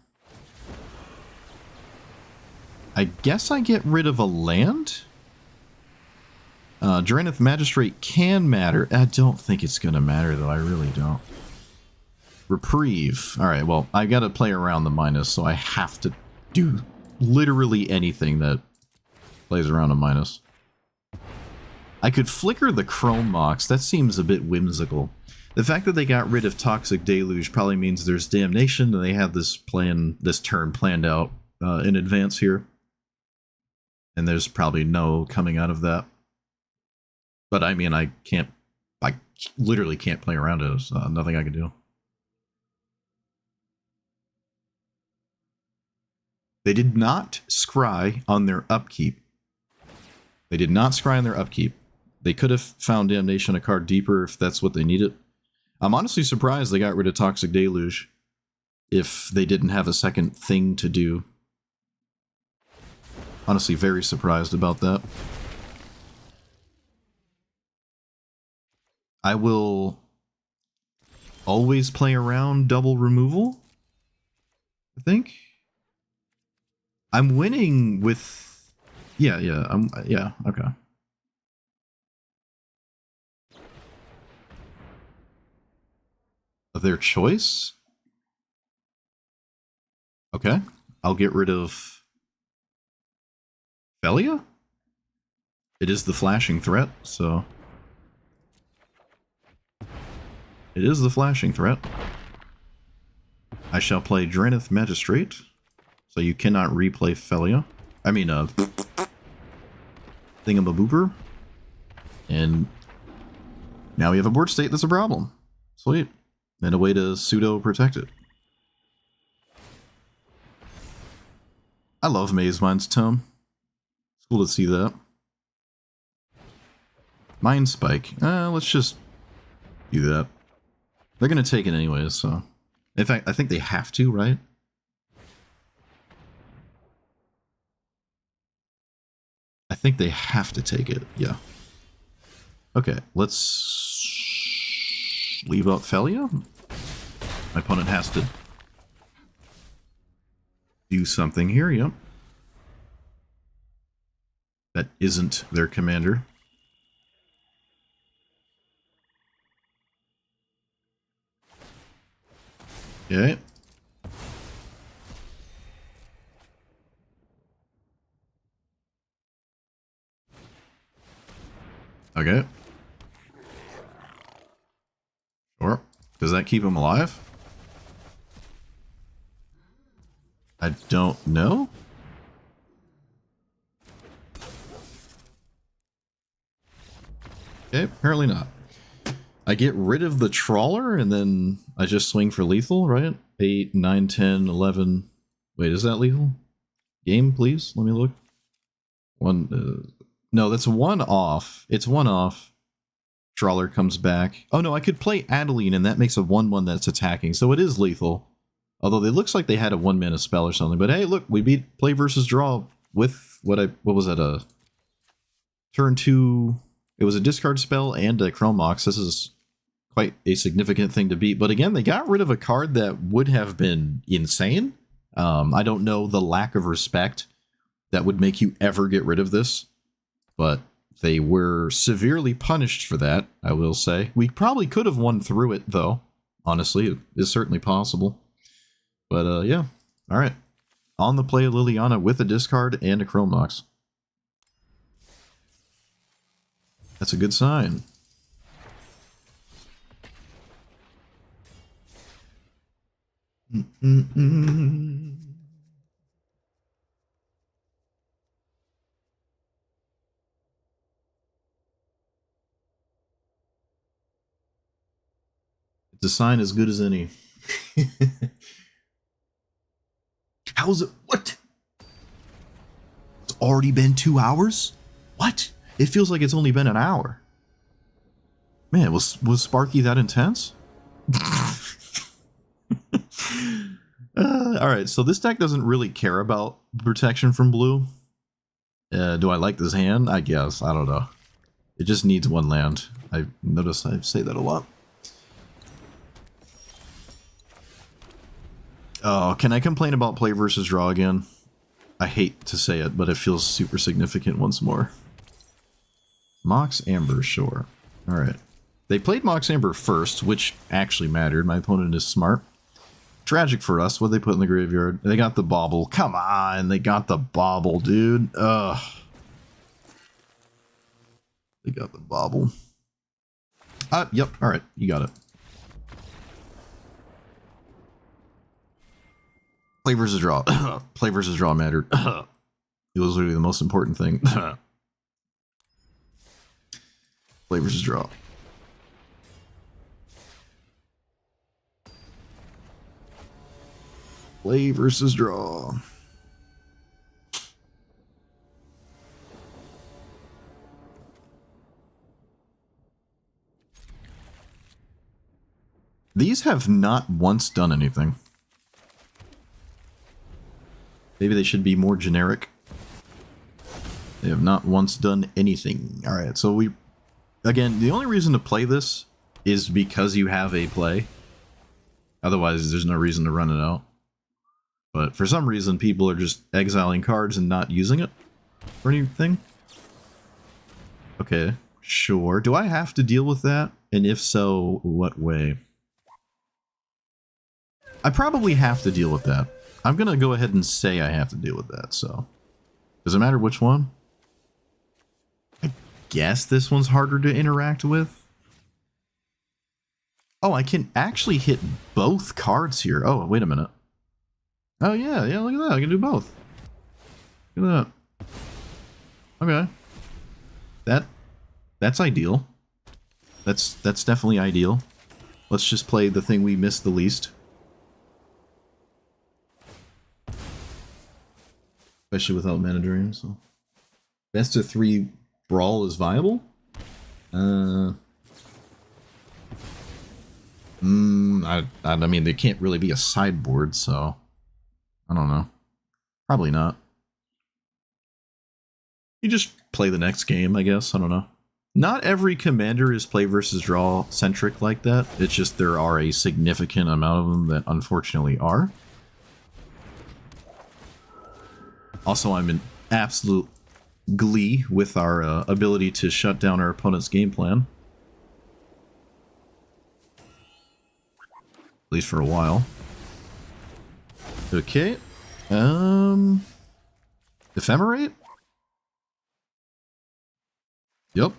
I guess I get rid of a land? Draneth Magistrate can matter. I don't think it's going to matter, though. I really don't. Reprieve. Alright, well, I gotta play around the minus, so I have to do literally anything that plays around a minus. I could flicker the Chrome Mox. That seems a bit whimsical. The fact that they got rid of Toxic Deluge probably means there's Damnation, and they have this turn planned out in advance here. And there's probably no coming out of that. But I mean, I literally can't play around it. There's nothing I can do. They did not scry on their upkeep. They did not scry on their upkeep. They could have found Damnation a card deeper if that's what they needed. I'm honestly surprised they got rid of Toxic Deluge if they didn't have a second thing to do. Honestly, very surprised about that. I will always play around double removal, I think. I'm winning with... Yeah, okay. Of their choice? Okay. I'll get rid of... Phelia? It is the flashing threat, so... It is the flashing threat. I shall play Draneth Magistrate. So you cannot replay Phelia. I mean, Thingamabooper. And now we have a board state that's a problem. Sweet. And a way to pseudo-protect it. I love Maze Mind's Tome. It's cool to see that. Mind Spike. Let's just do that. They're going to take it anyways, so... In fact, I think they have to, right? I think they have to take it, yeah. Okay, let's leave out Phelia. My opponent has to do something here, yep. That isn't their commander. Okay. Okay. Sure. Does that keep him alive? I don't know. Okay, apparently not. I get rid of the trawler and then I just swing for lethal, right? 8, 9, 10, 11. Wait, is that lethal? Game, please? Let me look. No, that's one off. It's one off. Trawler comes back. Oh no, I could play Adeline and that makes a 1/1 that's attacking, so it is lethal. Although it looks like they had a 1-mana spell or something. But hey, look, we beat play versus draw with what was that, turn 2. It was a discard spell and a Chrome Mox. This is quite a significant thing to beat. But again, they got rid of a card that would have been insane. I don't know the lack of respect that would make you ever get rid of this. But they were severely punished for that, I will say. We probably could have won through it, though. Honestly, it is certainly possible. But, yeah. Alright. On the play, Liliana with a discard and a Chrome Mox. That's a good sign. It's a sign as good as any. How's it? What? It's already been 2 hours? What? It feels like it's only been an hour. Man, was Sparky that intense? Alright, so this deck doesn't really care about protection from blue. Do I like this hand? I guess. I don't know. It just needs one land. I notice I say that a lot. Oh, can I complain about play versus draw again? I hate to say it, but it feels super significant once more. Mox Amber, sure. Alright. They played Mox Amber first, which actually mattered. My opponent is smart. Tragic for us. What they put in the graveyard? They got the bauble. Come on, they got the bauble, dude. Ugh. They got the bauble. Yep. Alright, you got it. Play versus draw. Play versus draw mattered. It was literally the most important thing. Play versus draw. Play versus draw. These have not once done anything. Maybe they should be more generic. They have not once done anything. Alright, so we... Again, the only reason to play this is because you have a play. Otherwise, there's no reason to run it out. But for some reason, people are just exiling cards and not using it for anything. Okay, sure. Do I have to deal with that? And if so, what way? I probably have to deal with that. I'm going to go ahead and say I have to deal with that, so... Does it matter which one? I guess this one's harder to interact with. Oh, I can actually hit both cards here. Oh, wait a minute. Oh, yeah, look at that. I can do both. Look at that. Okay. That's ideal. That's definitely ideal. Let's just play the thing we missed the least. Especially without Mana Drain, so... Best of 3 Brawl is viable? I mean, they can't really be a sideboard, so... I don't know. Probably not. You just play the next game, I guess. I don't know. Not every commander is play versus draw centric like that. It's just there are a significant amount of them that unfortunately are. Also, I'm in absolute glee with our ability to shut down our opponent's game plan. At least for a while. Okay. Ephemerate? Yep.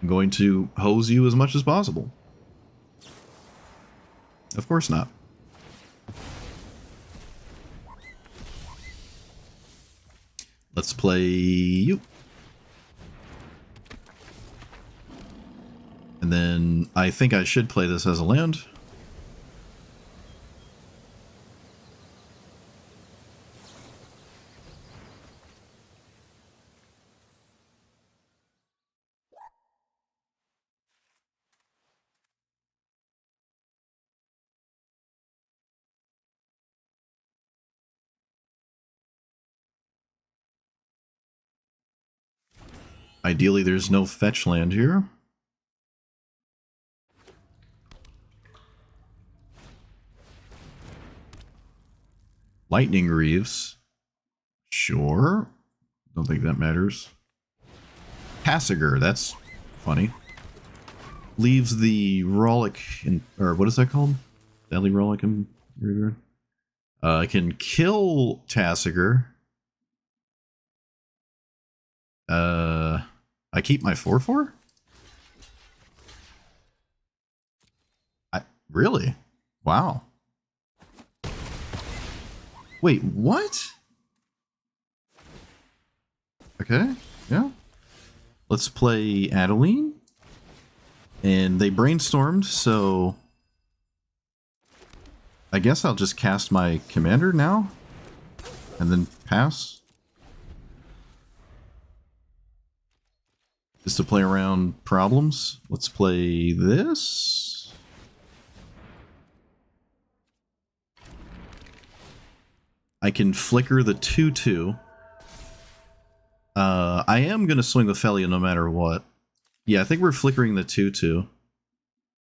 I'm going to hose you as much as possible. Of course not. Let's play you. And then I think I should play this as a land. Ideally, there's no fetch land here. Lightning Greaves. Sure. Don't think that matters. Passiger, that's funny. Leaves the Rollick in, or what is that called? Deadly Rollick in graveyard. I can kill Tassiger. I keep my 4/4? Really? Wow. Wait, what? Okay, yeah. Let's play Adeline. And they brainstormed, so... I guess I'll just cast my commander now. And then pass. Just to play around problems. Let's play this. I can flicker the 2/2. I am going to swing with Phelia no matter what. Yeah, I think we're flickering the 2/2.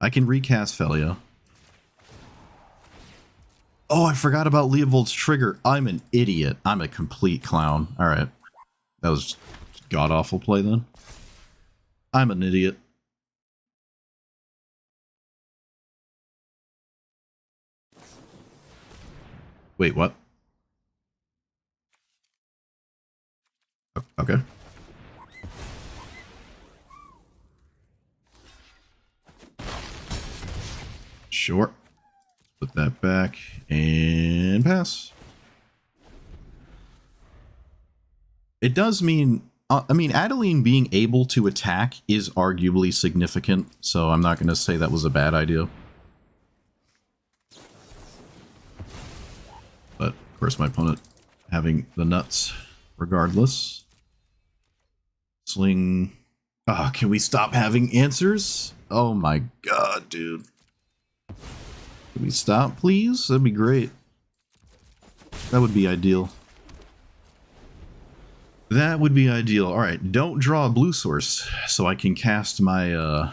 I can recast Phelia. Oh, I forgot about Leovold's trigger. I'm an idiot. I'm a complete clown. Alright. That was god-awful play then. I'm an idiot. Wait, what? Okay. Sure. Put that back and pass. It does mean, I mean, Adeline being able to attack is arguably significant, so I'm not going to say that was a bad idea. But, of course, my opponent having the nuts regardless. Swing. Ah, can we stop having answers? Oh my god, dude. Can we stop, please? That'd be great. That would be ideal. That would be ideal. Alright, don't draw a blue source so I can cast my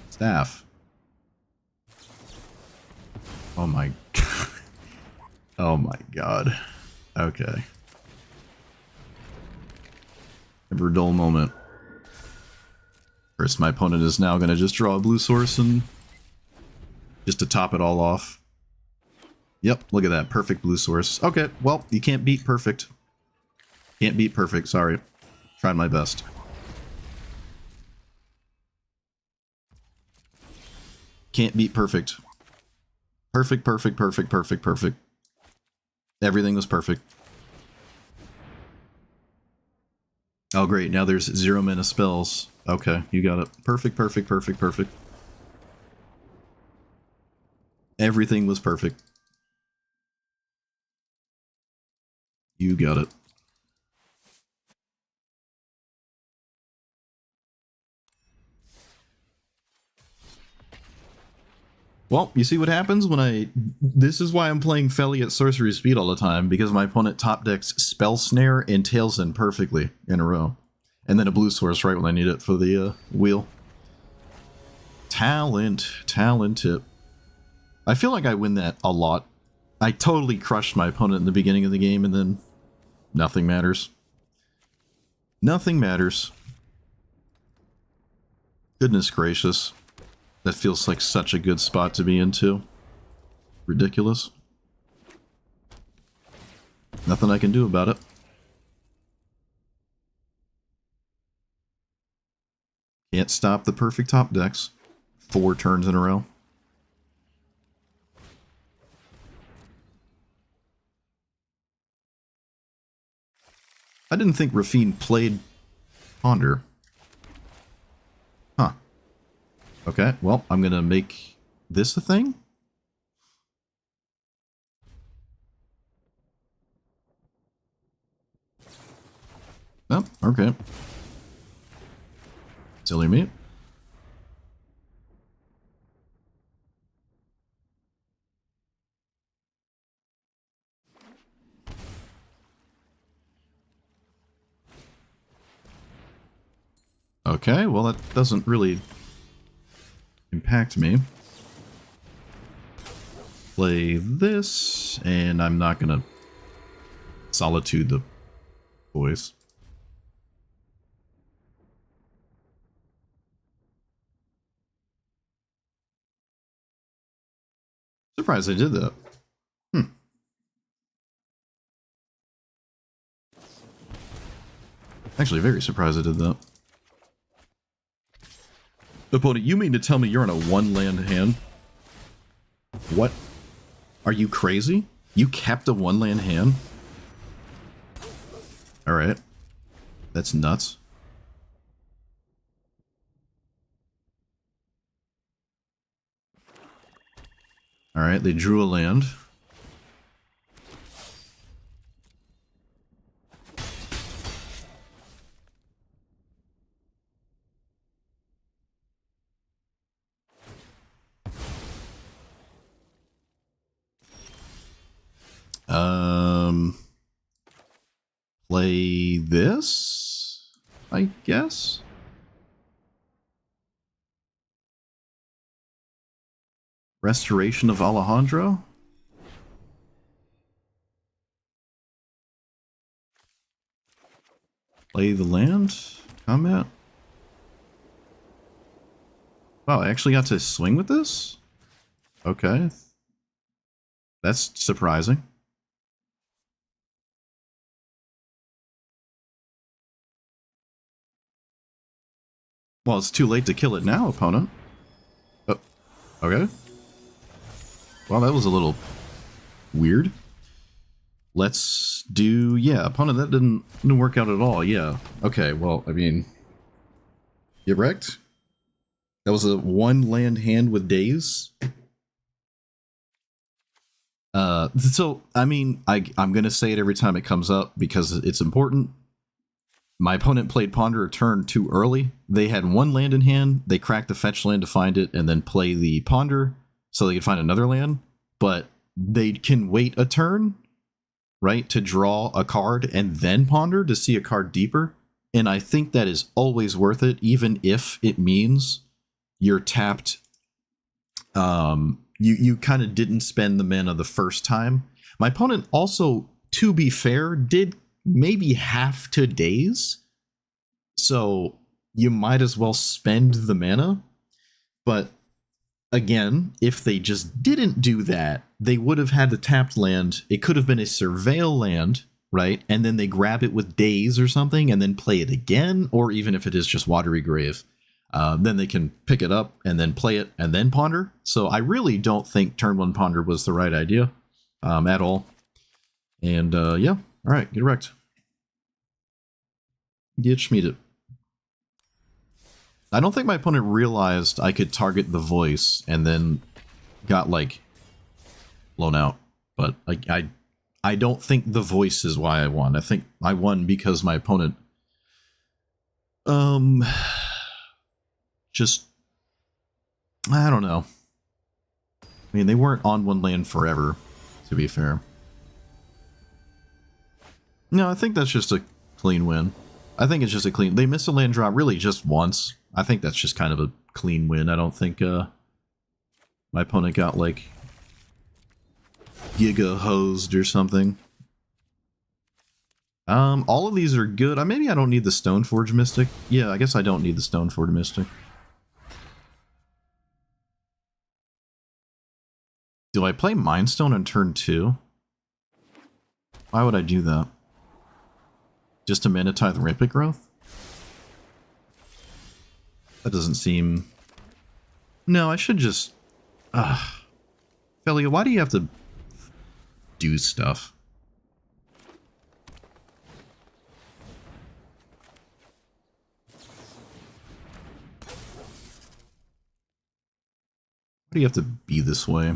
staff. Oh my god. Oh my god. Okay. Never a dull moment. First, my opponent is now going to just draw a blue source and just to top it all off. Yep, look at that. Perfect blue source. Okay, well, you can't beat perfect. Can't beat perfect, sorry. Tried my best. Can't beat perfect. Perfect, perfect, perfect, perfect, perfect. Everything was perfect. Oh great, now there's 0 mana spells. Okay, you got it. Perfect, perfect, perfect, perfect. Everything was perfect. You got it. Well, you see what happens when I... This is why I'm playing Phelia at sorcery speed all the time, because my opponent top decks Spell Snare and Tails in perfectly in a row. And then a blue source right when I need it for the wheel. Talent. Talent tip. I feel like I win that a lot. I totally crushed my opponent in the beginning of the game, and then nothing matters. Nothing matters. Goodness gracious. That feels like such a good spot to be into. Ridiculous. Nothing I can do about it. Can't stop the perfect top decks. 4 turns in a row. I didn't think Rafine played Ponder. Huh. Okay, well, I'm gonna make this a thing? Oh, okay. Silly me. Okay, well that doesn't really impact me. Play this, and I'm not gonna solitude the boys. Surprised I did that. Actually, very surprised I did that. Opponent, you mean to tell me you're on a 1-land hand? What? Are you crazy? You kept a 1-land hand? Alright. That's nuts. Alright, they drew a land. play this, I guess. Restoration of Alejandro. Play the land. Combat. Wow, I actually got to swing with this? Okay. That's surprising. Well, it's too late to kill it now, opponent. Oh, okay. Well, that was a little weird. Let's do... Yeah, opponent, that didn't work out at all. Yeah. Okay, well, I mean... You wrecked? That was a one land hand with days. So, I mean, I'm going to say it every time it comes up because it's important. My opponent played Ponder a turn too early. They had one land in hand, they cracked the fetch land to find it, and then play the Ponder so they could find another land. But they can wait a turn, right, to draw a card and then Ponder to see a card deeper. And I think that is always worth it, even if it means you're tapped. You kind of didn't spend the mana the first time. My opponent also, to be fair, did maybe half to days. So you might as well spend the mana. But again, if they just didn't do that, they would have had the tapped land. It could have been a surveil land, right? And then they grab it with days or something and then play it again. Or even if it is just Watery Grave. Then they can pick it up and then play it and then Ponder. So I really don't think turn 1 Ponder was the right idea at all. And yeah, all right, get wrecked. Get schmieded. I don't think my opponent realized I could target the voice and then got like blown out. But I don't think the voice is why I won. I think I won because my opponent just, I don't know. I mean, they weren't on one land forever, to be fair. No, I think that's just a clean win. I think it's just a clean... They missed a land drop really just once. I think that's just kind of a clean win. I don't think my opponent got, like, giga hosed or something. All of these are good. Maybe I don't need the Stoneforge Mystic. Yeah, I guess I don't need the Stoneforge Mystic. Do I play Mindstone on turn 2? Why would I do that? Just to Mana Tithe Rampant Growth? That doesn't seem... No, I should just... Phelia, why do you have to do stuff? Why do you have to be this way?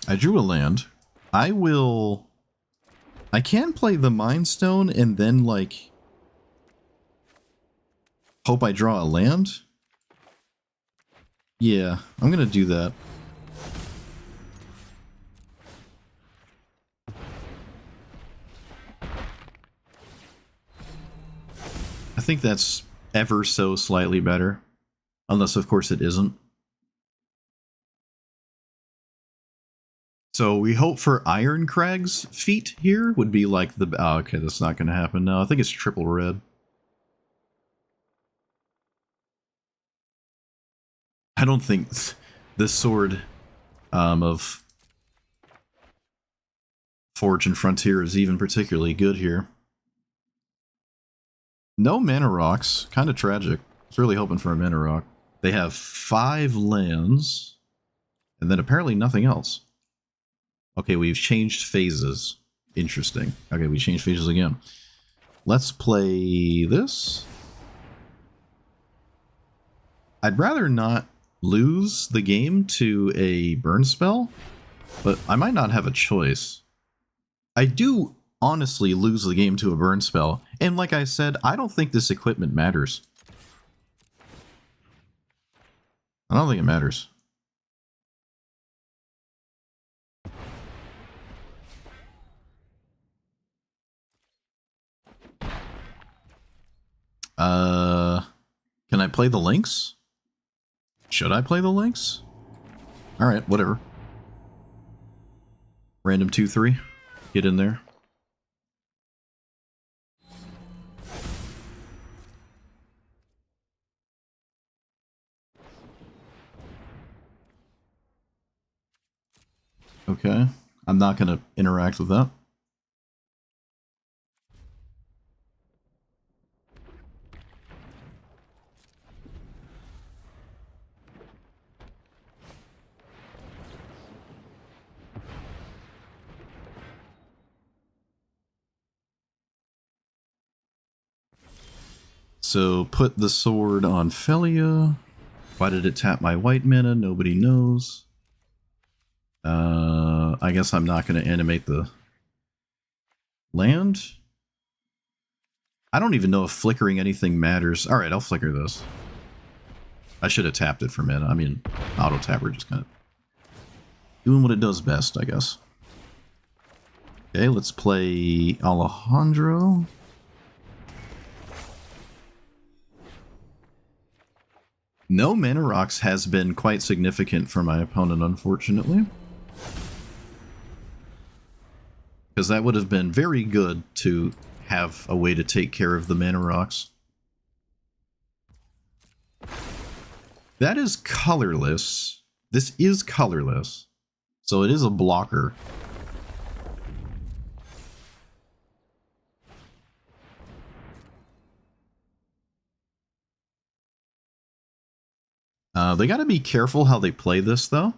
I drew a land. I can play the Mind Stone and then, like, hope I draw a land? Yeah, I'm gonna do that. I think that's ever so slightly better. Unless, of course, it isn't. So we hope for Iron Crag's feat here would be like the... Oh, okay, that's not going to happen. No, I think it's triple red. I don't think the sword of Forge and Frontier is even particularly good here. No mana rocks. Kind of tragic. I was really hoping for a mana rock. They have 5 lands. And then apparently nothing else. Okay, we've changed phases. Interesting. Okay, we changed phases again. Let's play this. I'd rather not lose the game to a burn spell, but I might not have a choice. I do honestly lose the game to a burn spell, and like I said, I don't think this equipment matters. I don't think it matters. Can I play the links? Should I play the links? Alright, whatever. Random 2-3. Get in there. Okay. I'm not going to interact with that. So put the sword on Phelia. Why did it tap my white mana? Nobody knows. I guess I'm not going to animate the land. I don't even know if flickering anything matters. Alright, I'll flicker this. I should have tapped it for mana. I mean, auto tapper just kind of doing what it does best, I guess. Okay, let's play Alejandro. No mana rocks has been quite significant for my opponent, unfortunately. Because that would have been very good to have a way to take care of the mana rocks. That is colorless. This is colorless. So it is a blocker. They gotta be careful how they play this, though.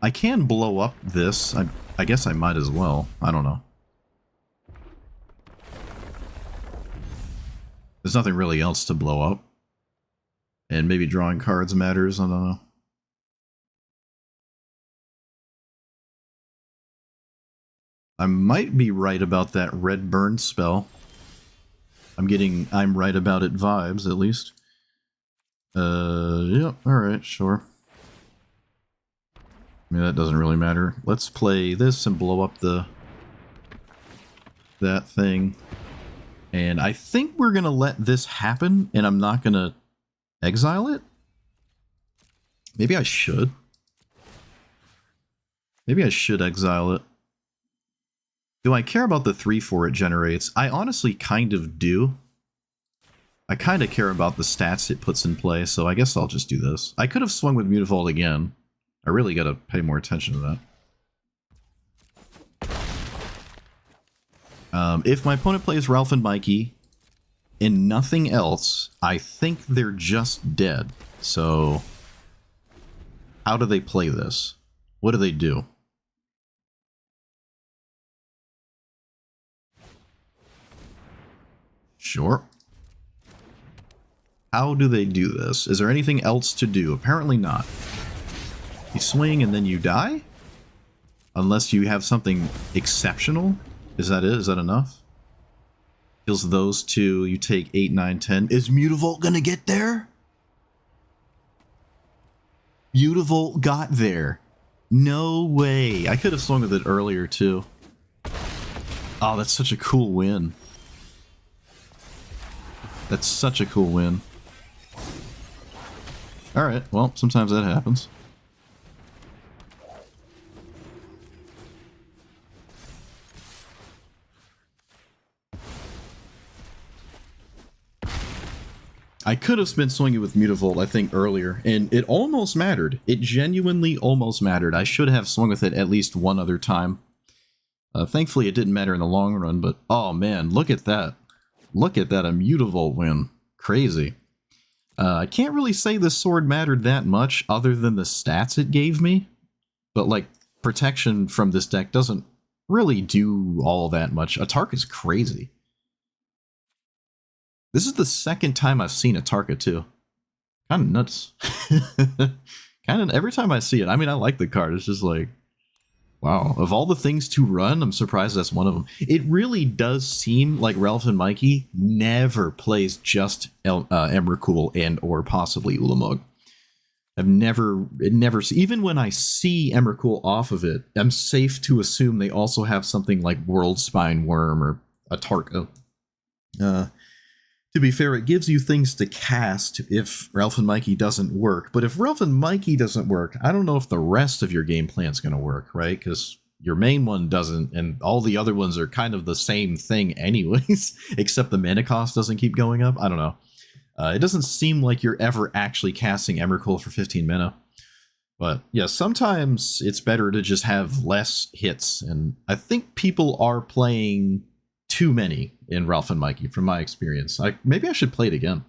I can blow up this. I guess I might as well. I don't know. There's nothing really else to blow up. And maybe drawing cards matters, I don't know. I might be right about that red burn spell. I'm right about it vibes, at least. Yep, alright, sure. I mean, that doesn't really matter. Let's play this and blow up that thing. And I think we're gonna let this happen, and I'm not gonna exile it? Maybe I should. Maybe I should exile it. Do I care about the 3/4 it generates? I honestly kind of do. I kind of care about the stats it puts in play, so I guess I'll just do this. I could have swung with Mutavault again. I really gotta pay more attention to that. If my opponent plays Ralph and Mikey and nothing else, I think they're just dead. So, how do they play this? What do they do? Sure. How do they do this? Is there anything else to do? Apparently not. You swing and then you die? Unless you have something exceptional? Is that it? Is that enough? Kills those two, you take 8, 9, 10. Is Mutavault gonna get there? Mutavault got there. No way. I could have swung with it earlier too. Oh, that's such a cool win. That's such a cool win. Alright, well, sometimes that happens. I could have been swinging with Mutavault, I think, earlier, and it almost mattered. It genuinely almost mattered. I should have swung with it at least one other time. Thankfully, it didn't matter in the long run, but oh man, look at that. Look at that, a Mutavault win. Crazy. I can't really say this sword mattered that much other than the stats it gave me. But, like, protection from this deck doesn't really do all that much. Atark is crazy. This is the second time I've seen Atarka, too. Kind of nuts. Kind of, every time I see it, I mean, I like the card. It's just like, wow. Of all the things to run, I'm surprised that's one of them. It really does seem like Ralph and Mikey never plays just Emrakul and or possibly Ulamog. Even when I see Emrakul off of it, I'm safe to assume they also have something like World Spine Worm or Atarka. to be fair, it gives you things to cast if Ralph and Mikey doesn't work. But if Ralph and Mikey doesn't work, I don't know if the rest of your game plan's going to work, right? Because your main one doesn't, and all the other ones are kind of the same thing anyways, except the mana cost doesn't keep going up. I don't know. It doesn't seem like you're ever actually casting Emrakul for 15 mana. But yeah, sometimes it's better to just have less hits. And I think people are playing too many in Ralph and Mikey, from my experience. Maybe I should play it again.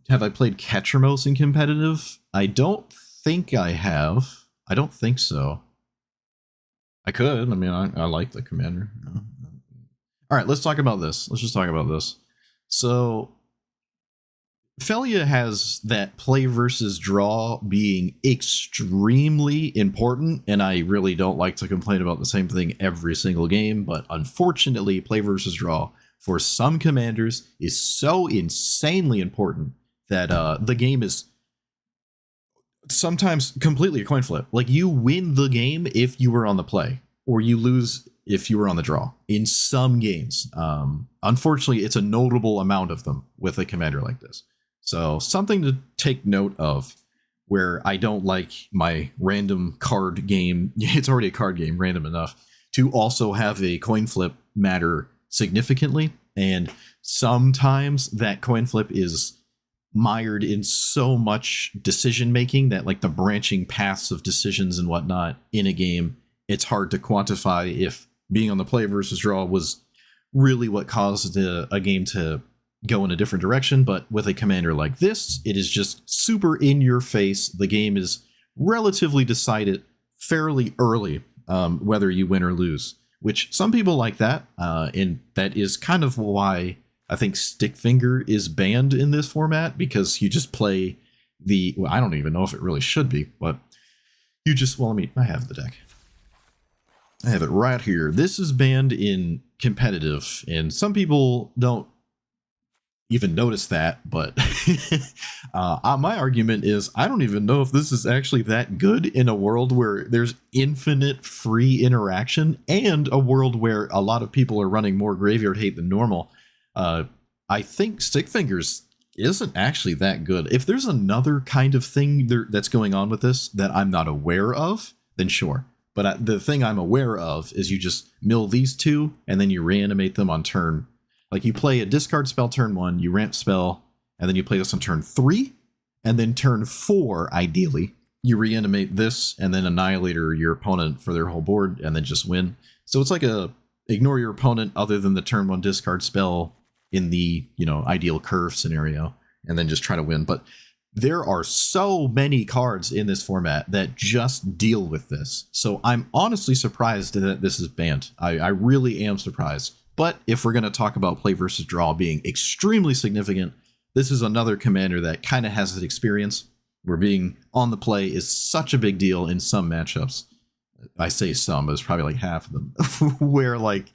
Have I played Ketramos in competitive? I don't think I have. I don't think so. I could. I mean, I like the commander. All right, let's talk about this. Let's just talk about this. So, Phelia has that play versus draw being extremely important, and I really don't like to complain about the same thing every single game, but unfortunately, play versus draw for some commanders is so insanely important that the game is sometimes completely a coin flip. Like, you win the game if you were on the play, or you lose if you were on the draw in some games. Unfortunately, it's a notable amount of them with a commander like this. So something to take note of, where I don't like my random card game. It's already a card game, random enough, to also have a coin flip matter significantly. And sometimes that coin flip is mired in so much decision making that, like, the branching paths of decisions and whatnot in a game, it's hard to quantify if being on the play versus draw was really what caused a game to go in a different direction. But with a commander like this, it is just super in your face. The game is relatively decided fairly early, whether you win or lose, which some people like that. And that is kind of why I think Stick Finger is banned in this format, because you just play well, I don't even know if it really should be, but you just, well, I have the deck. I have it right here. This is banned in competitive, and some people don't even notice that, but my argument is I don't even know if this is actually that good in a world where there's infinite free interaction, and a world where a lot of people are running more graveyard hate than normal. I think Stick Fingers isn't actually that good. If there's another kind of thing that's going on with this that I'm not aware of, then sure. But the thing I'm aware of is you just mill these two, and then you reanimate them on turn. Like, you play a discard spell turn 1, you ramp spell, and then you play this on turn 3, and then turn 4, ideally, you reanimate this, and then Annihilator your opponent for their whole board, and then just win. So it's like a ignore your opponent other than the turn 1 discard spell in the, ideal curve scenario, and then just try to win. But there are so many cards in this format that just deal with this. So I'm honestly surprised that this is banned. I really am surprised. But if we're going to talk about play versus draw being extremely significant, this is another commander that kind of has that experience where being on the play is such a big deal in some matchups. I say some, but it's probably like half of them, where, like,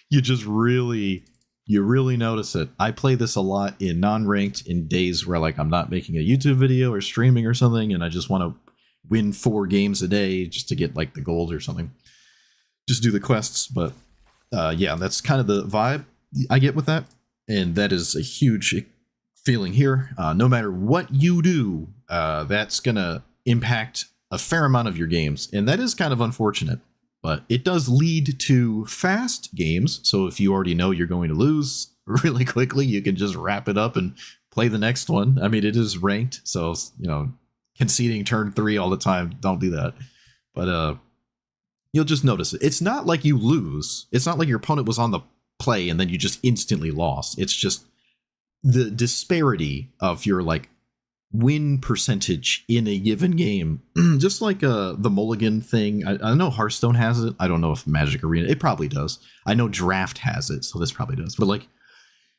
you really notice it. I play this a lot in non-ranked, in days where, like, I'm not making a YouTube video or streaming or something, and I just want to win 4 games a day just to get, like, the gold or something. Just do the quests. But yeah, that's kind of the vibe I get with that, and that is a huge feeling here. No matter what you do, that's gonna impact a fair amount of your games, and that is kind of unfortunate. But it does lead to fast games, so if you already know you're going to lose really quickly, you can just wrap it up and play the next one. I mean, it is ranked, so, conceding turn 3 all the time, don't do that. But you'll just notice it. It's not like you lose. It's not like your opponent was on the play and then you just instantly lost. It's just the disparity of your, like, win percentage in a given game. Just like the mulligan thing. I know Hearthstone has it. I don't know if Magic Arena, it probably does. I know Draft has it, so this probably does. But, like,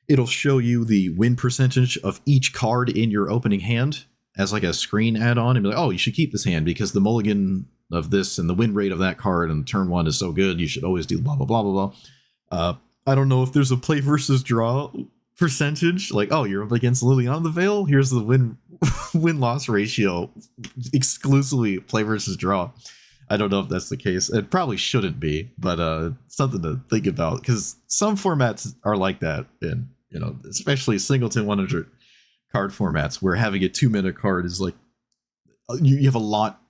it'll show you the win percentage of each card in your opening hand as, like, a screen add-on, and be like, oh, you should keep this hand because the mulligan of this and the win rate of that card and turn 1 is so good, you should always do blah blah blah blah blah. I don't know if there's a play versus draw percentage, like, oh, you're up against Liliana the Veil, here's the win-loss ratio, exclusively play versus draw. I don't know if that's the case. It probably shouldn't be, but something to think about, because some formats are like that, and especially singleton 100 card formats where having a 2-mana card is like you have a lot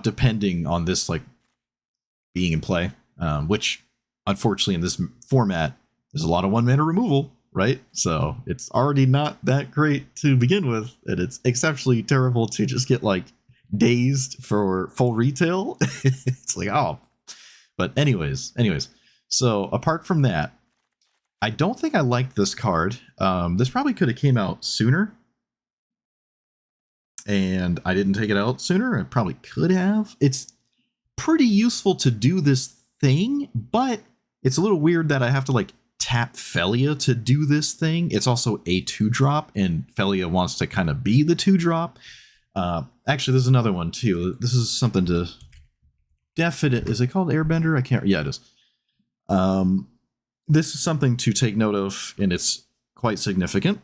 depending on this like being in play, which unfortunately in this format there's a lot of 1-mana removal, right? So it's already not that great to begin with, and it's exceptionally terrible to just get like dazed for full retail. It's like, oh. But anyways, so apart from that, I don't think I liked this card. This probably could have came out sooner, and I didn't take it out sooner. I probably could have. It's pretty useful to do this thing, but it's a little weird that I have to like tap Phelia to do this thing. It's also a 2-drop, and Phelia wants to kind of be the 2-drop. Actually, there's another one too. This is something to definite. Is it called Airbender? I can't. Yeah, it is. This is something to take note of, and it's quite significant.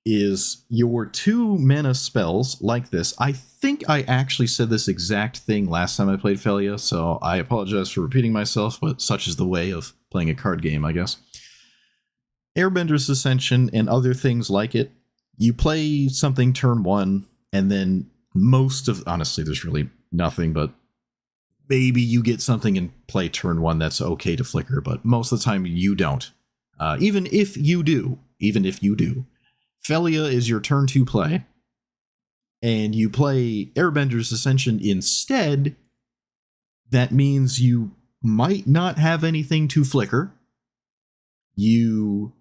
Is your 2-mana spells like this? I think I actually said this exact thing last time I played Phelia, so I apologize for repeating myself, but such is the way of playing a card game, I guess. Airbender's Ascension and other things like it, you play something turn 1, and then honestly, there's really nothing, but maybe you get something in play turn 1 that's okay to flicker, but most of the time you don't. Even if you do, Phelia is your turn 2 play, and you play Airbender's Ascension instead. That means you might not have anything to flicker. You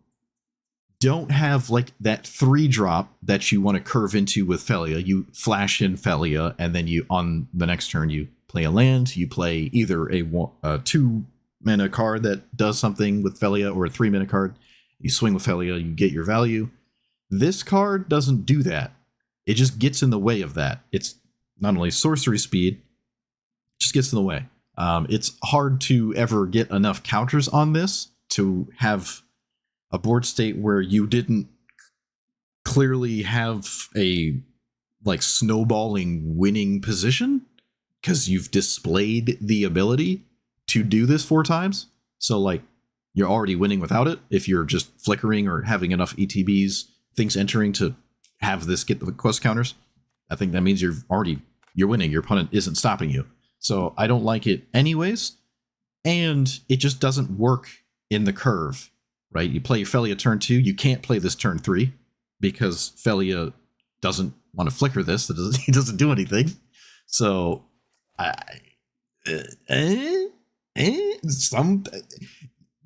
don't have like that 3-drop that you want to curve into with Phelia. You flash in Phelia, and then you on the next turn you play a land. You play either a 2-mana card that does something with Phelia, or a 3-mana card. You swing with Phelia, you get your value. This card doesn't do that. It just gets in the way of that. It's not only sorcery speed, it just gets in the way. It's hard to ever get enough counters on this to have a board state where you didn't clearly have a like snowballing winning position, because you've displayed the ability to do this 4 times. So like you're already winning without it if you're just flickering or having enough ETBs, things entering to have this get the quest counters. I think that means you're winning. Your opponent isn't stopping you. So I don't like it anyways. And it just doesn't work in the curve, right? You play Phelia turn 2. You can't play this turn 3 because Phelia doesn't want to flicker this. He doesn't do anything. So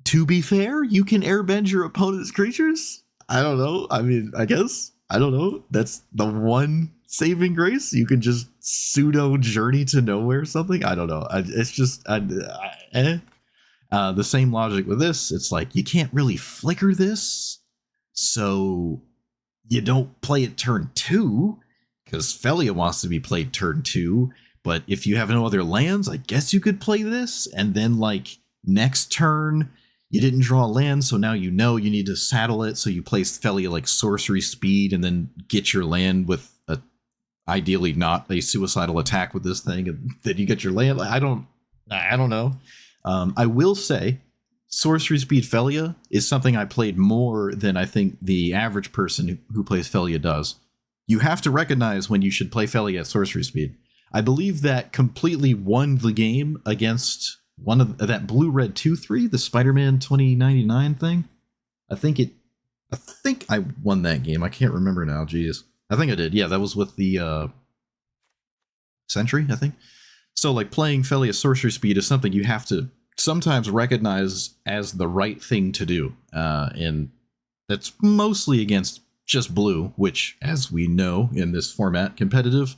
to be fair, you can airbend your opponent's creatures. I don't know. I mean, I guess. I don't know. That's the one saving grace. You can just pseudo journey to nowhere something. I don't know. It's just the same logic with this. It's like you can't really flicker this, so you don't play it turn 2 because Phelia wants to be played turn 2. But if you have no other lands, I guess you could play this, and then like next turn you didn't draw a land, so now you know you need to saddle it, so you place Phelia like sorcery speed and then get your land with a ideally not a suicidal attack with this thing, and then you get your land. I don't know. I will say sorcery speed Phelia is something I played more than I think the average person who plays Phelia does. You have to recognize when you should play Phelia at sorcery speed. I believe that completely won the game against one of that blue-red 2-3, the Spider-Man 2099 thing. I think I won that game. I can't remember now. Jeez. I think I did. Yeah, that was with the Sentry, I think. So like playing Phelia sorcery speed is something you have to sometimes recognize as the right thing to do. And that's mostly against just blue, which, as we know in this format, competitive,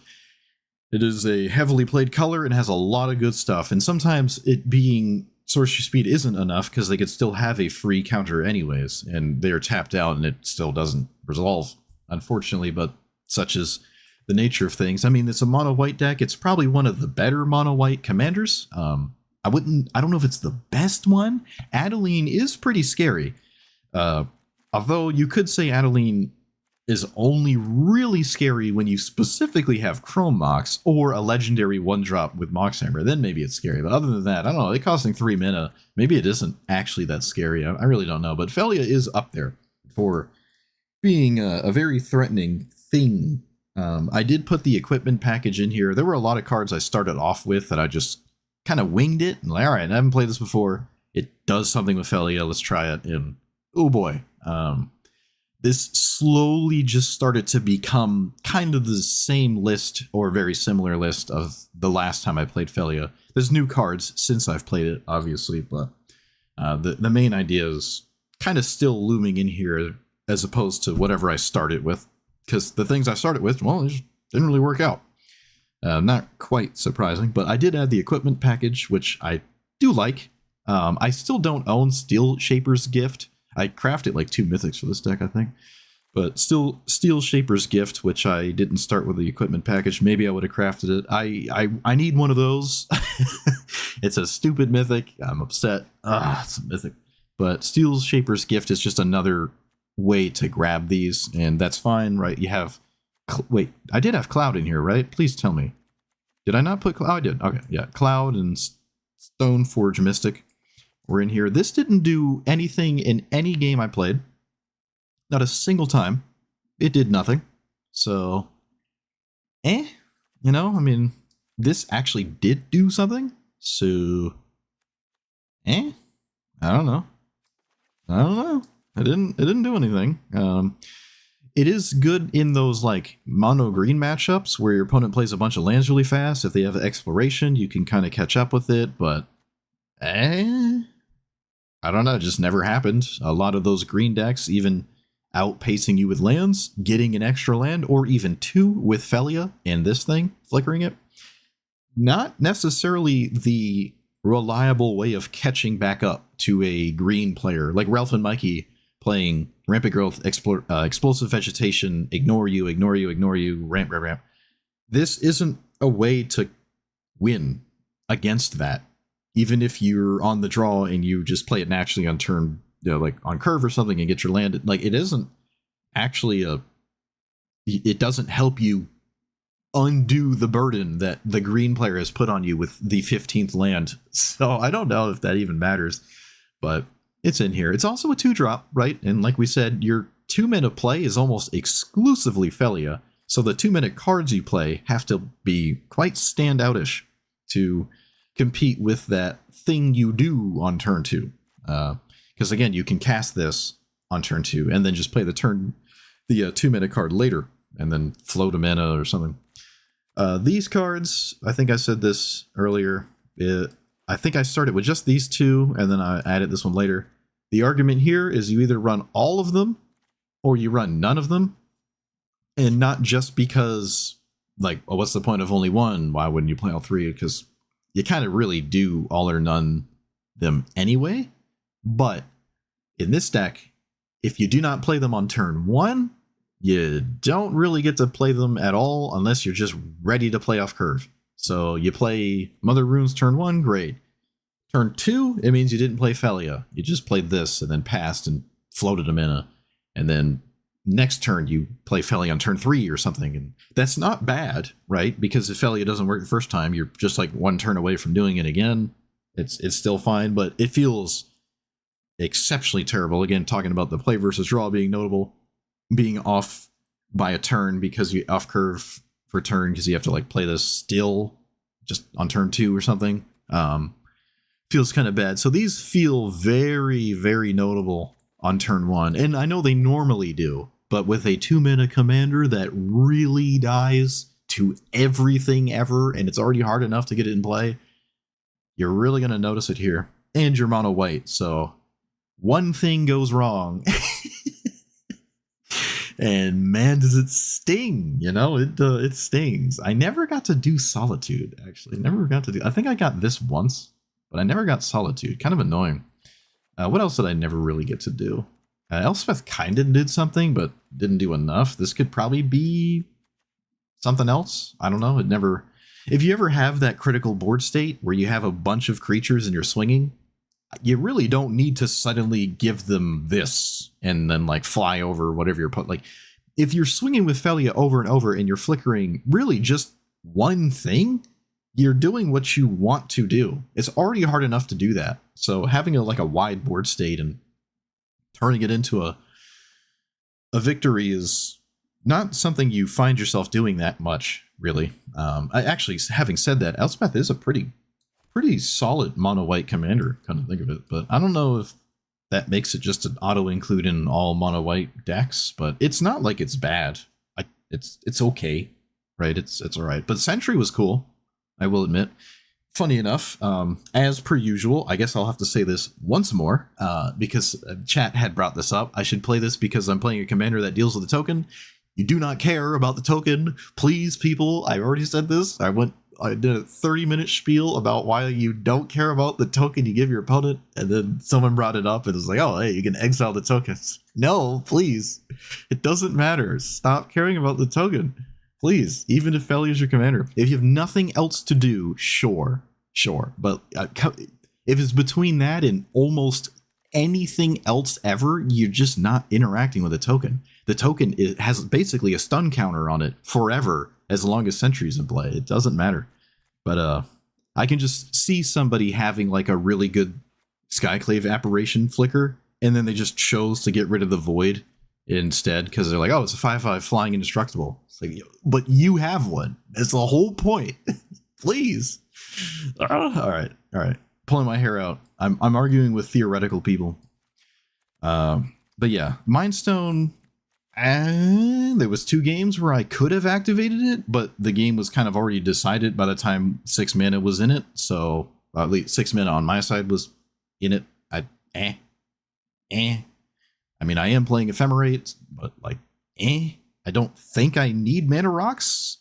it is a heavily played color and has a lot of good stuff. And sometimes it being sorcery speed isn't enough because they could still have a free counter anyways, and they're tapped out and it still doesn't resolve, unfortunately, but such is the nature of things. I mean, it's a mono white deck. It's probably one of the better mono white commanders. I don't know if it's the best one. Adeline is pretty scary. Although you could say Adeline is only really scary when you specifically have Chrome Mox or a legendary 1-drop with Mox Hammer. Then maybe it's scary. But other than that, I don't know. It costing 3 mana. Maybe it isn't actually that scary. I really don't know. But Phelia is up there for being a very threatening thing. I did put the equipment package in here. There were a lot of cards I started off with that I just kind of winged it. And like, all right, I haven't played this before. It does something with Phelia. Let's try it. And oh boy. This slowly just started to become kind of the same list or very similar list of the last time I played Phelia. There's new cards since I've played it, obviously, but the main idea is kind of still looming in here as opposed to whatever I started with, because the things I started with, well, it just didn't really work out. Not quite surprising, but I did add the equipment package, which I do like. I still don't own Steel Shaper's Gift. I crafted like 2 mythics for this deck, I think. But still, Steel Shaper's Gift, which I didn't start with the equipment package. Maybe I would have crafted it. I need one of those. It's a stupid mythic. I'm upset. It's a mythic. But Steel Shaper's Gift is just another way to grab these, and that's fine, right? You have... Wait, I did have Cloud in here, right? Please tell me. Did I not put Cloud? I did. Okay, yeah. Cloud and Stoneforge Mystic were in here. This didn't do anything in any game I played. Not a single time. It did nothing. So, you know, I mean, this actually did do something. So, I don't know. It didn't do anything. It is good in those like mono green matchups where your opponent plays a bunch of lands really fast. If they have exploration, you can kind of catch up with it, but I don't know, it just never happened. A lot of those green decks, even outpacing you with lands, getting an extra land, or even 2 with Phelia and this thing, flickering it. Not necessarily the reliable way of catching back up to a green player, like Ralph and Mikey playing Rampant Growth, Explosive Vegetation, ignore you, ramp. This isn't a way to win against that. Even if you're on the draw and you just play it naturally on turn, you know, like on curve or something and get your land, like it isn't actually it doesn't help you undo the burden that the green player has put on you with the 15th land. So I don't know if that even matters, but it's in here. It's also a 2-drop, right? And like we said, your 2-mana play is almost exclusively Phelia. So the 2-mana cards you play have to be quite standoutish to compete with that thing you do on turn 2. Because again, you can cast this on turn 2 and then just play the 2-mana card later and then float a mana or something. These cards, I think I said this earlier. I think I started with just these 2 and then I added this one later. The argument here is you either run all of them or you run none of them. And not just because, like, well, what's the point of only one? Why wouldn't you play all 3? Because you kind of really do all or none them anyway. But in this deck, if you do not play them on turn 1, you don't really get to play them at all unless you're just ready to play off curve. So you play Mother Runes turn 1, great. Turn 2, it means you didn't play Phelia. You just played this and then passed and floated a mana. And then next turn you play Phelia on turn 3 or something. And that's not bad, right? Because if Phelia doesn't work the first time, you're just like 1 turn away from doing it again. It's still fine, but it feels exceptionally terrible. Again, talking about the play versus draw being notable, being off by a turn because you off curve for turn because you have to like play this still just on turn 2 or something. Feels kind of bad. So these feel very, very notable on turn 1. And I know they normally do, but with a 2-mana commander that really dies to everything ever, and it's already hard enough to get it in play, you're really going to notice it here. And you're mono white, so one thing goes wrong. And man, does it sting, you know, it stings. I never got to do Solitude, actually. I think I got this once, but I never got Solitude. Kind of annoying. What else did I never really get to do? Elspeth kind of did something, but didn't do enough. This could probably be something else. I don't know. If you ever have that critical board state where you have a bunch of creatures and you're swinging, you really don't need to suddenly give them this and then like fly over whatever you're put. Like if you're swinging with Phelia over and over and you're flickering really just one thing, you're doing what you want to do. It's already hard enough to do that. So having like a wide board state and turning it into a victory is not something you find yourself doing that much, really. I actually, having said that, Elspeth is a pretty solid mono white commander, kind of think of it. But I don't know if that makes it just an auto include in all mono white decks. But it's not like it's bad. It's okay, right? It's all right. But Sentry was cool, I will admit. Funny enough, as per usual, I guess I'll have to say this once more, because chat had brought this up. I should play this because I'm playing a commander that deals with a token. You do not care about the token. Please, people, I already said this. I did a 30-minute spiel about why you don't care about the token you give your opponent, and then someone brought it up and was like, oh, hey, you can exile the tokens. No, please. It doesn't matter. Stop caring about the token. Please, even if Phelia is your commander. If you have nothing else to do, sure. But if it's between that and almost anything else ever, you're just not interacting with a token. The token has basically a stun counter on it forever, as long as Sentry's in play. It doesn't matter. But I can just see somebody having like a really good Skyclave Apparition flicker, and then they just chose to get rid of the Void instead because they're like, oh, it's a 5/5 flying indestructible. It's like, but you have one. That's the whole point. Please. All right. Pulling my hair out. I'm arguing with theoretical people. But yeah, Mindstone. There was 2 games where I could have activated it, but the game was kind of already decided by the time 6 mana was in it. So at least 6 mana on my side was in it. I mean, I am playing Ephemerate, but like, I don't think I need mana rocks.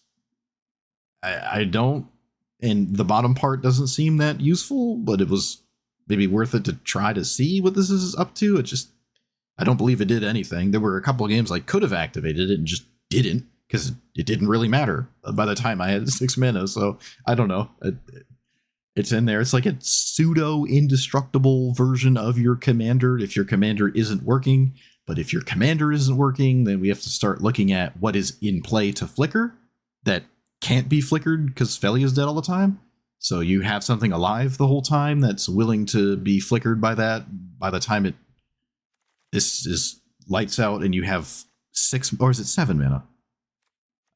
I don't, and the bottom part doesn't seem that useful, but it was maybe worth it to try to see what this is up to. It just, I don't believe it did anything. There were a couple of games I could have activated it and just didn't, because it didn't really matter by the time I had 6 mana. So I don't know. It's in there. It's like a pseudo indestructible version of your commander if your commander isn't working. But if your commander isn't working, then we have to start looking at what is in play to flicker that can't be flickered because Phelia is dead all the time. So you have something alive the whole time that's willing to be flickered by that. By the time this is lights out and you have 6, or is it 7 mana?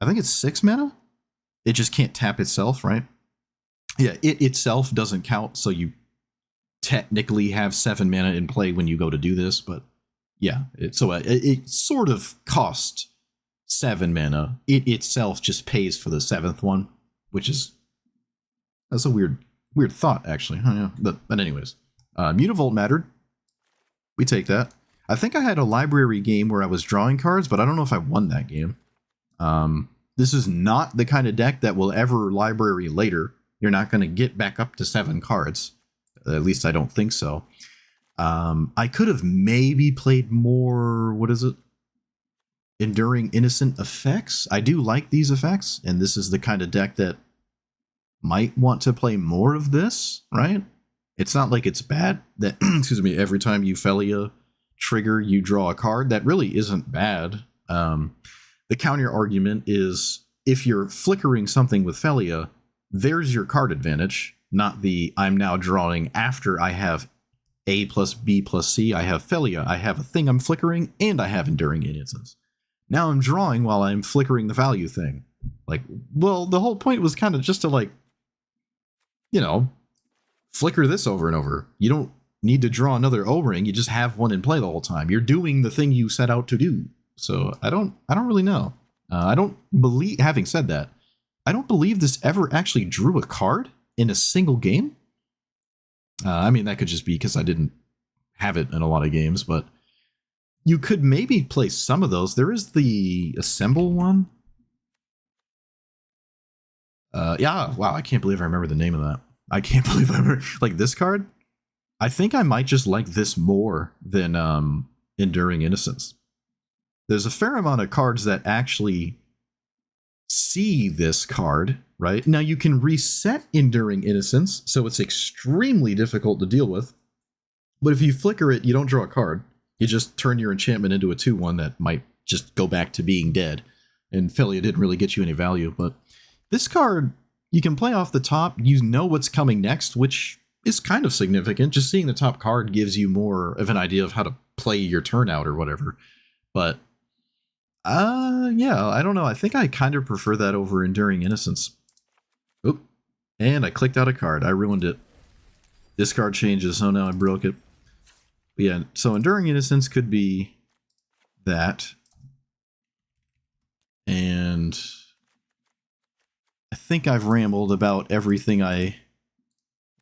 I think it's 6 mana. It just can't tap itself, right? Yeah, it itself doesn't count, so you technically have 7 mana in play when you go to do this, but yeah, it sort of cost 7 mana. It itself just pays for the 7th one, which is, that's a weird thought, actually. Oh, yeah. But anyways, Mutavault mattered. We take that. I think I had a library game where I was drawing cards, but I don't know if I won that game. This is not the kind of deck that will ever library later. You're not going to get back up to 7 cards. At least I don't think so. I could have maybe played more, what is it? Enduring Innocent effects. I do like these effects, and this is the kind of deck that might want to play more of this, right? It's not like it's bad that, excuse me, every time you Phelia trigger, you draw a card. That really isn't bad. The counter argument is if you're flickering something with Phelia, there's your card advantage, not the I'm now drawing after I have A plus B plus C. I have Phelia, I have a thing I'm flickering, and I have Enduring Innocence. Now I'm drawing while I'm flickering the value thing. Like, well, the whole point was kind of just to, like, you know, flicker this over and over. You don't need to draw another O-ring, you just have one in play the whole time. You're doing the thing you set out to do. So I don't really know. I don't believe, having said that, I don't believe this ever actually drew a card in a single game. I mean, that could just be because I didn't have it in a lot of games, but you could maybe play some of those. There is the Assemble one. Yeah, wow, I can't believe I remember the name of that. I can't believe I remember, like, this card. I think I might just like this more than Enduring Innocence. There's a fair amount of cards that actually see this card, right? Now you can reset Enduring Innocence, so it's extremely difficult to deal with. But if you flicker it, you don't draw a card. You just turn your enchantment into a 2/1 that might just go back to being dead. And Phelia didn't really get you any value, but this card, you can play off the top. You know what's coming next, which is kind of significant. Just seeing the top card gives you more of an idea of how to play your turn out or whatever. But, yeah, I don't know. I think I kind of prefer that over Enduring Innocence. Oop. And I clicked out a card. I ruined it. This card changes. Oh, no, I broke it. But yeah, so Enduring Innocence could be that. And I think I've rambled about everything I...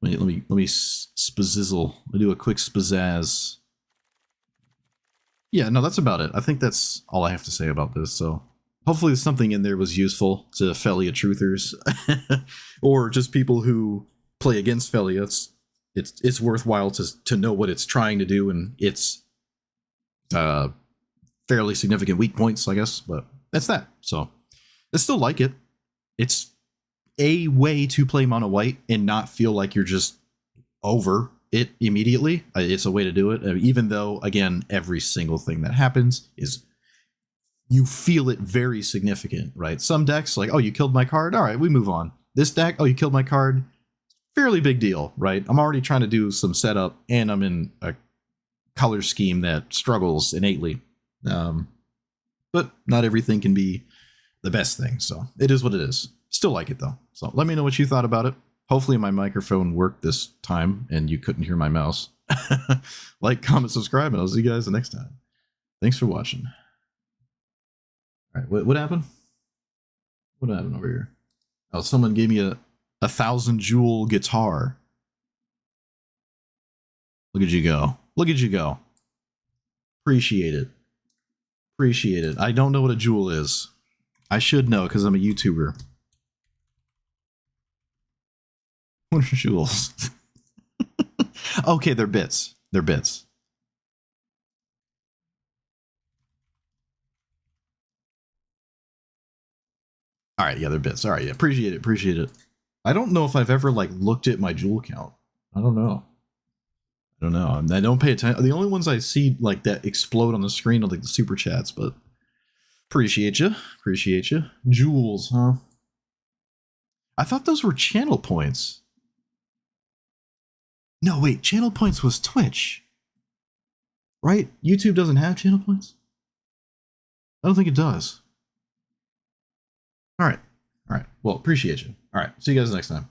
Let me spazizzle. Let me do a quick spazazz. Yeah, no, that's about it. I think that's all I have to say about this, so... Hopefully something in there was useful to Phelia truthers. Or just people who play against Phelia. It's worthwhile to know what it's trying to do and its fairly significant weak points, I guess. But that's that. So I still like it. It's a way to play mono white and not feel like you're just over it immediately. It's a way to do it, even though, again, every single thing that happens is you feel it very significant, right? Some decks, like, oh, you killed my card? All right, we move on. This deck, oh, you killed my card? Fairly big deal, right? I'm already trying to do some setup, and I'm in a color scheme that struggles innately. But not everything can be the best thing, so it is what it is. Still like it, though. So let me know what you thought about it. Hopefully my microphone worked this time, and you couldn't hear my mouse. Like, comment, subscribe, and I'll see you guys the next time. Thanks for watching. All right, what happened? What happened over here? Oh, someone gave me a 1,000 jewel guitar. Look at you go. Look at you go. Appreciate it. Appreciate it. I don't know what a jewel is. I should know because I'm a YouTuber. What are jewels? Okay, they're bits. They're bits. All right, yeah, they're bits. All right, yeah, appreciate it, appreciate it. I don't know if I've ever, like, looked at my jewel count. I don't know. I don't know. I don't pay attention. The only ones I see, like, that explode on the screen are, like, the super chats, but appreciate you. Appreciate you. Jewels, huh? I thought those were channel points. No, wait, channel points was Twitch. Right? YouTube doesn't have channel points? I don't think it does. All right. All right. Well, appreciate you. All right. See you guys next time.